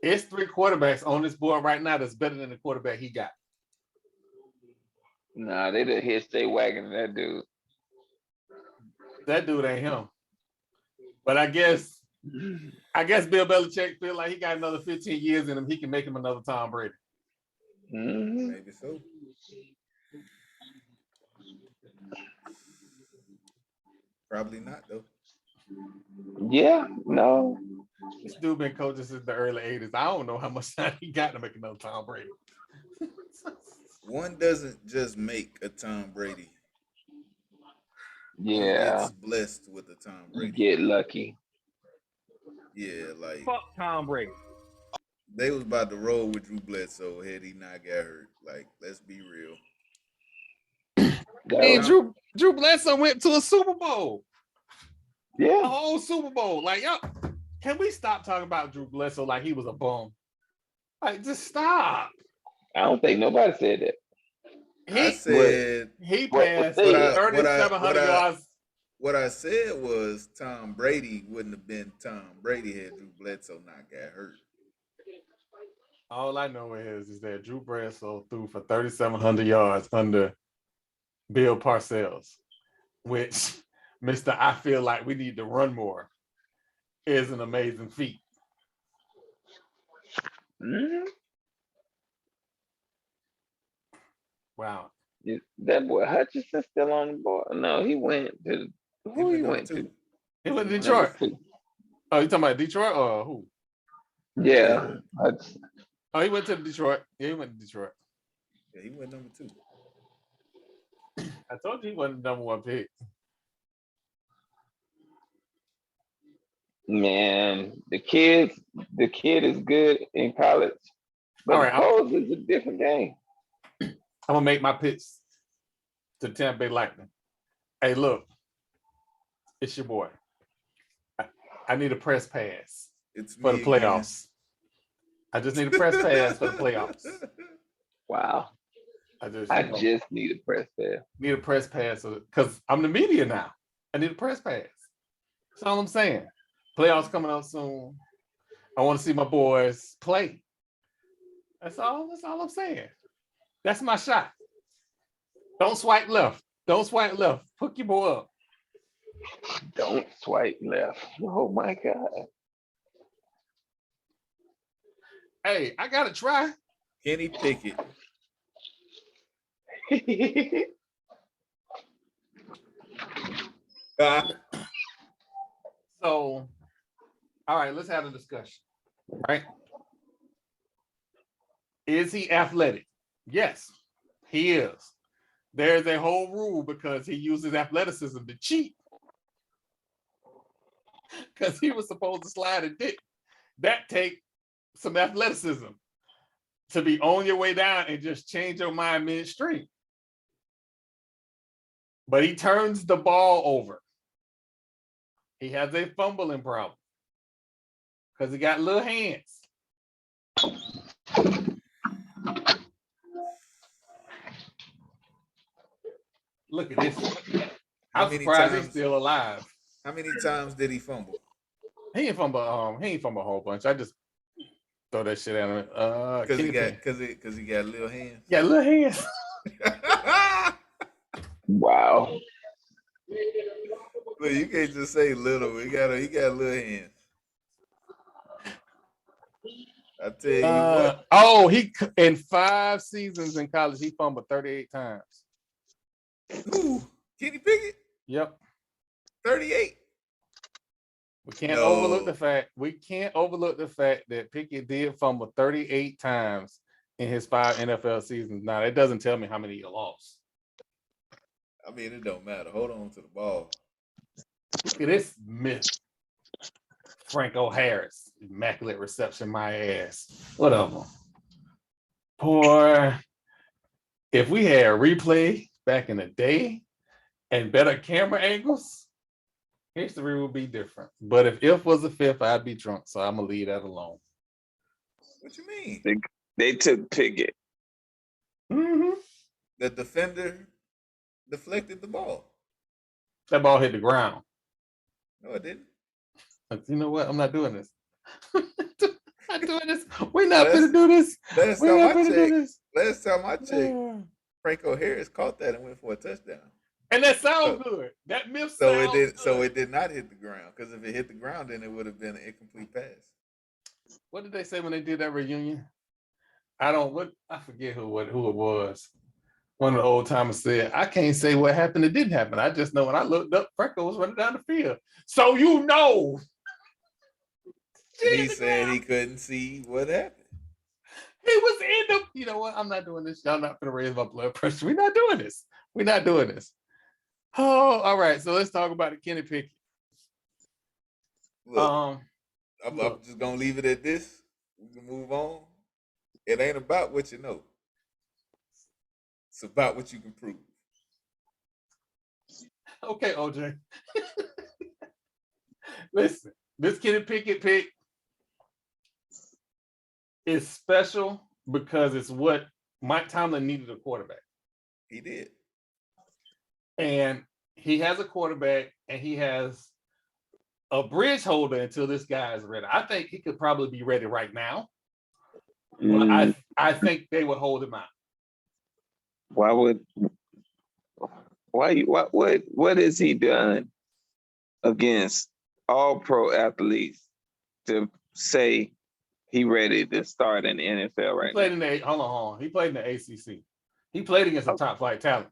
It's 3 quarterbacks on this board right now that's better than the quarterback he got. Nah, they done hit stay wagging that dude. That dude ain't him. But I guess Bill Belichick feel like he got another 15 years in him. He can make him another Tom Brady. Mm-hmm. Maybe so. Probably not though. Yeah, no. This dude been coaching since the early 80s. I don't know how much time he got to make another Tom Brady. One doesn't just make a Tom Brady. Yeah. It's blessed with a Tom Brady. You get lucky. Yeah, like fuck Tom Brady. They was about to roll with Drew Bledsoe had he not got hurt. Like, let's be real. Hey, Drew Bledsoe went to a Super Bowl. Yeah. A whole Super Bowl. Like, yo, can we stop talking about Drew Bledsoe like he was a bum? Like, just stop. I don't think nobody said that. He passed 3,700 yards. What I said was Tom Brady wouldn't have been Tom Brady had Drew Bledsoe not got hurt. All I know is that Drew Bledsoe threw for 3,700 yards under Bill Parcells, which, Mr. I feel like we need to run more, is an amazing feat. Mm-hmm. Wow. Is that boy Hutchinson still on the board? No, he went to who he went to? He went to Detroit. Oh, you talking about Detroit or who? Yeah. Oh, he went to Detroit. Yeah, he went to Detroit. Yeah, he went number 2. I told you he wasn't the number 1 pick. Man, the kid is good in college, but All the right, pros is a different game. I'm gonna make my pitch to Tampa Bay Lightning. Hey, look, it's your boy. I need a press pass for the playoffs. I just need a press pass for the playoffs. Wow. I just need a press pass. Need a press pass because I'm the media now. I need a press pass. That's all I'm saying. Playoffs coming up soon. I want to see my boys play. That's all I'm saying. That's my shot. Don't swipe left. Don't swipe left. Hook your boy up. Don't swipe left. Oh my God. Hey, I gotta try. Kenny Pickett. So, all right, let's have a discussion. Right? Is he athletic? Yes, he is. There's a whole rule because he uses athleticism to cheat. Because he was supposed to slide a dick. That take some athleticism to be on your way down and just change your mind midstream. But he turns the ball over. He has a fumbling problem because he got little hands. Look at this. I'm surprised he's still alive. How many times did he fumble? He ain't fumble a whole bunch. I just throw that shit at him. Because he got little hands. Yeah, little hands. Wow. Look, you can't just say little. He got little hands. I tell you what. Oh, he in 5 seasons in college, he fumbled 38 times. Ooh, Kenny Pickett? Yep. 38. We can't overlook the fact that Pickett did fumble 38 times in his 5 NFL seasons. Now, that doesn't tell me how many he lost. I mean, it don't matter. Hold on to the ball. Look at this myth. Franco Harris, immaculate reception, my ass. Whatever. Boy, if we had a replay back in the day and better camera angles, history would be different. But if was a fifth, I'd be drunk. So I'm gonna leave that alone. What you mean? They took Pickett. Mm-hmm. The defender deflected the ball. That ball hit the ground. No, it didn't. You know what? I'm not doing this. I'm not doing this. We're not going to do this. Last time I checked, Franco Harris caught that and went for a touchdown. And that sounds good. That myth sounds good. So it did not hit the ground, because if it hit the ground, then it would have been an incomplete pass. What did they say when they did that reunion? I forget who it was. One of the old timers said, I can't say what happened. It didn't happen. I just know when I looked up, Franco was running down the field. So you know. He said he couldn't see what happened. He was in the, you know what? I'm not doing this. Y'all not going to raise my blood pressure. We're not doing this. Oh, all right. So let's talk about the Kenny Pickett. Look, I'm just going to leave it at this. We can move on. It ain't about what you know. It's about what you can prove. Okay, OJ. Listen, this Kenny Pickett pick is special because it's what Mike Tomlin needed a quarterback. He did. And he has a quarterback and he has a bridge holder until this guy is ready. I think he could probably be ready right now. But I think they would hold him out. What has he done against all pro athletes to say he ready to start in the NFL right now? Hold on. He played in the ACC. He played against a top flight talent.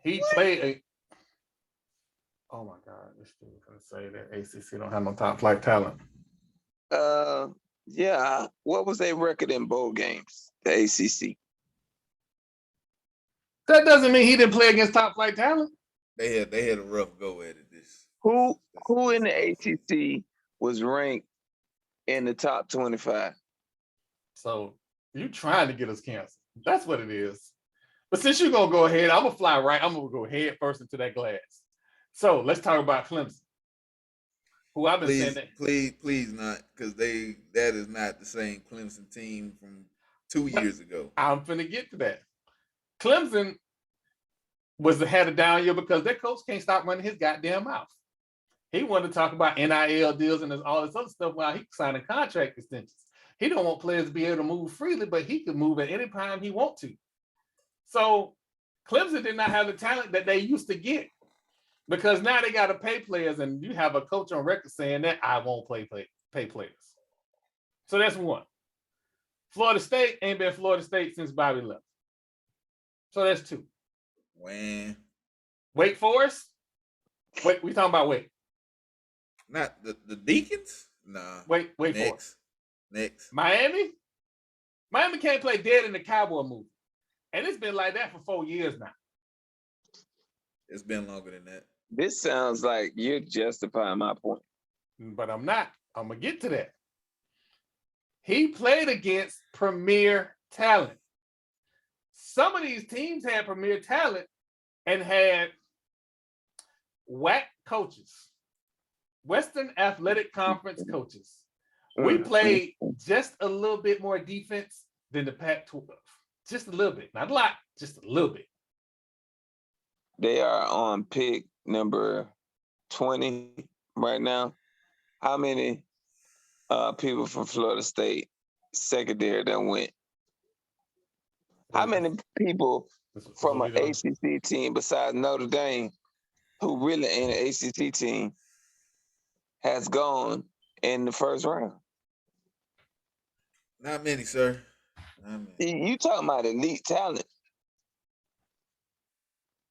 He played oh my God, this dude gonna say that ACC don't have no top flight talent. Yeah. What was their record in bowl games? The ACC. That doesn't mean he didn't play against top flight talent. They had a rough go at it. Who in the ACC was ranked in the top 25. So you trying to get us canceled. That's what it is. But since you're gonna go ahead, I'm gonna fly right. I'm gonna go head first into that glass. So let's talk about Clemson. Who I've been saying that. Please not, because that is not the same Clemson team from 2 years ago. I'm finna get to that. Clemson had a down year because their coach can't stop running his goddamn mouth. He wanted to talk about NIL deals and all this other stuff while he signing contract extensions. He don't want players to be able to move freely, but he can move at any time he wants to. So Clemson did not have the talent that they used to get because now they got to pay players, and you have a coach on record saying that I won't pay players. So that's one. Florida State ain't been Florida State since Bobby left. So that's two. When? Wake Forest? Wait, we talking about Wake. Not the Deacons? Nah. Wait for it. Next. Miami? Miami can't play dead in the Cowboy movie. And it's been like that for 4 years now. It's been longer than that. This sounds like you're justifying my point. But I'm not. I'm going to get to that. He played against premier talent. Some of these teams had premier talent and had whack coaches. Western Athletic Conference coaches. We played just a little bit more defense than the Pac-12. Just a little bit. Not a lot, just a little bit. They are on pick number 20 right now. How many people from Florida State secondary that went? How many people from an ACC team besides Notre Dame, who really ain't an ACC team, has gone in the first round? Not many, sir. Not many. You talking about elite talent.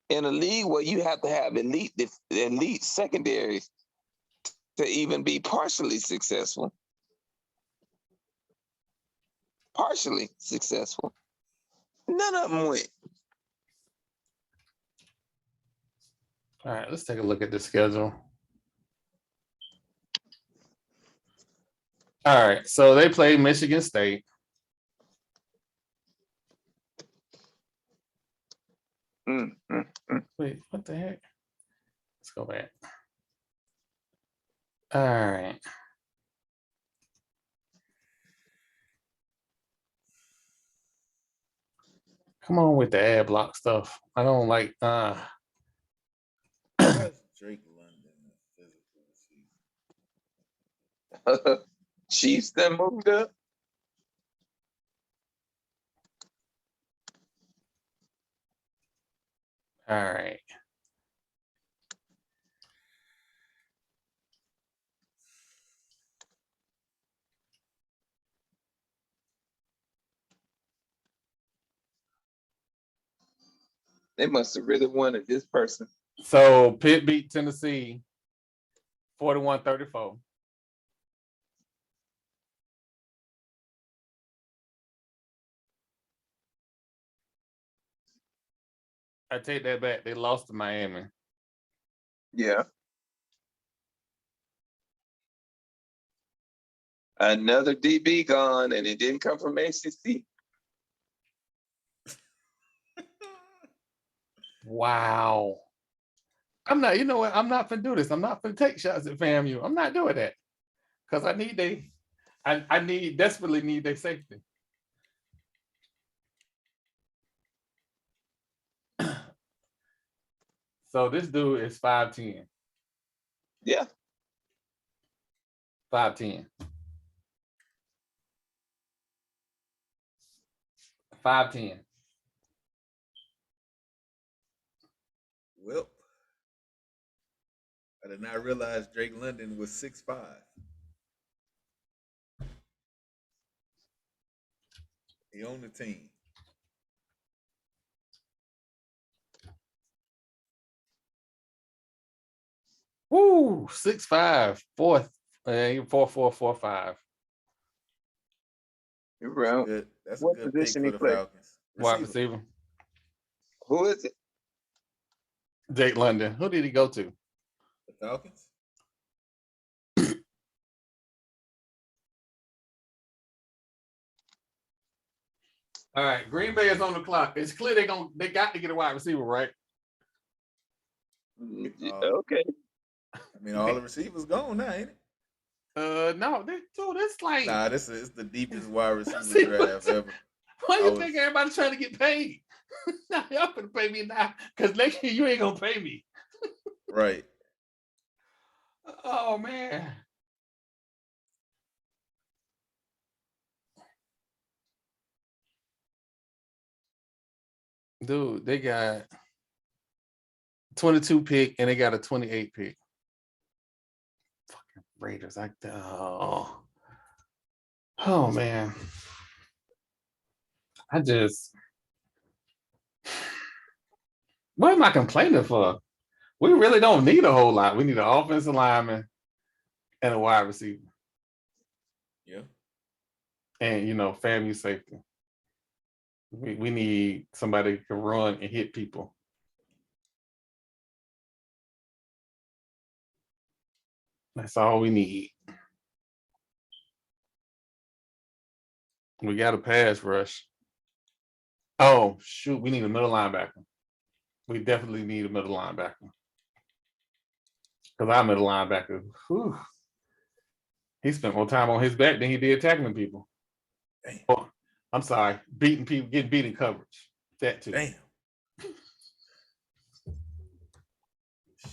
In a league where you have to have elite secondaries to even be partially successful. Partially successful. None of them went. All right, let's take a look at the schedule. All right, so they play Michigan State. Wait, what the heck? Let's go back. All right. Come on with the ad block stuff. I don't like Drake London physical. Chiefs that moved up. All right. They must have really wanted this person. So Pitt beat Tennessee 41-34. I take that back. They lost to Miami. Yeah. Another DB gone, and it didn't come from ACC. Wow. I'm not, you know what? I'm not finna do this. I'm not finna take shots at FAMU. I'm not doing that. Because I desperately need their safety. So this dude is 5'10". Yeah. 5'10". 5'10". Well, I did not realize Drake London was 6'5". He owned the team. Woo, 6'5", 4'4", 4'5". You're right. That's What a good position pick he for the play? Falcons. Wide receiver. Who is it? Jake London. Who did he go to? The Falcons? All right, Green Bay is on the clock. It's clear they got to get a wide receiver, right? Okay. I mean, all the receivers gone now, ain't it? No, it's like this is the deepest wide receiver draft ever. Why you think everybody's trying to get paid? Now y'all gonna pay me now, because next year you ain't gonna pay me. Right. Oh man. Dude, they got 22 pick and they got a 28 pick. Fucking Raiders. Oh man. What am I complaining for? We really don't need a whole lot. We need an offensive lineman and a wide receiver. Yeah. And FAMU safety. We need somebody who can run and hit people. That's all we need. We got a pass rush. Oh, shoot. We need a middle linebacker. We definitely need a middle linebacker. Because our middle linebacker, he spent more time on his back than he did tackling people. Oh, I'm sorry. Beating people, getting beat in coverage. That too. Damn.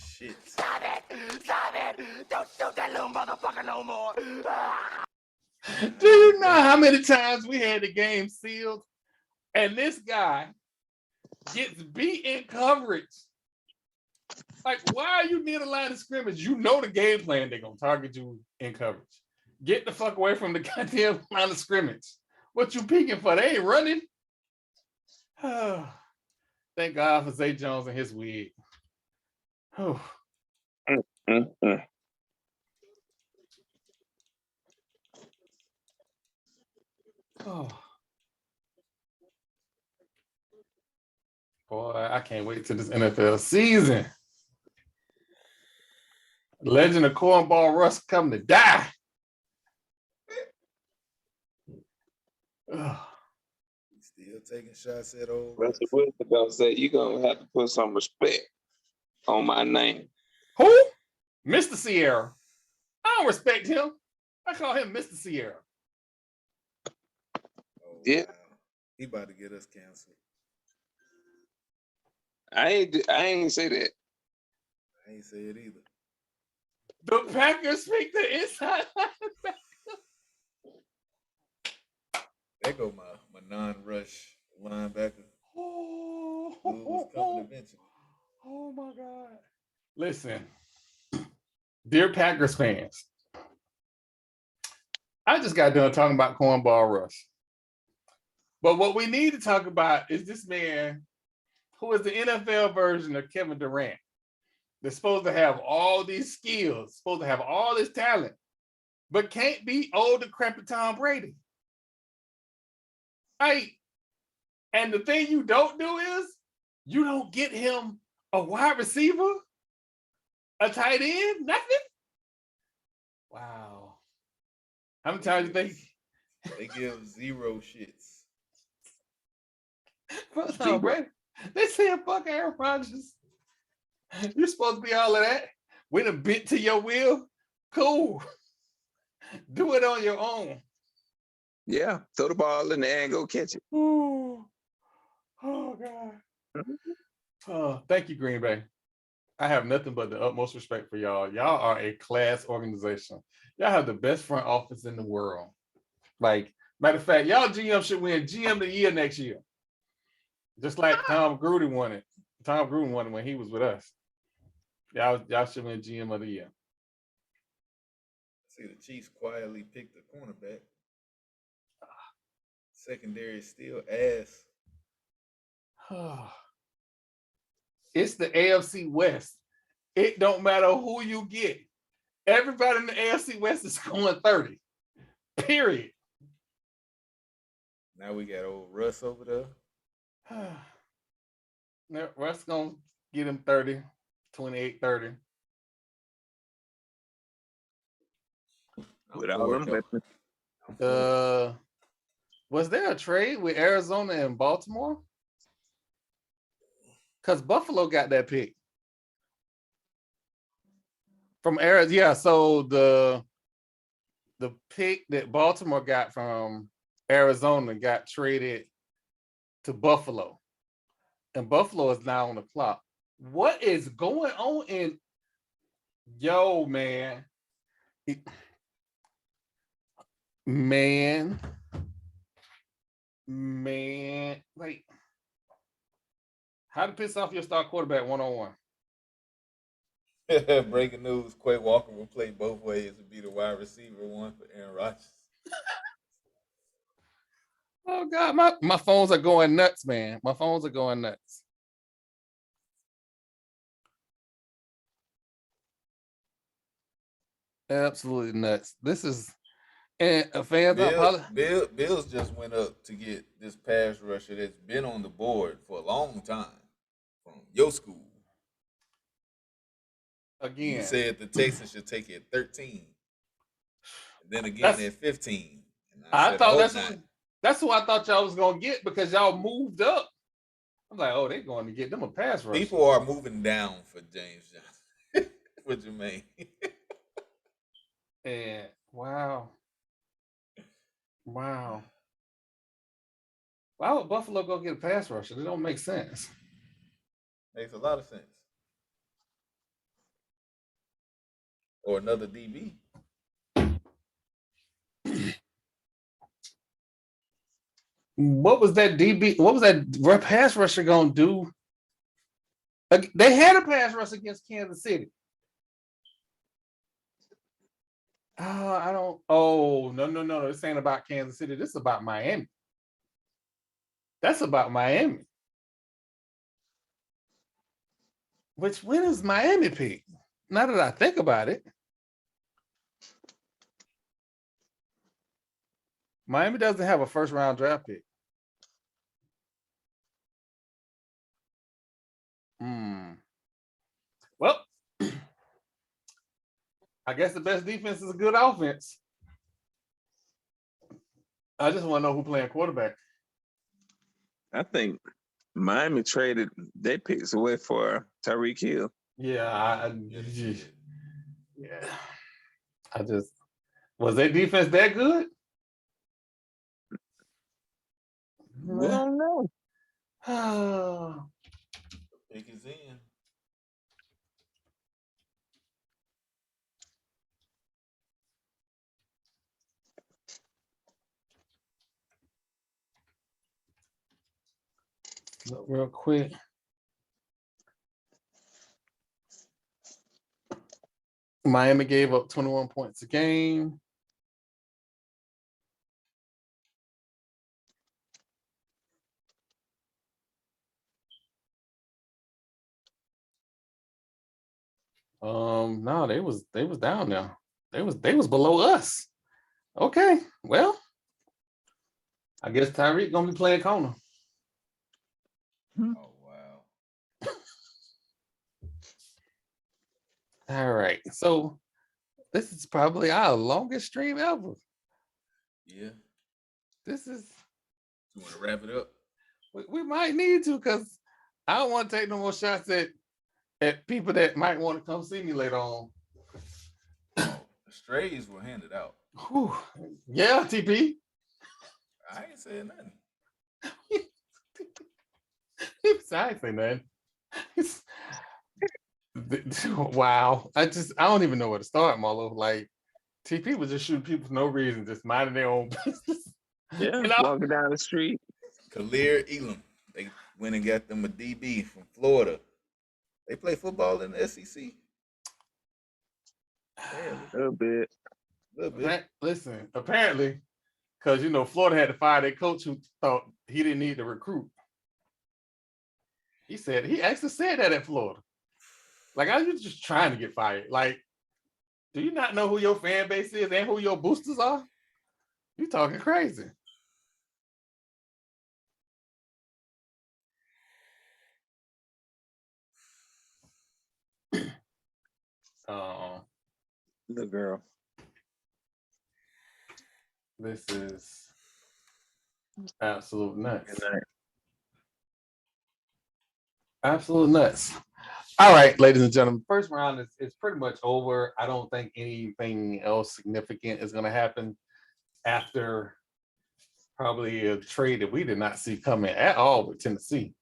Shit. Stop it! Stop it! Don't shoot that little motherfucker no more! Do you know how many times we had the game sealed and this guy gets beat in coverage? Like, why are you near the line of scrimmage? You know the game plan, they're going to target you in coverage. Get the fuck away from the goddamn line of scrimmage. What you peeking for? They ain't running. Thank God for Zay Jones and his wig. Oh. Oh. Boy, I can't wait till this NFL season. Legend of Cornball Russ come to die. Still taking shots at old Russell Wilson gonna say you're gonna have to put some respect on my name. Who? Mr. Sierra. I don't respect him. I call him Mr. Sierra. Oh, yeah. Wow. He about to get us canceled. I ain't say that. I ain't say it either. The Packers pick the inside linebacker. There go my non-rush linebacker. Oh, coming eventually. Oh my God. Listen, dear Packers fans, I just got done talking about Cornball Russ. But what we need to talk about is this man who is the NFL version of Kevin Durant. They're supposed to have all these skills, supposed to have all this talent, but can't be old decrepit Tom Brady. Right? And the thing you don't do is you don't get him a wide receiver, a tight end, nothing. Wow. How many times do you think? They give zero shits. No, Brady. They said fuck Aaron Rodgers. You're supposed to be all of that. With a bit to your will. Cool. Do it on your own. Yeah, throw the ball in the air and go catch it. Oh God. Oh, thank you, Green Bay. I have nothing but the utmost respect for y'all. Y'all are a class organization. Y'all have the best front office in the world. Like, matter of fact, y'all GM should win GM of the year next year. Just like Tom Gruden won it. Tom Gruden won it when he was with us. Y'all should win GM of the year. See, the Chiefs quietly picked the cornerback. Secondary is still ass. It's the AFC West. It don't matter who you get. Everybody in the AFC West is scoring 30. Period. Now we got old Russ over there. Russ gonna get him 30, 28, 30. With all them weapons. Was there a trade with Arizona and Baltimore? Because Buffalo got that pick from Arizona. Yeah, so the pick that Baltimore got from Arizona got traded to Buffalo, and Buffalo is now on the clock. What is going on in man? Man, like, how to piss off your star quarterback 1-on-1? Breaking news: Quay Walker will play both ways and be the wide receiver one for Aaron Rodgers. Oh God, my phones are going nuts, man. My phones are going nuts. Absolutely nuts. This is and fans. Bills just went up to get this pass rusher that's been on the board for a long time from your school. Again, you said the Texans should take it at 13, and then again at 15. And I thought that's who I thought y'all was gonna get because y'all moved up. I'm like, oh, they're going to get them a pass rusher. People are moving down for James Johnson, for Jermaine. And wow. Why would Buffalo go get a pass rusher? It don't make sense. Makes a lot of sense. Or another DB. What was that DB? What was that pass rusher gonna do? They had a pass rush against Kansas City. I don't. Oh, no. This ain't about Kansas City. This is about Miami. That's about Miami. When is Miami pick? Now that I think about it. Miami doesn't have a first round draft pick. Well, I guess the best defense is a good offense. I just want to know who playing quarterback. I think Miami traded their picks away for Tyreek Hill. Yeah, was their defense that good? We don't know. Pick is in. Look real quick. Miami gave up 21 points a game. No, they was down there. They was below us. Okay, well, I guess Tyreek gonna be playing corner. Oh wow. All right, so this is probably our longest stream ever. Yeah. This is. You want to wrap it up? We might need to because I don't want to take no more shots at people that might want to come see me later on. Oh, the strays were handed out. Whew. Yeah, TP. I ain't saying nothing. I ain't saying nothing. Wow. I don't even know where to start, Marlo. Like, TP was just shooting people for no reason, just minding their own business. Yeah, walking down the street. Khalil Elam. They went and got them a DB from Florida. They play football in the SEC. Yeah, a little bit. Listen, apparently, because Florida had to fire their coach who thought he didn't need to recruit. He actually said that at Florida. Like, are you just trying to get fired? Like, do you not know who your fan base is and who your boosters are? You talking crazy. The girl. This is Absolute nuts. Good night. Absolute nuts. All right, ladies and gentlemen, first round is pretty much over. I don't think anything else significant is going to happen after probably a trade that we did not see coming at all with Tennessee.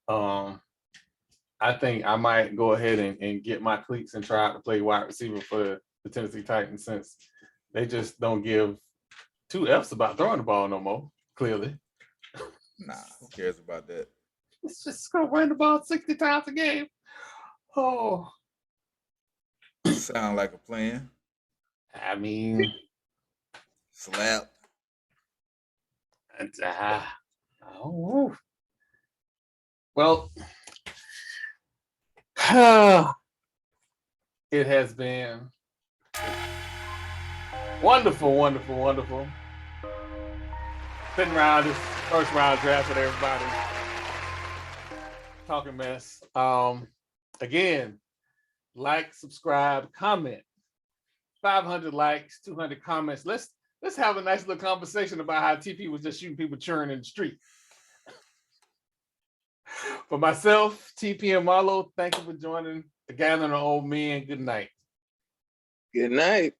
I think I might go ahead and get my cleats and try out to play wide receiver for the Tennessee Titans, since they just don't give two F's about throwing the ball no more, clearly. Nah, who cares about that? It's just going to run the ball 60 times a game. Oh. Sound like a plan. I mean, Slap. Oh. Well, it has been wonderful, wonderful, wonderful. Sitting around this first round draft with everybody. Talking mess. Again, like, subscribe, comment. 500 likes, 200 comments. Let's have a nice little conversation about how TP was just shooting people churning in the street. For myself, TP and Marlo, thank you for joining the Gathering of Old Men. Good night. Good night.